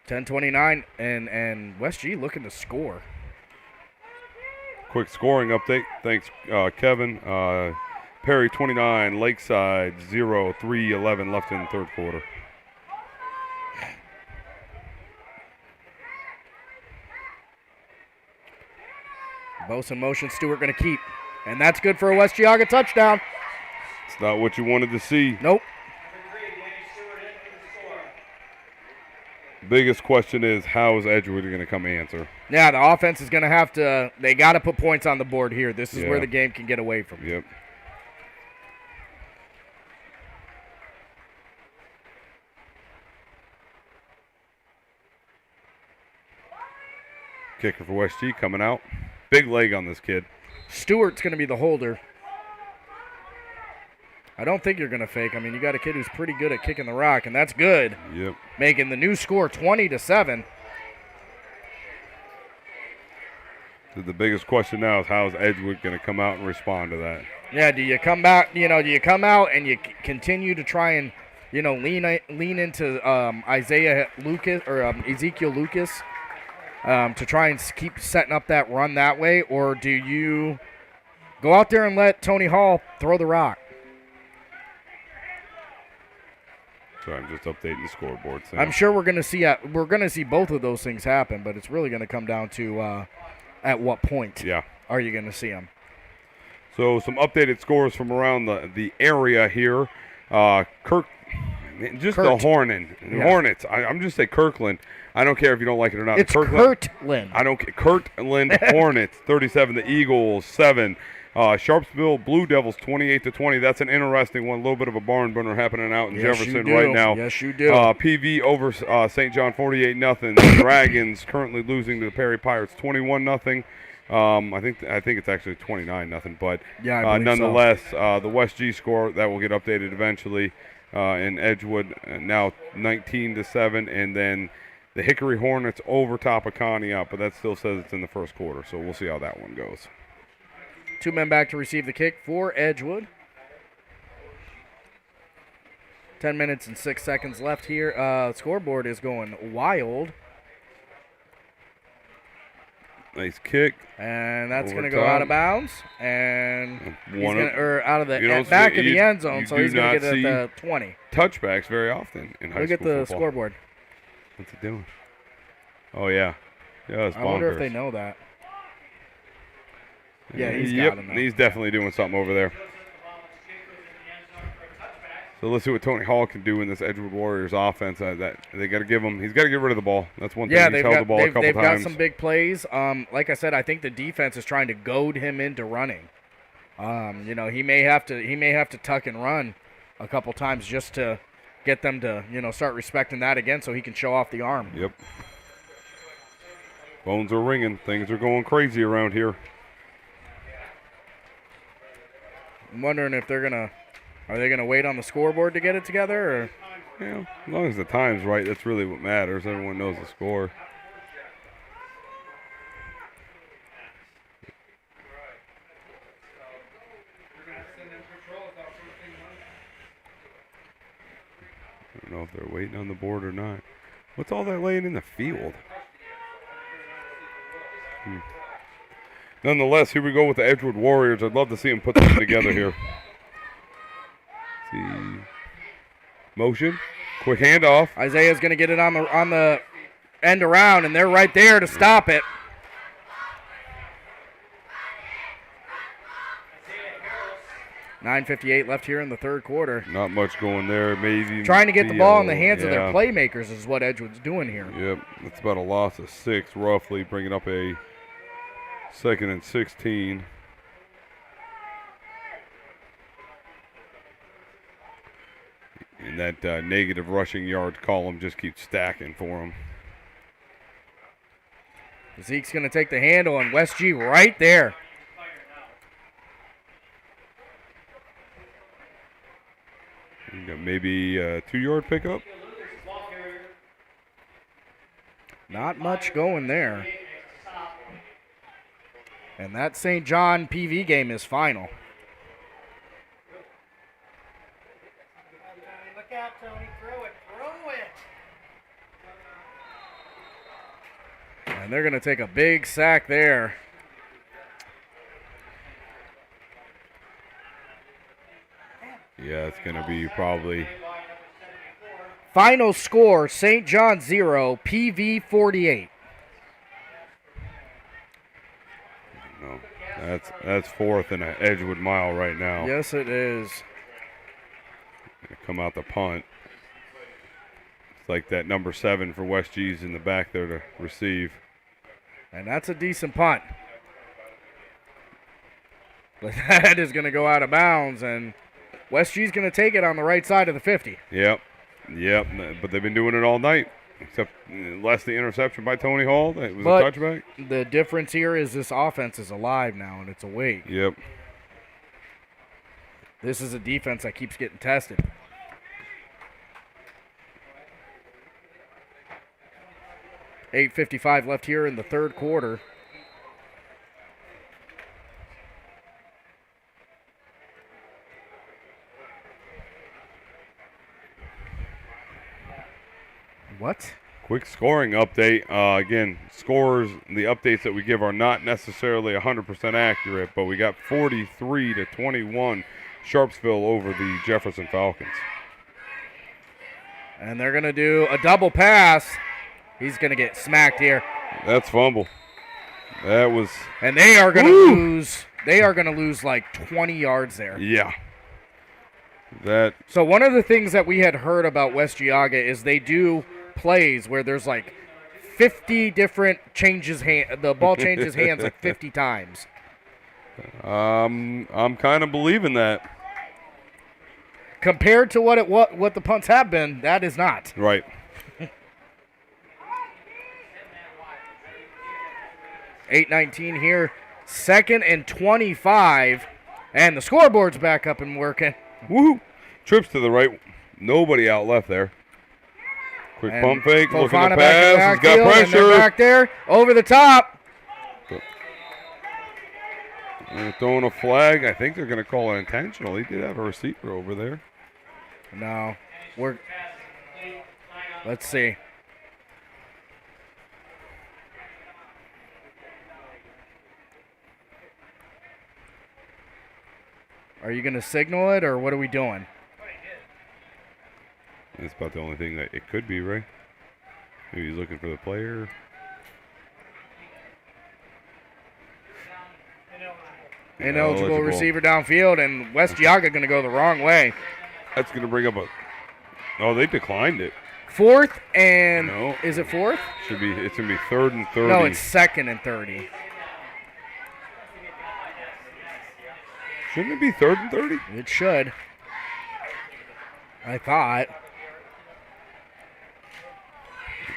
.10:29 and West G looking to score. Quick scoring update. Thanks, Kevin. Perry 29, Lakeside 0, 3:11 left in the third quarter. Bose in motion. Stewart going to keep. And that's good for a West Geauga touchdown. It's not what you wanted to see. Nope. Biggest question is, how is Edgewood going to come answer? Yeah, the offense is going to have to, they got to put points on the board here. This is where the game can get away from. Yep. Kicker for West G coming out. Big leg on this kid. Stewart's going to be the holder. I don't think you're going to fake. I mean, you got a kid who's pretty good at kicking the rock, and that's good. Yep. Making the new score 20-7. The biggest question now is how is Edgewood going to come out and respond to that? Yeah, do you come back? Do you come out and you continue to try and lean into Isaiah Lucas or Ezekiel Lucas to try and keep setting up that run that way, or do you go out there and let Tony Hall throw the rock? So I'm just updating the scoreboard. Sam. I'm sure we're gonna see both of those things happen, but it's really gonna come down to at what point are you gonna see them? So some updated scores from around the area here. Kurt. The Hornets. I'm just say Kirkland. I don't care if you don't like it or not. It's Kirtland. I don't care. Kirtland Hornets 37. The Eagles 7. Sharpsville Blue Devils 28-20. That's an interesting one. A little bit of a barn burner happening out in Jefferson right now. Yes, you do. PV over St. John 48-0. Dragons currently losing to the Perry Pirates 21-0. I think it's actually 29-0. But yeah, nonetheless, the West G score that will get updated eventually. In Edgewood now 19-7, and then the Hickory Hornets over Topekawa, but that still says it's in the first quarter, so we'll see how that one goes. 2 men back to receive the kick for Edgewood. 10 minutes and 6 seconds left here. Scoreboard is going wild. Nice kick. And that's going to go out of bounds. And out of the back of the end zone, so he's going to get it at the 20. Touchbacks very often in high school Look at the football. scoreboard. What's it doing? Oh, yeah. Yeah, it's bonkers. I wonder if they know that. Yeah, he's got him. He's definitely doing something over there. So let's see what Tony Hall can do in this Edgewood Warriors offense. That they got to give him. He's got to get rid of the ball. That's one thing. Yeah, he's held the ball a couple they've times. got some big plays. Like I said, I think the defense is trying to goad him into running. He may have to tuck and run a couple times just to get them to start respecting that again, so he can show off the arm. Yep. Phones are ringing. Things are going crazy around here. I'm wondering if are they gonna wait on the scoreboard to get it together, or? Yeah, as long as the time's right, that's really what matters. Everyone knows the score. I don't know if they're waiting on the board or not. What's all that laying in the field? Nonetheless, here we go with the Edgewood Warriors. I'd love to see them put them together here. See. Motion. Quick handoff. Isaiah's going to get it on the end around, and they're right there to stop it. $9:58 left here in the third quarter. Not much going there. Maybe trying to get the ball in the hands of their playmakers is what Edgewood's doing here. Yep, it's about a loss of 6, roughly, bringing up a 2nd and 16. And that negative rushing yard column just keeps stacking for him. Zeke's going to take the handle, and West G right there. Maybe a 2-yard pickup. Not much going there. And that St. John PV game is final. Look out, Tony. Throw it. And they're going to take a big sack there. Yeah, it's going to be probably. Final score, St. John 0, PV 48. No, that's 4th and an Edgewood mile right now. Yes, it is. Come out the punt. It's like that number 7 for West G's in the back there to receive. And that's a decent punt. But that is going to go out of bounds, and West G's going to take it on the right side of the 50. Yep, but they've been doing it all night. Except less the interception by Tony Hall. That was But a touchback. the difference here is this offense is alive now, and it's awake. Yep. This is a defense that keeps getting tested. $8:55 left here in the third quarter. What? Quick scoring update. Again, scores, the updates that we give are not necessarily 100% accurate, but we got 43-21 Sharpsville over the Jefferson Falcons. And they're going to do a double pass. He's going to get smacked here. That's fumble. That was. And they are going to lose. They are going to lose like 20 yards there. Yeah. That. So one of the things that we had heard about West Geauga is they do plays where there's like 50 different changes. The ball changes hands like 50 times. I'm kind of believing that. Compared to what the punts have been, that is not. Right. $8:19 here, 2nd and 25, and the scoreboard's back up and working. Woo! Trips to the right. Nobody out left there. Quick And pump fake, looking Fofana to back in the pass. He's got backfield, and they're pressure. back there, over the top. They're throwing a flag. I think they're going to call it intentional. He did have a receiver over there. No, let's see. Are you going to signal it, or what are we doing? That's about the only thing that it could be, right? Maybe he's looking for the player. Ineligible receiver downfield, and West Geauga going to go the wrong way. That's going to bring up a. Oh, they declined it. 4th and. No. Is it 4th? Should be. It's going to be 3rd and 30. No, it's 2nd and 30. Shouldn't it be 3rd and 30? It should. I thought.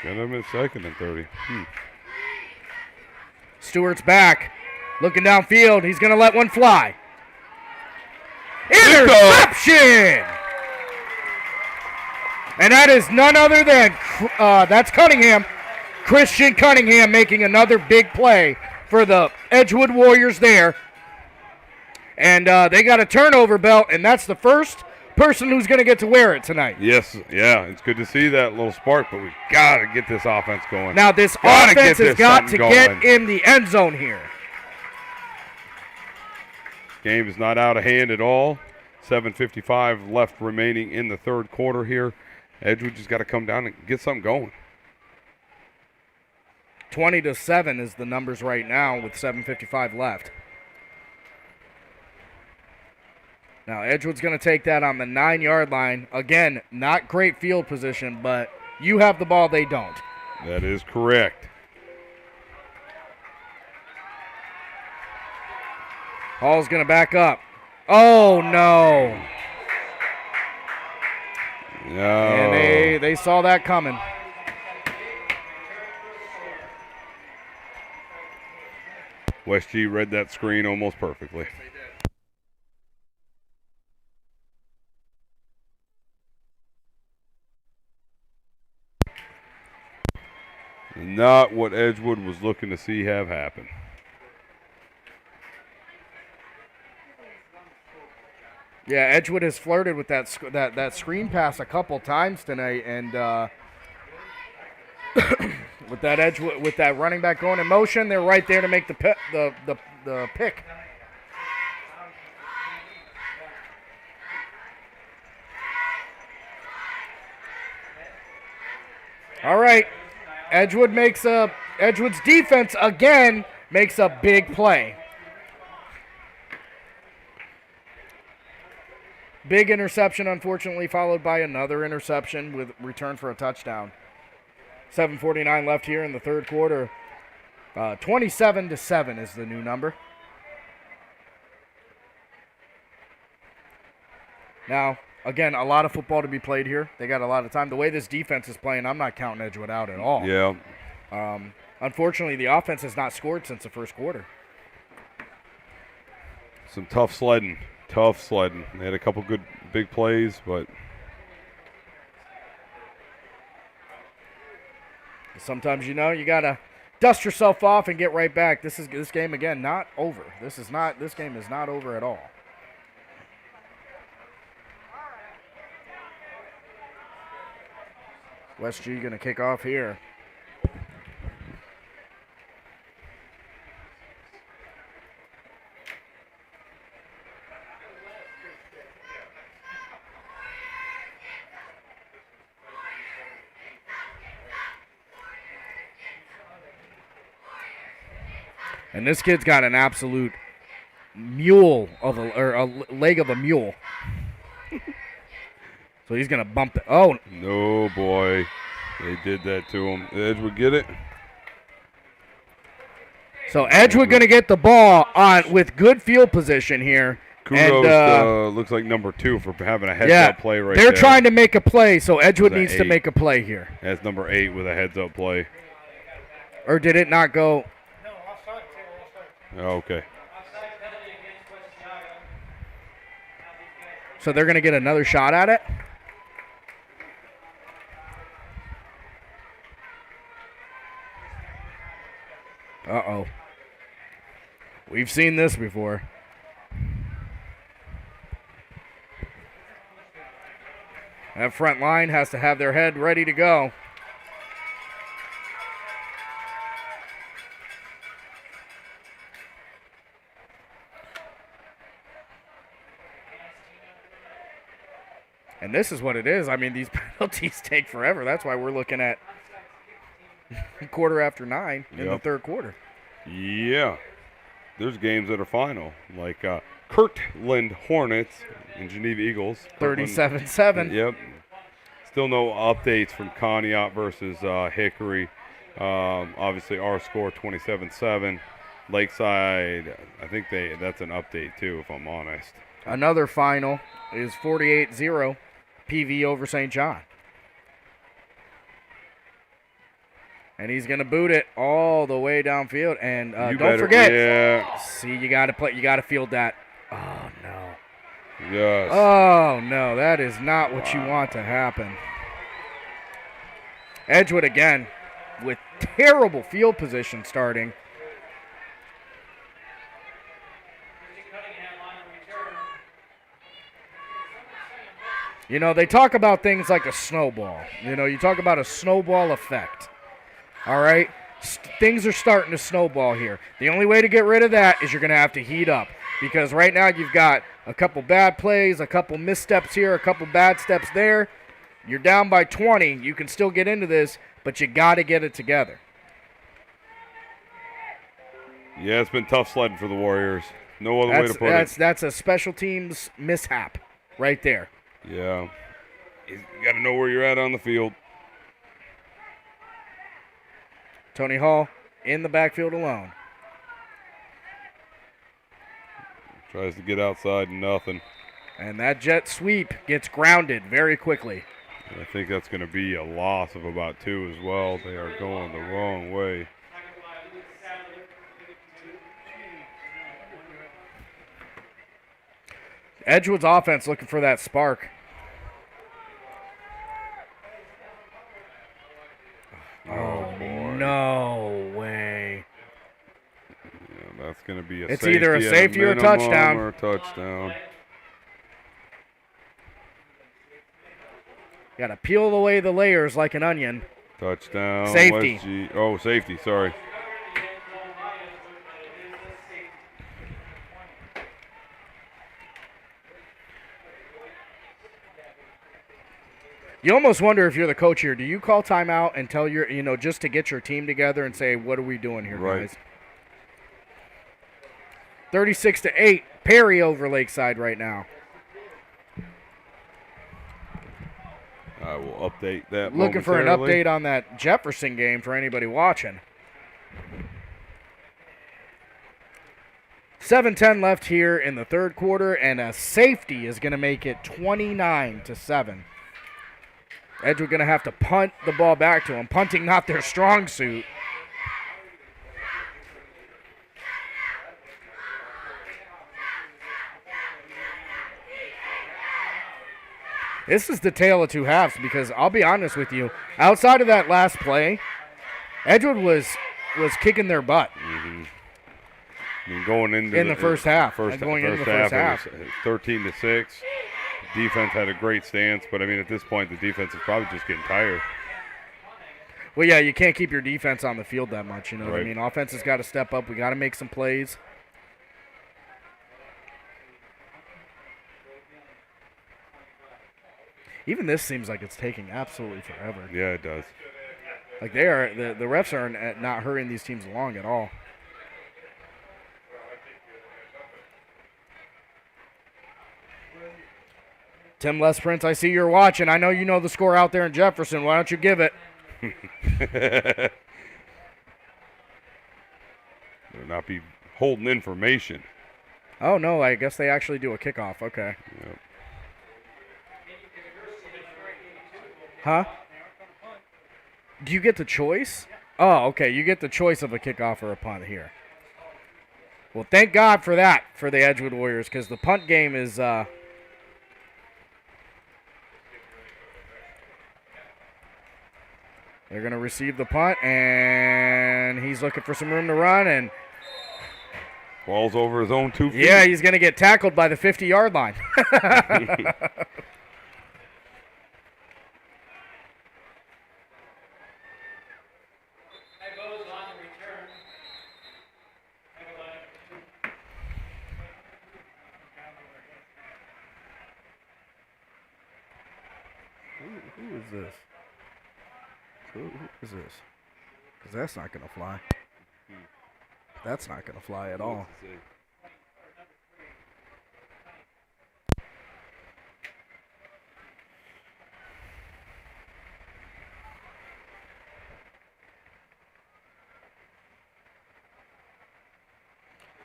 Got him at 2nd and 30. Stewart's back. Looking downfield. He's going to let one fly. Interception! And that is none other than, that's Cunningham. Christian Cunningham making another big play for the Edgewood Warriors there. And they got a turnover belt, and that's the first person who's going to get to wear it tonight. Yes, yeah, it's good to see that little spark, but we got to get this offense going. Now this offense has got to get in the end zone here. Game is not out of hand at all. 7:55 left remaining in the third quarter here. Edgewood just got to come down and get something going. 20-7 is the numbers right now with 7:55 left. Now Edgewood's going to take that on the 9-yard line. Again, not great field position, but you have the ball, they don't. That is correct. Hall's going to back up. Oh, no. No. And they saw that coming. West G read that screen almost perfectly. Not what Edgewood was looking to see have happen. Yeah, Edgewood has flirted with that screen pass a couple times tonight, and with that running back going in motion, they're right there to make the pick. All right, Edgewood's defense again makes a big play. Big interception, unfortunately, followed by another interception with return for a touchdown. 7:49 left here in the third quarter. 27-7 is the new number. Now, again, a lot of football to be played here. They got a lot of time. The way this defense is playing, I'm not counting Edgewood out at all. Yeah. Unfortunately, the offense has not scored since the first quarter. Some tough sledding. Tough sledding. They had a couple good big plays, but sometimes, you got to dust yourself off and get right back. This game, again, not over. This game is not over at all. West G going to kick off here. And this kid's got an absolute mule or a leg of a mule. So he's going to bump it. Oh. No, boy. They did that to him. Edgewood get it? So Edgewood going to get the ball on with good field position here. Kudos and, looks like number 2 for having a heads-up play right there. They're trying to make a play, so Edgewood needs to make a play here. That's number 8 with a heads-up play. Or did it not go? Oh, okay. So they're going to get another shot at it? Uh-oh. We've seen this before. That front line has to have their head ready to go. And this is what it is. I mean, these penalties take forever. That's why we're looking at quarter after 9 in the third quarter. Yeah. There's games that are final, like Kirtland Hornets and Geneva Eagles. 37-7. Yep. Still no updates from Conneaut versus Hickory. Obviously, our score 27-7. Lakeside, I think that's an update too, if I'm honest. Another final is 48-0, PV over St. John. And he's going to boot it all the way downfield. And don't forget, see, you got to field that. Oh, no. Yes. Oh, no, that is not what you want to happen. Edgewood again with terrible field position starting. They talk about things like a snowball. You talk about a snowball effect. All right? Things are starting to snowball here. The only way to get rid of that is you're going to have to heat up. Because right now you've got a couple bad plays, a couple missteps here, a couple bad steps there. You're down by 20. You can still get into this, but you got to get it together. Yeah, it's been tough sledding for the Warriors. No other way to put it. That's a special teams mishap right there. Yeah. You got to know where you're at on the field. Tony Hall in the backfield alone. Tries to get outside, nothing. And that jet sweep gets grounded very quickly. I think that's going to be a loss of about 2 as well. They are going the wrong way. Edgewood's offense looking for that spark. Oh, boy. No way. Yeah, that's going to be it's either a safety or a touchdown. Or a touchdown. Got to peel away the layers like an onion. Touchdown. Safety. Oh, safety, sorry. You almost wonder if you're the coach here. Do you call timeout and tell your, just to get your team together and say, what are we doing here, guys? 36-8, Perry over Lakeside right now. I will update that. Looking for an update on that Jefferson game for anybody watching. 7:10 left here in the third quarter, and a safety is going to make it 29-7. Edgewood going to have to punt the ball back to them. Punting not their strong suit. This is the tale of two halves because I'll be honest with you, outside of that last play, Edgewood was kicking their butt. Mm-hmm. I mean, going into in the first half. Going into the first half. 13-6. Defense had a great stance, but I mean, at this point, the defense is probably just getting tired. Well, yeah, you can't keep your defense on the field that much. You know what I Right. mean? Offense has got to step up. We got to make some plays. Even this seems like it's taking absolutely forever. Yeah, it does. Like they are, the refs are not hurrying these teams along at all. Tim Lesprince, I see you're watching. I know you know the score out there in Jefferson. Why don't you give it? Better not be holding information. Oh, no, I guess they actually do a kickoff. Okay. Yep. Huh? Do you get the choice? Oh, okay. You get the choice of a kickoff or a punt here. Well, thank God for that for the Edgewood Warriors because the punt game is they're going to receive the punt, and he's looking for some room to run. And Ball's over his own 2 feet. yeah, he's going to get tackled by the 50-yard line. Who is this? Who is this? Because that's not going to fly. That's not going to fly at all.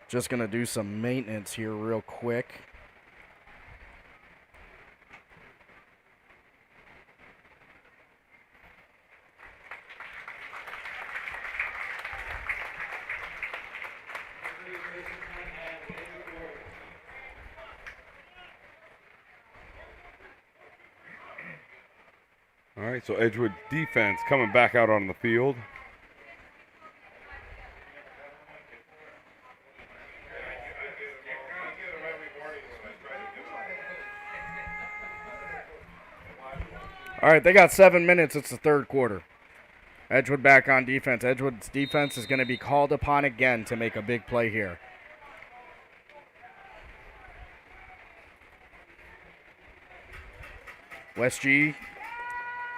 Just going to do some maintenance here real quick. All right, so Edgewood defense coming back out on the field. All right, they got 7 minutes. It's the third quarter. Edgewood back on defense. Edgewood's defense is going to be called upon again to make a big play here. West G,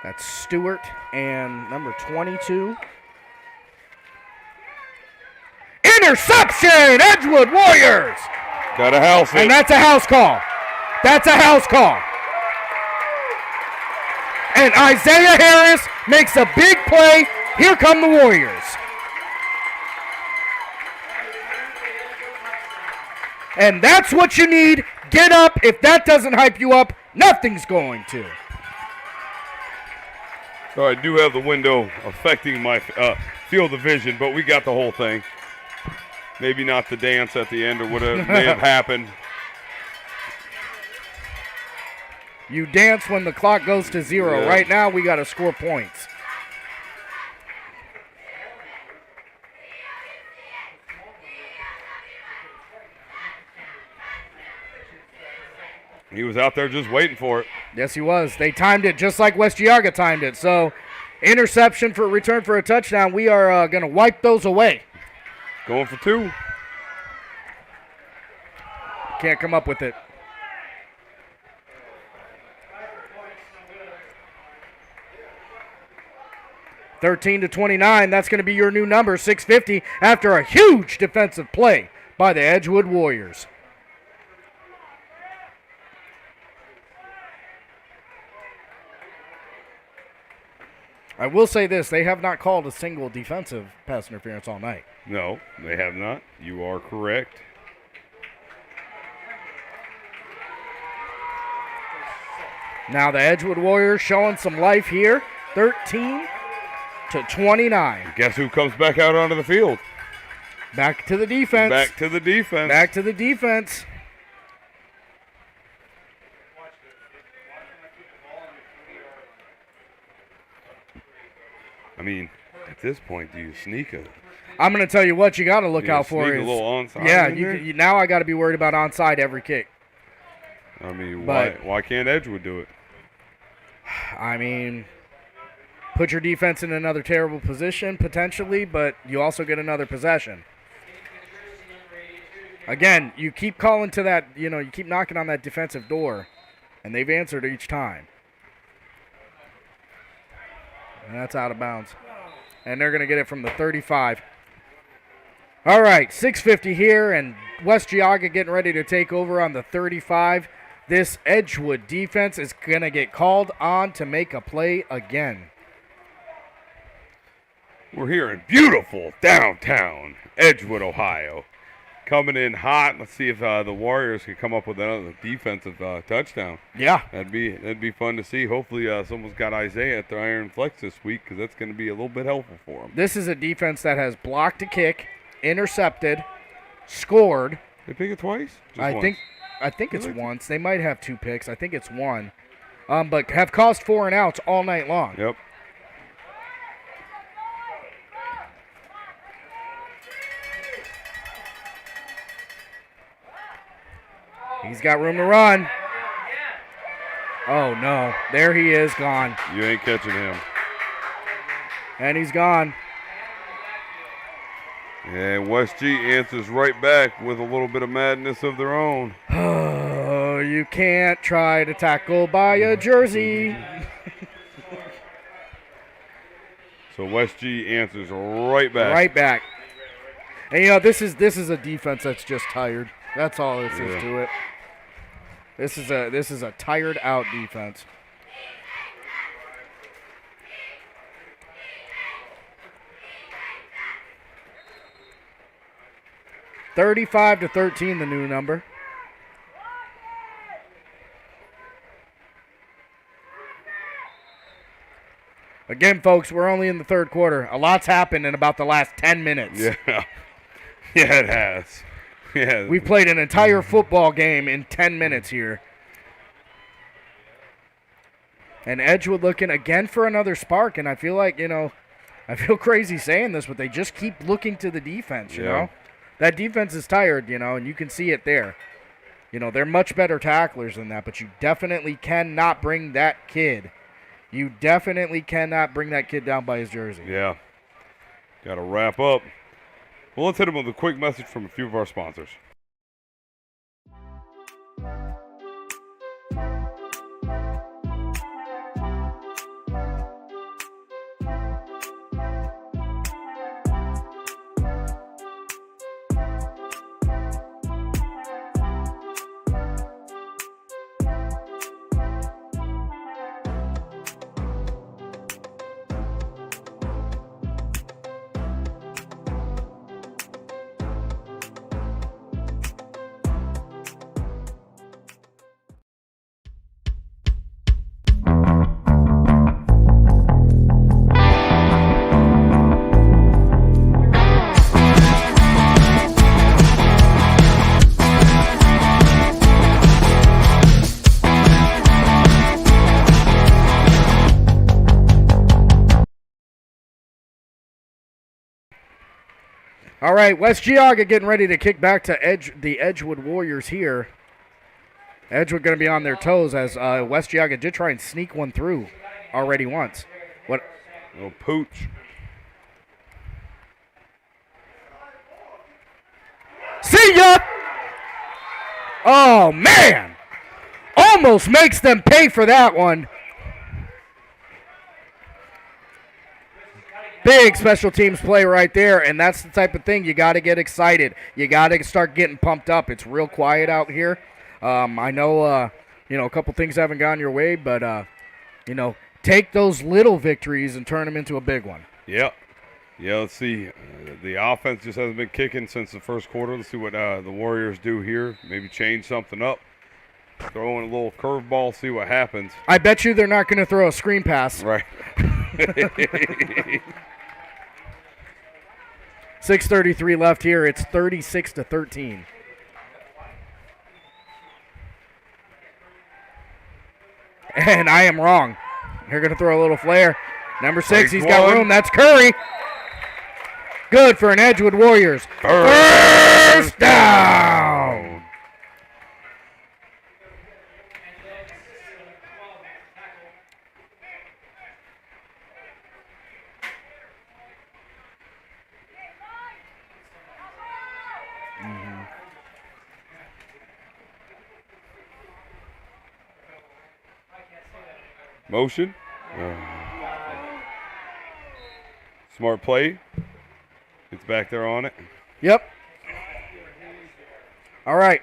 that's Stewart and number 22. Interception! Edgewood Warriors! Got a house. And that's a house call. That's a house call. And Isaiah Harris makes a big play. Here come the Warriors. And that's what you need. Get up. If that doesn't hype you up, nothing's going to. So I do have the window affecting my field of vision, but we got the whole thing. Maybe not the dance at the end or whatever may have happened. You dance when the clock goes to 0. Yeah. Right now, we got to score points. He was out there just waiting for it. Yes, he was. They timed it just like West Geauga timed it. So, interception for return for a touchdown. We are going to wipe those away. Going for 2. Can't come up with it. (13-29). That's going to be your new number, 650, after a huge defensive play by the Edgewood Warriors. I will say this, they have not called a single defensive pass interference all night. No, they have not. You are correct. Now the Edgewood Warriors showing some life here, 13-29. Guess who comes back out onto the field? Back to the defense. Back to the defense. Back to the defense. I mean, at this point, do you sneak a? I'm going to tell you what you got to look You out for sneak a is little onside yeah. in there? Now I got to be worried about onside every kick. I mean, But- why can't Edgewood do it? I mean, put your defense in another terrible position potentially, but you also get another possession. Again, you keep calling to that, you keep knocking on that defensive door, and they've answered each time. And that's out of bounds. And they're going to get it from the 35. All right, 6:50 here, and West Geauga getting ready to take over on the 35. This Edgewood defense is going to get called on to make a play again. We're here in beautiful downtown Edgewood, Ohio. Coming in hot. Let's see if the Warriors can come up with another defensive touchdown. Yeah. That'd be fun to see. Hopefully someone's got Isaiah at their Iron Flex this week because that's going to be a little bit helpful for them. This is a defense that has blocked a kick, intercepted, scored. They pick it twice? Just I once? think it's once. They might have 2 picks. I think it's one. But have caused 4 and outs all night long. Yep. He's got room to run. Oh, no. There he is, gone. You ain't catching him. And he's gone. And West G answers right back with a little bit of madness of their own. Oh, you can't try to tackle by a jersey. So West G answers right back. Right back. And, this is a defense that's just tired. That's all this is to it. This is a tired out defense. (35-13), the new number. Again, folks, we're only in the third quarter. A lot's happened in about the last 10 minutes. Yeah. Yeah, it has. Yeah. We've played an entire football game in 10 minutes here. And Edgewood looking again for another spark, and I feel like, I feel crazy saying this, but they just keep looking to the defense, you know? That defense is tired, and you can see it there. They're much better tacklers than that, but you definitely cannot bring that kid. You definitely cannot bring that kid down by his jersey. Yeah. Got to wrap up. Well, let's hit him with a quick message from a few of our sponsors. All right, West Geauga getting ready to kick back to the Edgewood Warriors here. Edgewood going to be on their toes as West Geauga did try and sneak one through already once. What? Little pooch. See ya! Oh, man! Almost makes them pay for that one. Big special teams play right there, and that's the type of thing you got to get excited. You got to start getting pumped up. It's real quiet out here. I know, a couple things haven't gone your way, but, take those little victories and turn them into a big one. Yep. Yeah, let's see. The offense just hasn't been kicking since the first quarter. Let's see what the Warriors do here. Maybe change something up. Throwing a little curveball, see what happens. I bet you they're not going to throw a screen pass. Right. 6:33 left here. It's 36-13. And I am wrong. They're going to throw a little flare. Number 6, he's got room. That's Curry. Good for an Edgewood Warriors. First down. Motion. Smart play. It's back there on it. Yep. All right.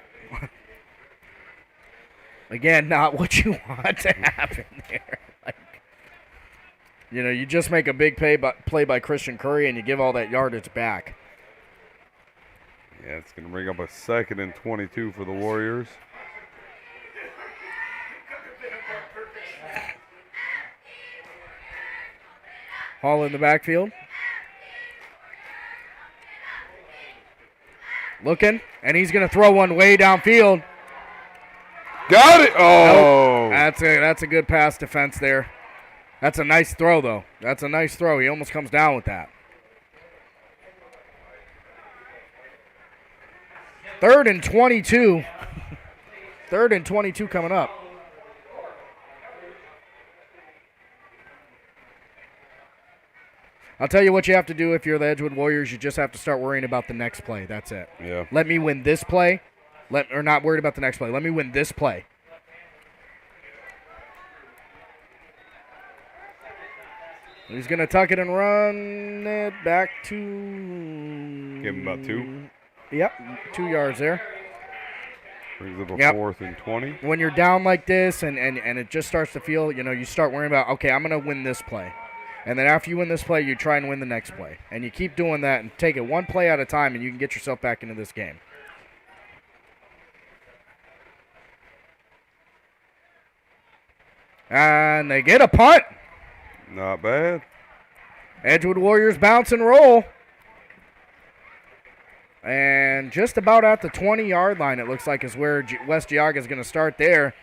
Again, not what you want to happen there. You just make a big play by Christian Curry and you give all that yardage back. Yeah, it's going to bring up a 2nd and 22 for the Warriors. Hall in the backfield. Looking, and he's going to throw one way downfield. Got it! Oh! Nope. That's a good pass defense there. That's a nice throw, though. That's a nice throw. He almost comes down with that. 3rd and 22. 3rd and 22 coming up. I'll tell you what you have to do if you're the Edgewood Warriors. You just have to start worrying about the next play. That's it. Yeah. Let me win this play. Or not worried about the next play. Let me win this play. He's going to tuck it and run it back to... Give him about 2. Yep, 2 yards there. Brings up a 4th and 20. When you're down like this and it just starts to feel, you start worrying about, okay, I'm going to win this play. And then after you win this play, you try and win the next play. And you keep doing that and take it one play at a time, and you can get yourself back into this game. And they get a punt. Not bad. Edgewood Warriors bounce and roll. And just about at the 20-yard line, it looks like, is where West Geauga is going to start there.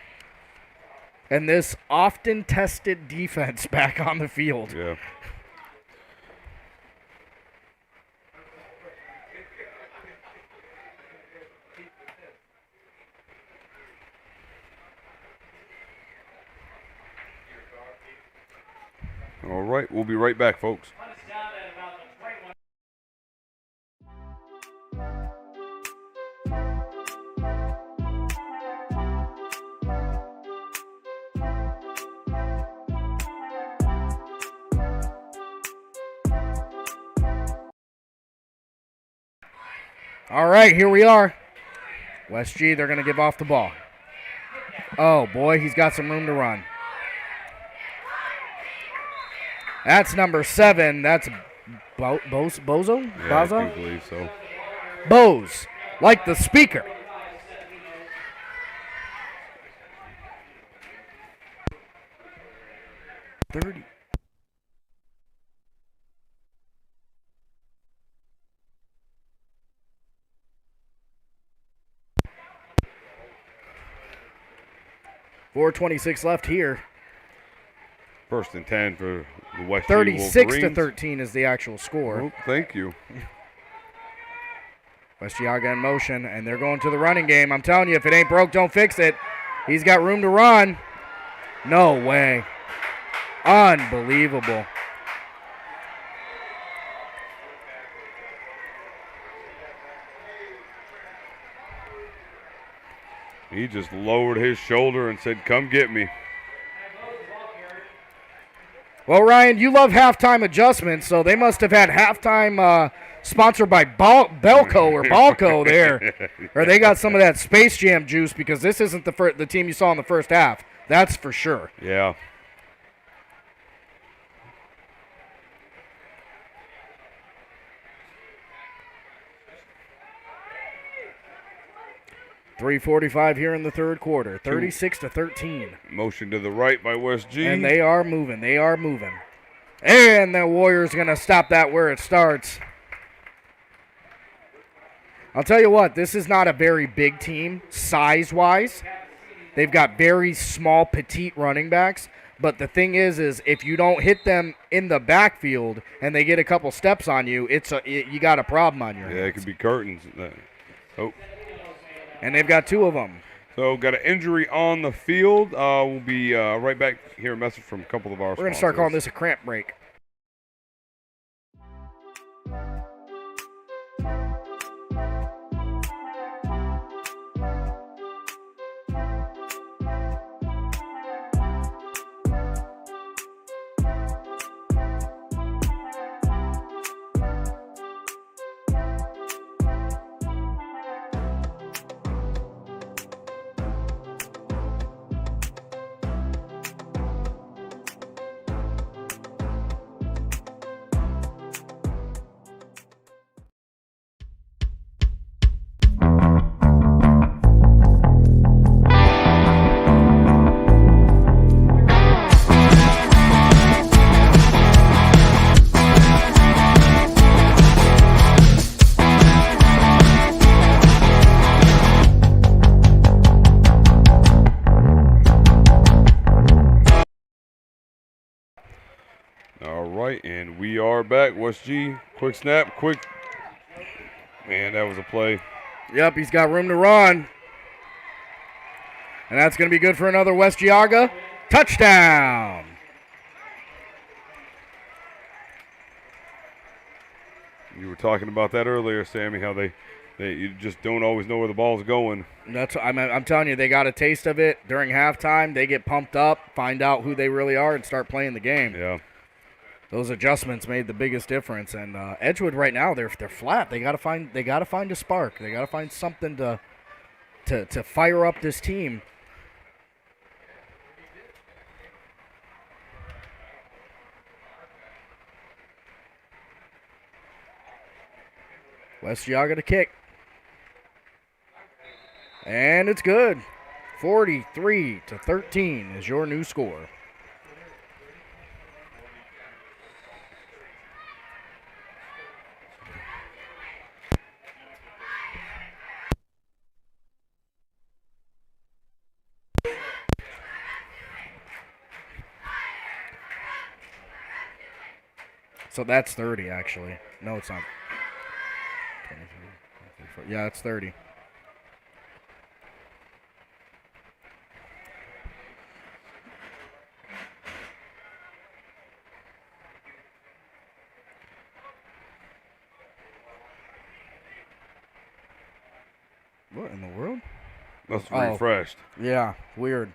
And this often tested defense back on the field. Yeah. All right, we'll be right back, folks. All right, here we are. West G, they're going to give off the ball. Oh, boy, he's got some room to run. That's number 7. That's Bozo? Yeah, Baza? I do believe so. Bose, like the speaker. $30. .426 left here. 1st and 10 for the West 36-13 is the actual score. Oh, thank you. West Geauga in motion, and they're going to the running game. I'm telling you, if it ain't broke, don't fix it. He's got room to run. No way. Unbelievable. He just lowered his shoulder and said, come get me. Well, Ryan, you love halftime adjustments, so they must have had halftime sponsored by Belco or Balco there. Or they got some of that Space Jam juice, because this isn't the team you saw in the first half. That's for sure. Yeah. 3:45 here in the third quarter. 36-13. Motion to the right by West G. And they are moving. They are moving. And the Warriors going to stop that where it starts. I'll tell you what, this is not a very big team size-wise. They've got very small, petite running backs. But the thing is if you don't hit them in the backfield and they get a couple steps on you, you got a problem on your hands. Yeah, it could be curtains. Oh. And they've got 2 of them. So got an injury on the field. We'll be right back. Hear a message from a couple of our We're going to start calling this a cramp break. And we are back. West G, quick snap, quick. Man, that was a play. Yep, he's got room to run. And that's going to be good for another West Geauga touchdown. You were talking about that earlier, Sammy, how you just don't always know where the ball's going. I'm telling you, they got a taste of it during halftime. They get pumped up, find out who they really are, and start playing the game. Yeah. Those adjustments made the biggest difference, and Edgewood right now they're flat. They gotta find a spark. They gotta find something to fire up this team. West Geauga to kick, and it's good. 43-13 is your new score. So that's 30, actually. No, it's not. 23, 24. Yeah, it's 30. What in the world? Must have refreshed. Yeah, weird.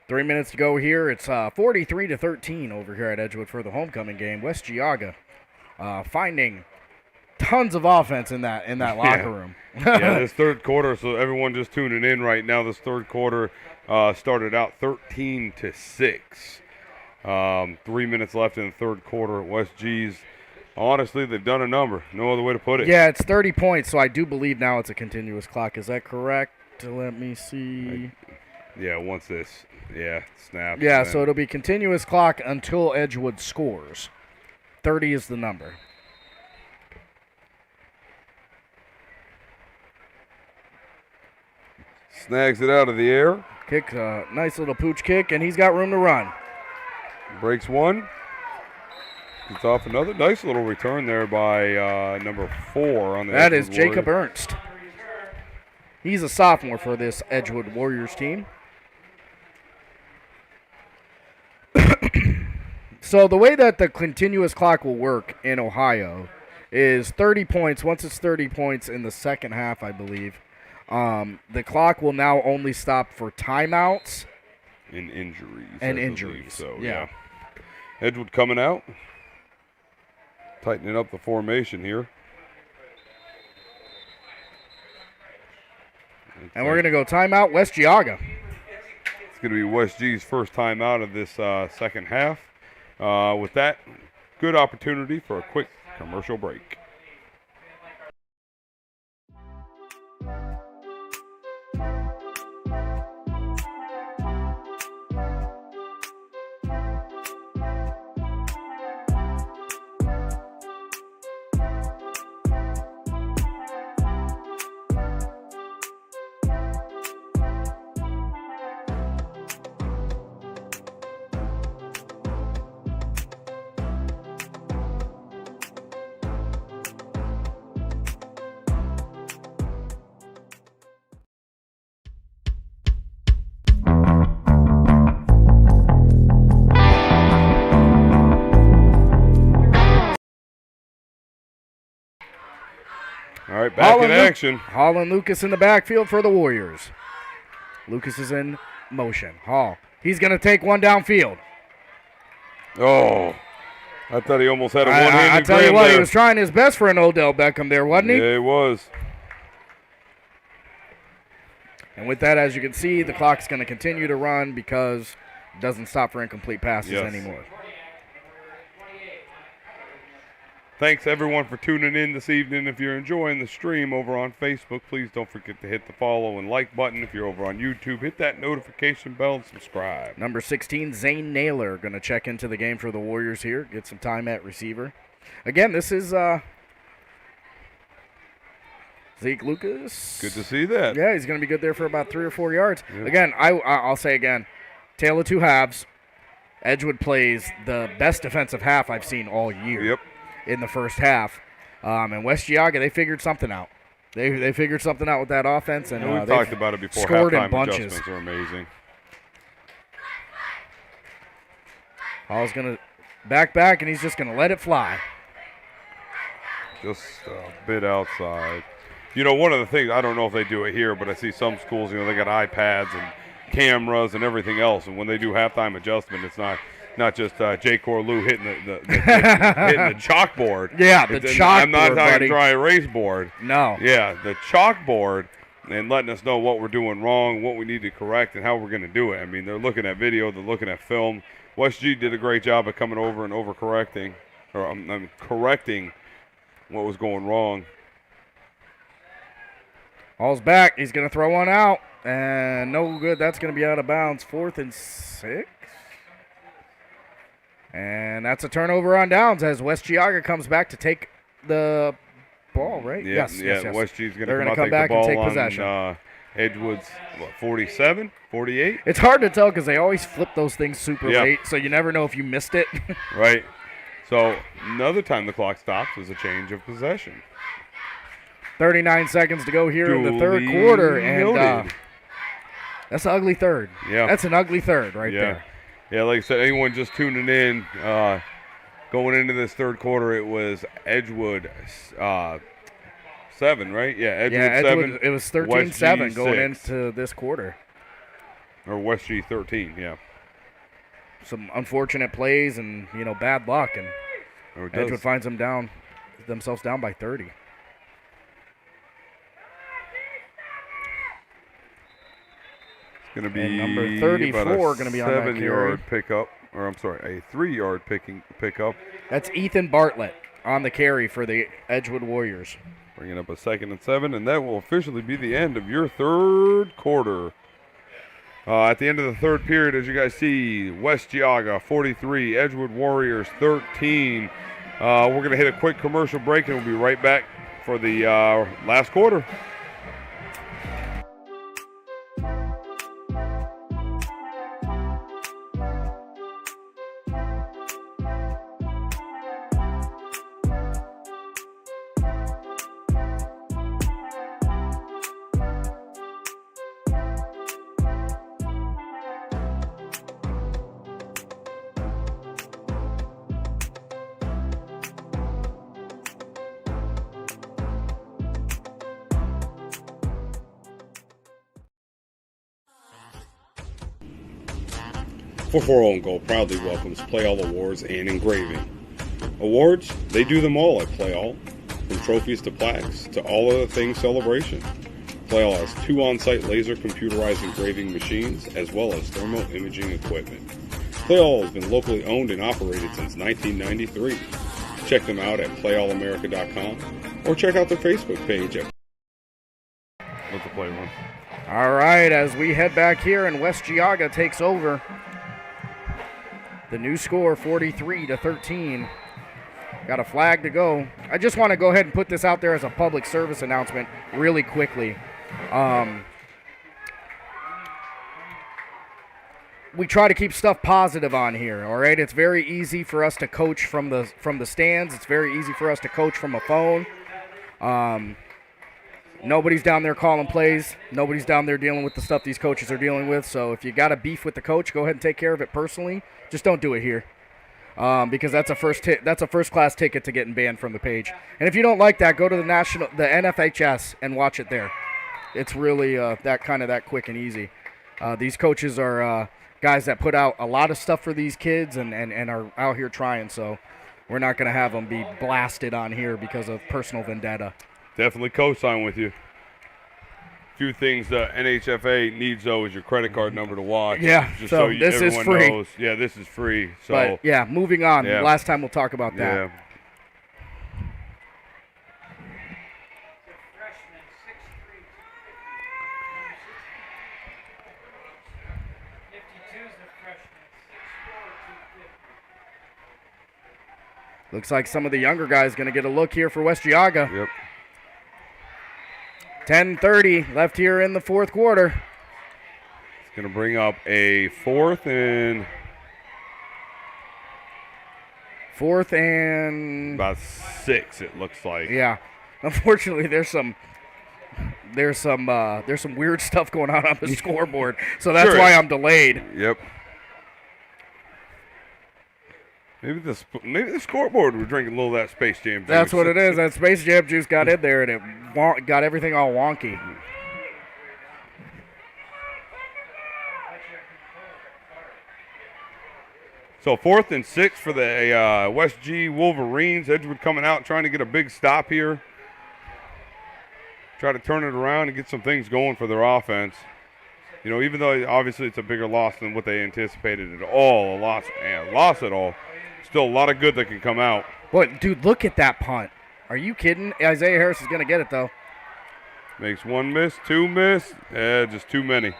3 minutes to go here. It's 43-13 over here at Edgewood for the homecoming game. West Geauga finding tons of offense in that locker room. Yeah, this third quarter. So everyone just tuning in right now. This third quarter started out 13-6. 3 minutes left in the third quarter. West G's. Honestly, they've done a number. No other way to put it. Yeah, it's 30 points. So I do believe now it's a continuous clock. Is that correct? Let me see. Yeah, once this. Yeah, snap. Yeah, so it'll be continuous clock until Edgewood scores. 30 is the number. Snags it out of the air. Kick, nice little pooch kick, and he's got room to run. Breaks one. Gets off another. Nice little return there by number 4 on the That Edgewood is Jacob Warriors. Ernst. He's a sophomore for this Edgewood Warriors team. So the way that the continuous clock will work in Ohio is 30 points. Once it's 30 points in the second half, I believe, the clock will now only stop for timeouts and injuries. And I injuries. believe. So Yeah. Edgewood coming out, tightening up the formation here. And we're going to go timeout, West Geauga. It's going to be West G's first time out of this second half. With that, good opportunity for a quick commercial break. All right, back in action. Hall and Lucas in the backfield for the Warriors. Lucas is in motion. Hall. He's going to take one downfield. Oh, I thought he almost had a one-handed grab. I tell you what, he was trying his best for an Odell Beckham there, wasn't he? Yeah, he was. And with that, as you can see, the clock's going to continue to run because it doesn't stop for incomplete passes anymore. Thanks, everyone, for tuning in this evening. If you're enjoying the stream over on Facebook, please don't forget to hit the follow and like button. If you're over on YouTube, hit that notification bell and subscribe. Number 16, Zane Naylor, going to check into the game for the Warriors here, get some time at receiver. Again, this is Zeke Lucas. Good to see that. Yeah, he's going to be good there for about 3 or 4 yards. Yep. Again, I'll say again, tale of two halves. Edgewood plays the best defensive half I've seen all year. Yep. In the first half. And West Geauga, they figured something out. They figured something out with that offense. And we've talked about it before. Scored in halftime bunches. Adjustments are amazing. Hall's going to back, and he's just going to let it fly. Just a bit outside. You know, one of the things, I don't know if they do it here, but I see some schools, they got iPads and cameras and everything else. And when they do halftime adjustment, it's not just Jay Corlew hitting hitting the chalkboard. Yeah, the chalkboard. I'm not talking dry erase board. No. Yeah, the chalkboard and letting us know what we're doing wrong, what we need to correct, and how we're going to do it. I mean, they're looking at video, they're looking at film. West G did a great job of coming over and overcorrecting, or correcting what was going wrong. Hall's back. He's going to throw one out, and no good. That's going to be out of bounds. 4th and 6. And that's a turnover on downs as West Geauga comes back to take the ball, right? Yeah, yes. West G's going to come back the ball and take on, possession. Edgewood's 47, 48? It's hard to tell because they always flip those things super Yeah. late, so you never know if you missed it. Right. So another time the clock stops is a change of possession. 39 seconds to go here in the third quarter, and that's an ugly third. Yeah. That's an ugly third right there. Yeah, like I said, anyone just tuning in, going into this third quarter, it was Edgewood 7, right? Yeah, Edgewood 7. It was 13-7 going into this quarter. Or West G 13, yeah. Some unfortunate plays and, bad luck, and Edgewood finds themselves down by 30. Going to be number 34 going to be on that carry. 7-yard pickup, or I'm sorry, a 3-yard pickup. That's Ethan Bartlett on the carry for the Edgewood Warriors. Bringing up a 2nd and 7, and that will officially be the end of your third quarter. At the end of the third period, as you guys see, West Geauga 43, Edgewood Warriors 13. We're going to hit a quick commercial break, and we'll be right back for the last quarter. For Gold proudly welcomes Play All Awards and Engraving. Awards, they do them all at Play All, from trophies to plaques to all other things celebration. Play All has 2 on-site laser computerized engraving machines as well as thermal imaging equipment. Play All has been locally owned and operated since 1993. Check them out at playallamerica.com or check out their Facebook page at Let the play run. All right, as we head back here and West Geauga takes over. The new score, 43-13. Got a flag to go. I just want to go ahead and put this out there as a public service announcement really quickly. We try to keep stuff positive on here, all right? It's very easy for us to coach from the stands. It's very easy for us to coach from a phone. Nobody's down there calling plays. Nobody's down there dealing with the stuff these coaches are dealing with. So if you got a beef with the coach, go ahead and take care of it personally. Just don't do it here. because that's a first class ticket to getting banned from the page. And if you don't like that, go to the NFHS and watch it there. It's really that quick and easy. These coaches are guys that put out a lot of stuff for these kids and are out here trying. So we're not going to have them be blasted on here because of personal vendetta. Definitely co-sign with you. Few things the NHFA needs, though, is your credit card number to watch. Yeah, just so this is everyone free. knows. Yeah, this is free. So But, yeah, moving on. Yeah. Last time we'll talk about that. Yeah. Freshman, 6'3", 52 is the freshman, 6'4", 250. Looks like some of the younger guys going to get a look here for West Geauga. Yep. 10:30 left here in the fourth quarter. It's going to bring up a fourth and about 6, it looks like. Yeah. Unfortunately, there's some weird stuff going on the scoreboard, so that's Sure why is. I'm delayed. Yep. Maybe the scoreboard was drinking a little of that Space Jam juice. That's what it is. That Space Jam juice got in there, and it got everything all wonky. So 4th and 6 for the West G Wolverines. Edgewood coming out trying to get a big stop here. Try to turn it around and get some things going for their offense. You know, even though obviously it's a bigger loss than what they anticipated at all, a loss at all, still a lot of good that can come out. Boy, dude, look at that punt. Are you kidding? Isaiah Harris is going to get it, though. Makes 1 miss, 2 miss. Just too many.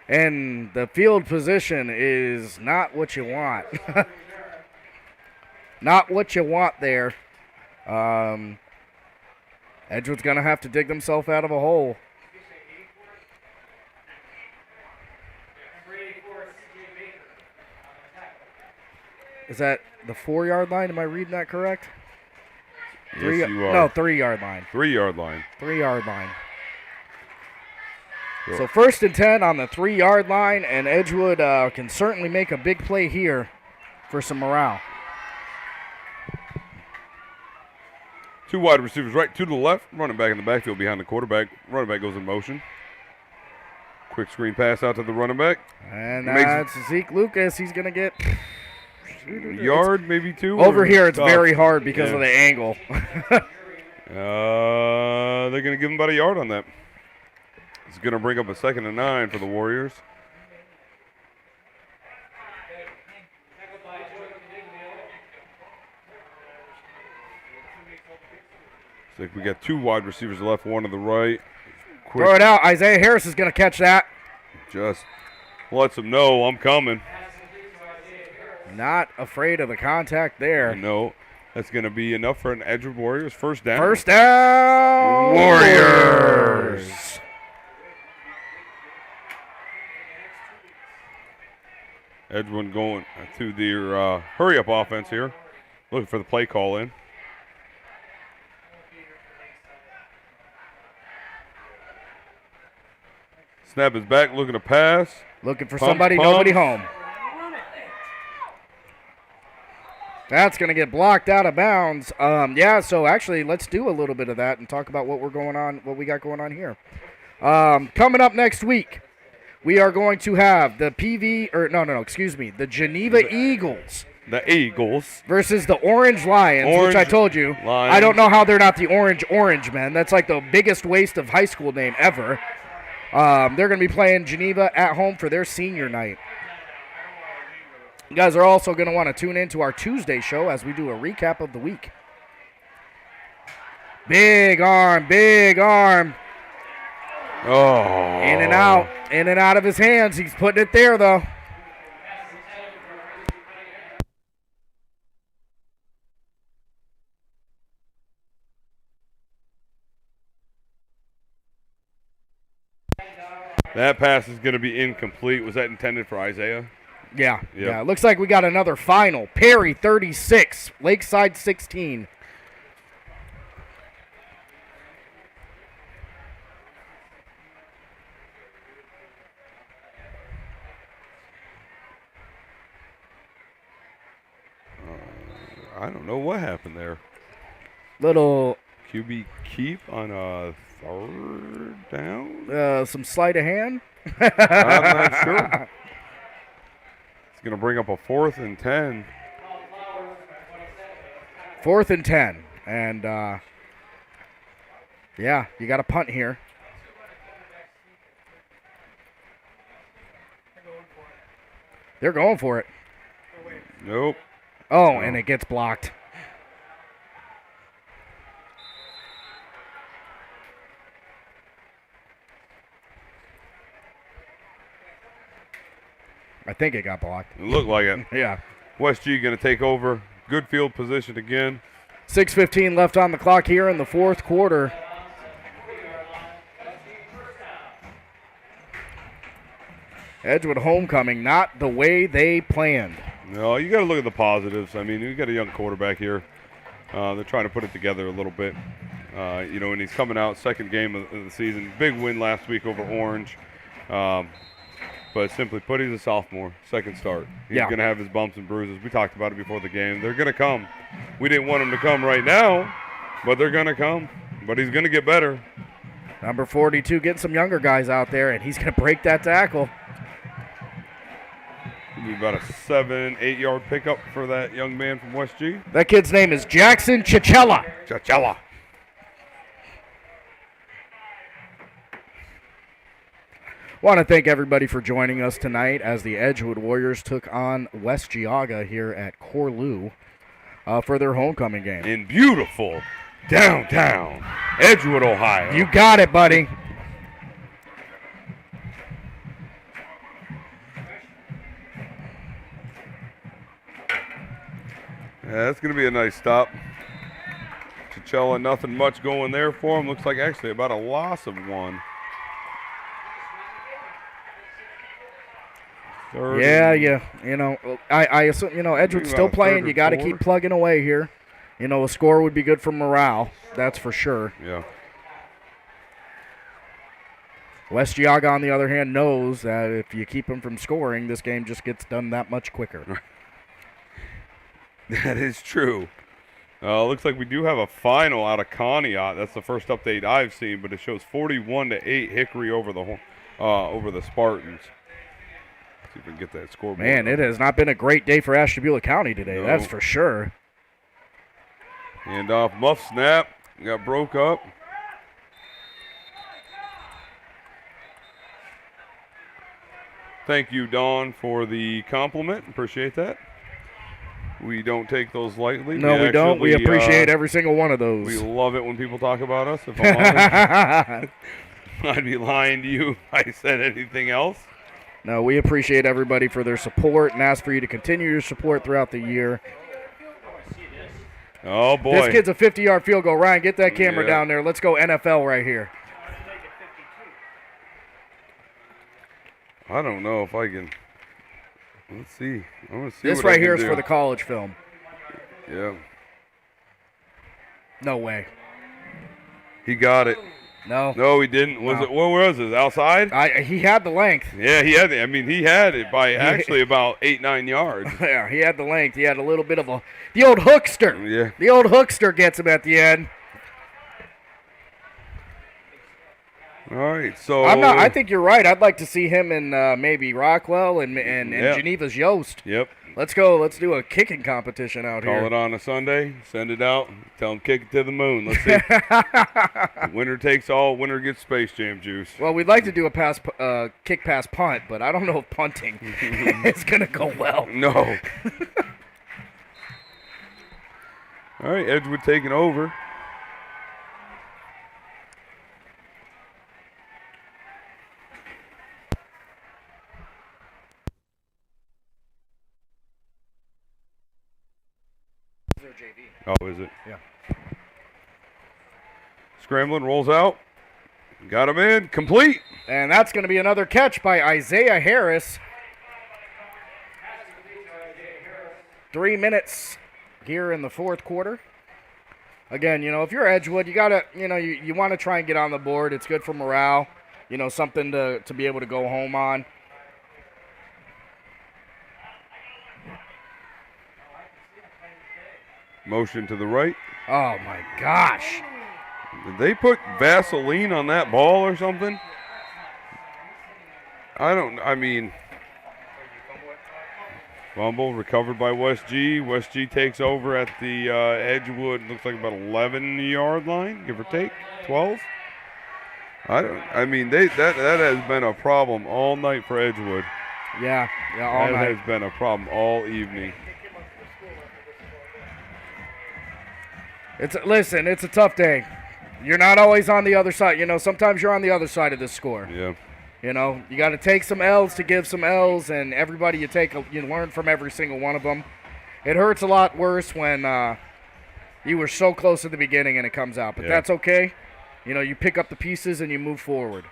And the field position is not what you want. Not what you want there. Edgewood's going to have to dig themselves out of a hole. Is that the 4-yard line? Am I reading that correct? Yes, you are. No, 3-yard line. 3-yard line. 3-yard line. Sure. So 1st and 10 on the 3-yard line, and Edgewood can certainly make a big play here for some morale. 2 wide receivers right, 2 to the left. Running back in the backfield behind the quarterback. Running back goes in motion. Quick screen pass out to the running back. And Makes- that's Zeke Lucas. He's going to get A yard, maybe 2. over or- here. It's Oh, very hard because yeah. of the angle. They're going to give him about a yard on that. It's going to bring up a 2nd and 9 for the Warriors. Looks like we got 2 wide receivers left, 1 to the right. Quick, Throw it out. Isaiah Harris is going to catch that. just lets them know I'm coming. Not afraid of the contact there. No, that's going to be enough for an Edgewood Warriors first down. First down. Warriors. Edgewood going to their hurry-up offense here. Looking for the play call in. Snap is back, looking to pass. Looking for Pump, somebody, pump. nobody home. That's going to get blocked out of bounds. Yeah, so actually let's do a little bit of that and talk about what we got going on here. Coming up next week, we are going to have the the Geneva Eagles The Eagles. versus the Orange Lions, which I Orange told you. Lions. I don't know how they're not the Orange men. That's like the biggest waste of high school name ever. They're going to be playing Geneva at home for their senior night. You guys are also going to want to tune in to our Tuesday show as we do a recap of the week. Big arm, big arm. Oh. In and out of his hands. He's putting it there, though. That pass is going to be incomplete. Was that intended for Isaiah? Yeah, Yep. yeah. Looks like we got another final. Perry 36, Lakeside 16. I don't know what happened there. Little QB keep on a third down? some sleight of hand. I'm not sure. It's going to bring up a 4th and 10. 4th and 10. And, yeah, you got a punt here. They're going for it. Nope. Oh, No. and it gets blocked. I think it got blocked. It looked like it. Yeah. West G going to take over. Good field position again. 6:15 left on the clock here in the fourth quarter. Edgewood homecoming, not the way they planned. No, you got to look at the positives. I mean, you got a young quarterback here. They're trying to put it together a little bit. And he's coming out, second game of the season. Big win last week over Orange. But simply put, he's a sophomore, second start. He's going to have his bumps and bruises. We talked about it before the game. They're going to come. We didn't want him to come right now, but they're going to come. But he's going to get better. Number 42 getting some younger guys out there, and he's going to break that tackle. It'll be about a 7-8 yard pickup for that young man from West G. That kid's name is Jackson Chichella. Chachella. Want to thank everybody for joining us tonight as the Edgewood Warriors took on West Geauga here at Corlew for their homecoming game. In beautiful downtown Edgewood, Ohio. You got it, buddy. Yeah, that's going to be a nice stop. Chachella, nothing much going there for him. Looks like actually about a loss of one. Yeah, I assume, Edgewood's still playing. You got to keep plugging away here. A score would be good for morale. That's for sure. Yeah. West Geauga, on the other hand, knows that if you keep them from scoring, this game just gets done that much quicker. That is true. Looks like we do have a final out of Conneaut. That's the first update I've seen, but it shows 41-8 Hickory over the Spartans. Let's see if we can get that scoreboard. Man, it has not been a great day for Ashtabula County today. No. That's for sure. Hand off, muff snap, got broke up. Thank you, Dawn, for the compliment. Appreciate that. We don't take those lightly. No, we don't. We appreciate every single one of those. We love it when people talk about us. If I'm honest, I'd be lying to you if I said anything else. No, we appreciate everybody for their support and ask for you to continue your support throughout the year. Oh, boy. This kid's a 50-yard field goal. Ryan, get that camera down there. Let's go NFL right here. I don't know if I can. Let's see. I want to see this what I right can here is do. for the college film. Yeah. No way. He got it. No. No, he didn't. Was it? Where was it? Outside? He had the length. Yeah, he had it. I mean, he had it by actually about 8-9 yards. Yeah, he had the length. He had a little bit of the old hookster. Yeah. The old hookster gets him at the end. All right, so I think you're right. I'd like to see him in maybe Rockwell and Yep. Geneva's Yost. Yep. Let's go. Let's do a kicking competition out Call here. it on a Sunday. Send it out. Tell them kick it to the moon. Let's see. Winner takes all. Winner gets Space Jam juice. Well, we'd like to do a kick pass punt, but I don't know if punting is going to go well. No. All right, Edgewood taking over. Oh, is it? Yeah. Scrambling, rolls out. Got him in. Complete. And that's going to be another catch by Isaiah Harris. 3 minutes here in the fourth quarter. Again, if you're Edgewood, you got to, you want to try and get on the board. It's good for morale. Something to be able to go home on. Motion to the right. Oh, my gosh. Did they put Vaseline on that ball or something? I mean, fumble recovered by West G. West G takes over at the Edgewood, looks like about 11-yard line, give or take, 12. I mean, that has been a problem all night for Edgewood. Yeah, all that night. has been a problem all evening. Listen, it's a tough day. You're not always on the other side. You know, sometimes you're on the other side of this score. Yeah. You know, you got to take some L's to give some L's, and everybody you learn from every single one of them. It hurts a lot worse when you were so close at the beginning and it comes out, but that's okay. You know, you pick up the pieces and you move forward.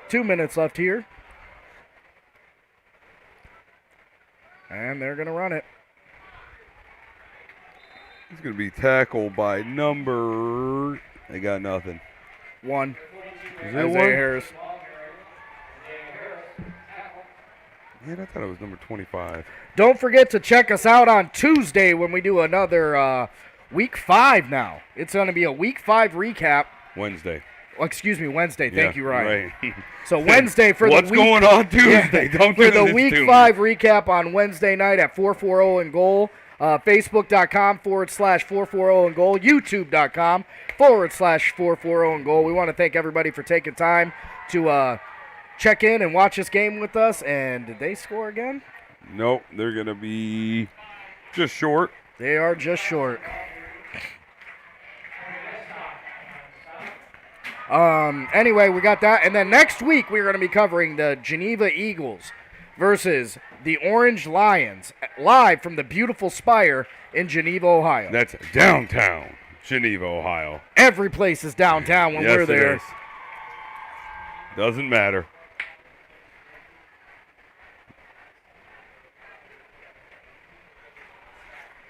2 minutes left here. And they're going to run it. He's going to be tackled by number. They got nothing. 1. Isaiah Harris. Man, I thought it was number 25. Don't forget to check us out on Tuesday when we do another Week 5 now. It's going to be a Week 5 recap. Wednesday. Oh, excuse me, Wednesday. Thank you, Ryan. Right. So Wednesday for What's the week. going on Tuesday? Don't for do the this Week to 5 me. recap on Wednesday night at 440 and goal. Facebook.com/440 and goal. YouTube.com/440 and goal. We want to thank everybody for taking time to check in and watch this game with us. And did they score again? Nope, they're going to be just short. They are just short. Anyway, we got that. And then next week, we're going to be covering the Geneva Eagles versus the Orange Lions, live from the beautiful Spire in Geneva, Ohio. That's downtown Geneva, Ohio. Every place is downtown when we're there. It is. Doesn't matter.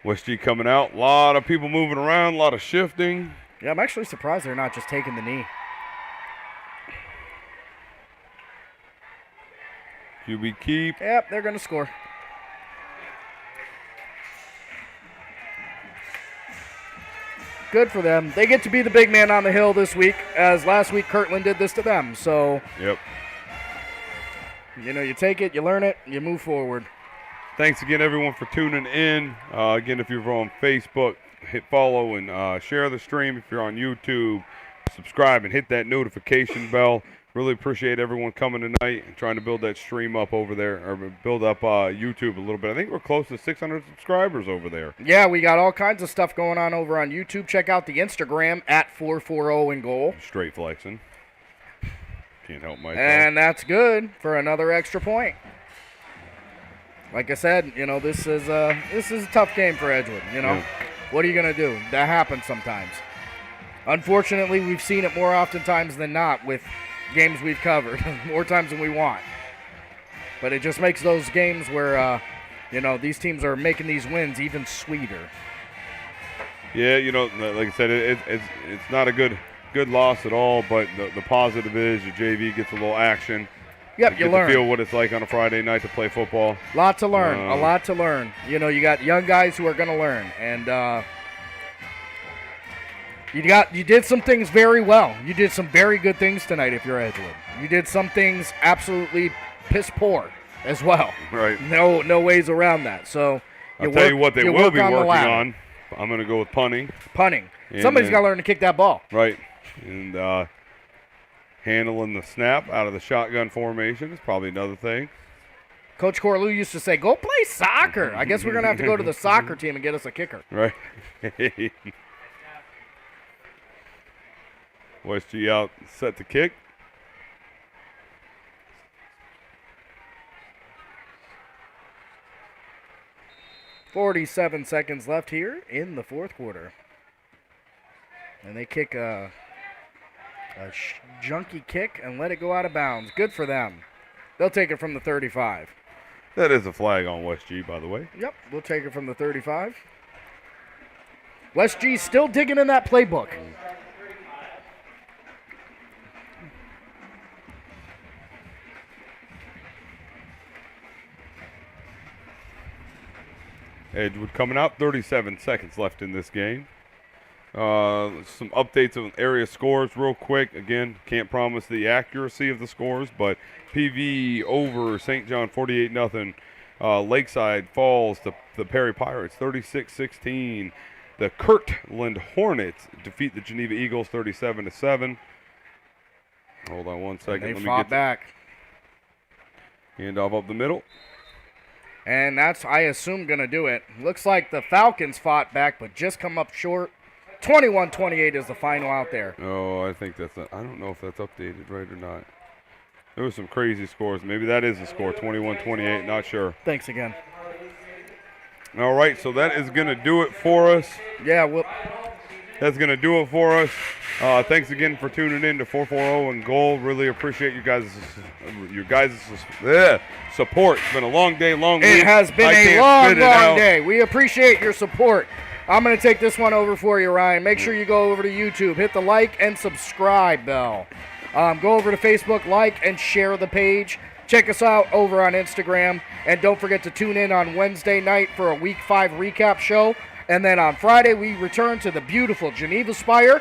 West G coming out. A lot of people moving around, a lot of shifting. Yeah, I'm actually surprised they're not just taking the knee. QB keep. Yep, they're going to score. Good for them. They get to be the big man on the hill this week, as last week Kirtland did this to them. So, yep. You know, you take it, you learn it, you move forward. Thanks again, everyone, for tuning in. Again, if you're on Facebook, hit follow and share the stream. If you're on YouTube, subscribe and hit that notification bell. Really appreciate everyone coming tonight and trying to build that stream up over there, or build up YouTube a little bit. I think we're close to 600 subscribers over there. Yeah, we got all kinds of stuff going on over on YouTube. Check out the Instagram at 440 and goal. Straight flexing. Can't help myself. And that's good for another extra point. Like I said, you know, this is a tough game for Edgewood. You know, What are you gonna do? That happens sometimes. Unfortunately, we've seen it more oftentimes than not with games we've covered, more times than we want. But it just makes those games where, you know, these teams are making these wins even sweeter. Yeah, you know, like I said, it's not a good loss at all. But the positive is your JV gets a little action. Yep, you learn. To feel what it's like on a Friday night to play football. Lot to learn, a lot to learn. You know, you got young guys who are going to learn, and you did some things very well. You did some very good things tonight if you're Edgewood. You did some things absolutely piss poor as well. Right. No ways around that. So I'll tell you what they will be working on. I'm going to go with punting. Punting. Somebody's got to learn to kick that ball. Right. And handling the snap out of the shotgun formation is probably another thing. Coach Corlew used to say, go play soccer. I guess we're going to have to go to the soccer team and get us a kicker. Right. West G out, set to kick. .47 seconds left here in the fourth quarter. And they kick a junky kick and let it go out of bounds. Good for them. They'll take it from the 35. That is a flag on West G, by the way. Yep, we'll take it from the 35. West G still digging in that playbook. Edgewood coming out. 37 seconds left in this game. Some updates on area scores real quick. Again, can't promise the accuracy of the scores, but PV over St. John 48-0. Lakeside falls to the Perry Pirates 36-16. The Kirtland Hornets defeat the Geneva Eagles 37-7. Hold on one second. They Let me fought get back. Handoff up the middle. And that's, I assume, going to do it. Looks like the Falcons fought back, but just come up short. 21-28 is the final out there. Oh, I think that's I don't know if that's updated right or not. There was some crazy scores. Maybe that is the score, 21-28, not sure. Thanks again. All right, so that is going to do it for us. Yeah, well, that's going to do it for us. Thanks again for tuning in to 440 and Goal. Really appreciate you guys' support. It's been a long day, long week. It has been a long day. We appreciate your support. I'm going to take this one over for you, Ryan. Make sure you go over to YouTube. Hit the like and subscribe bell. Go over to Facebook, like and share the page. Check us out over on Instagram. And don't forget to tune in on Wednesday night for a Week 5 recap show. And then on Friday, we return to the beautiful Geneva Spire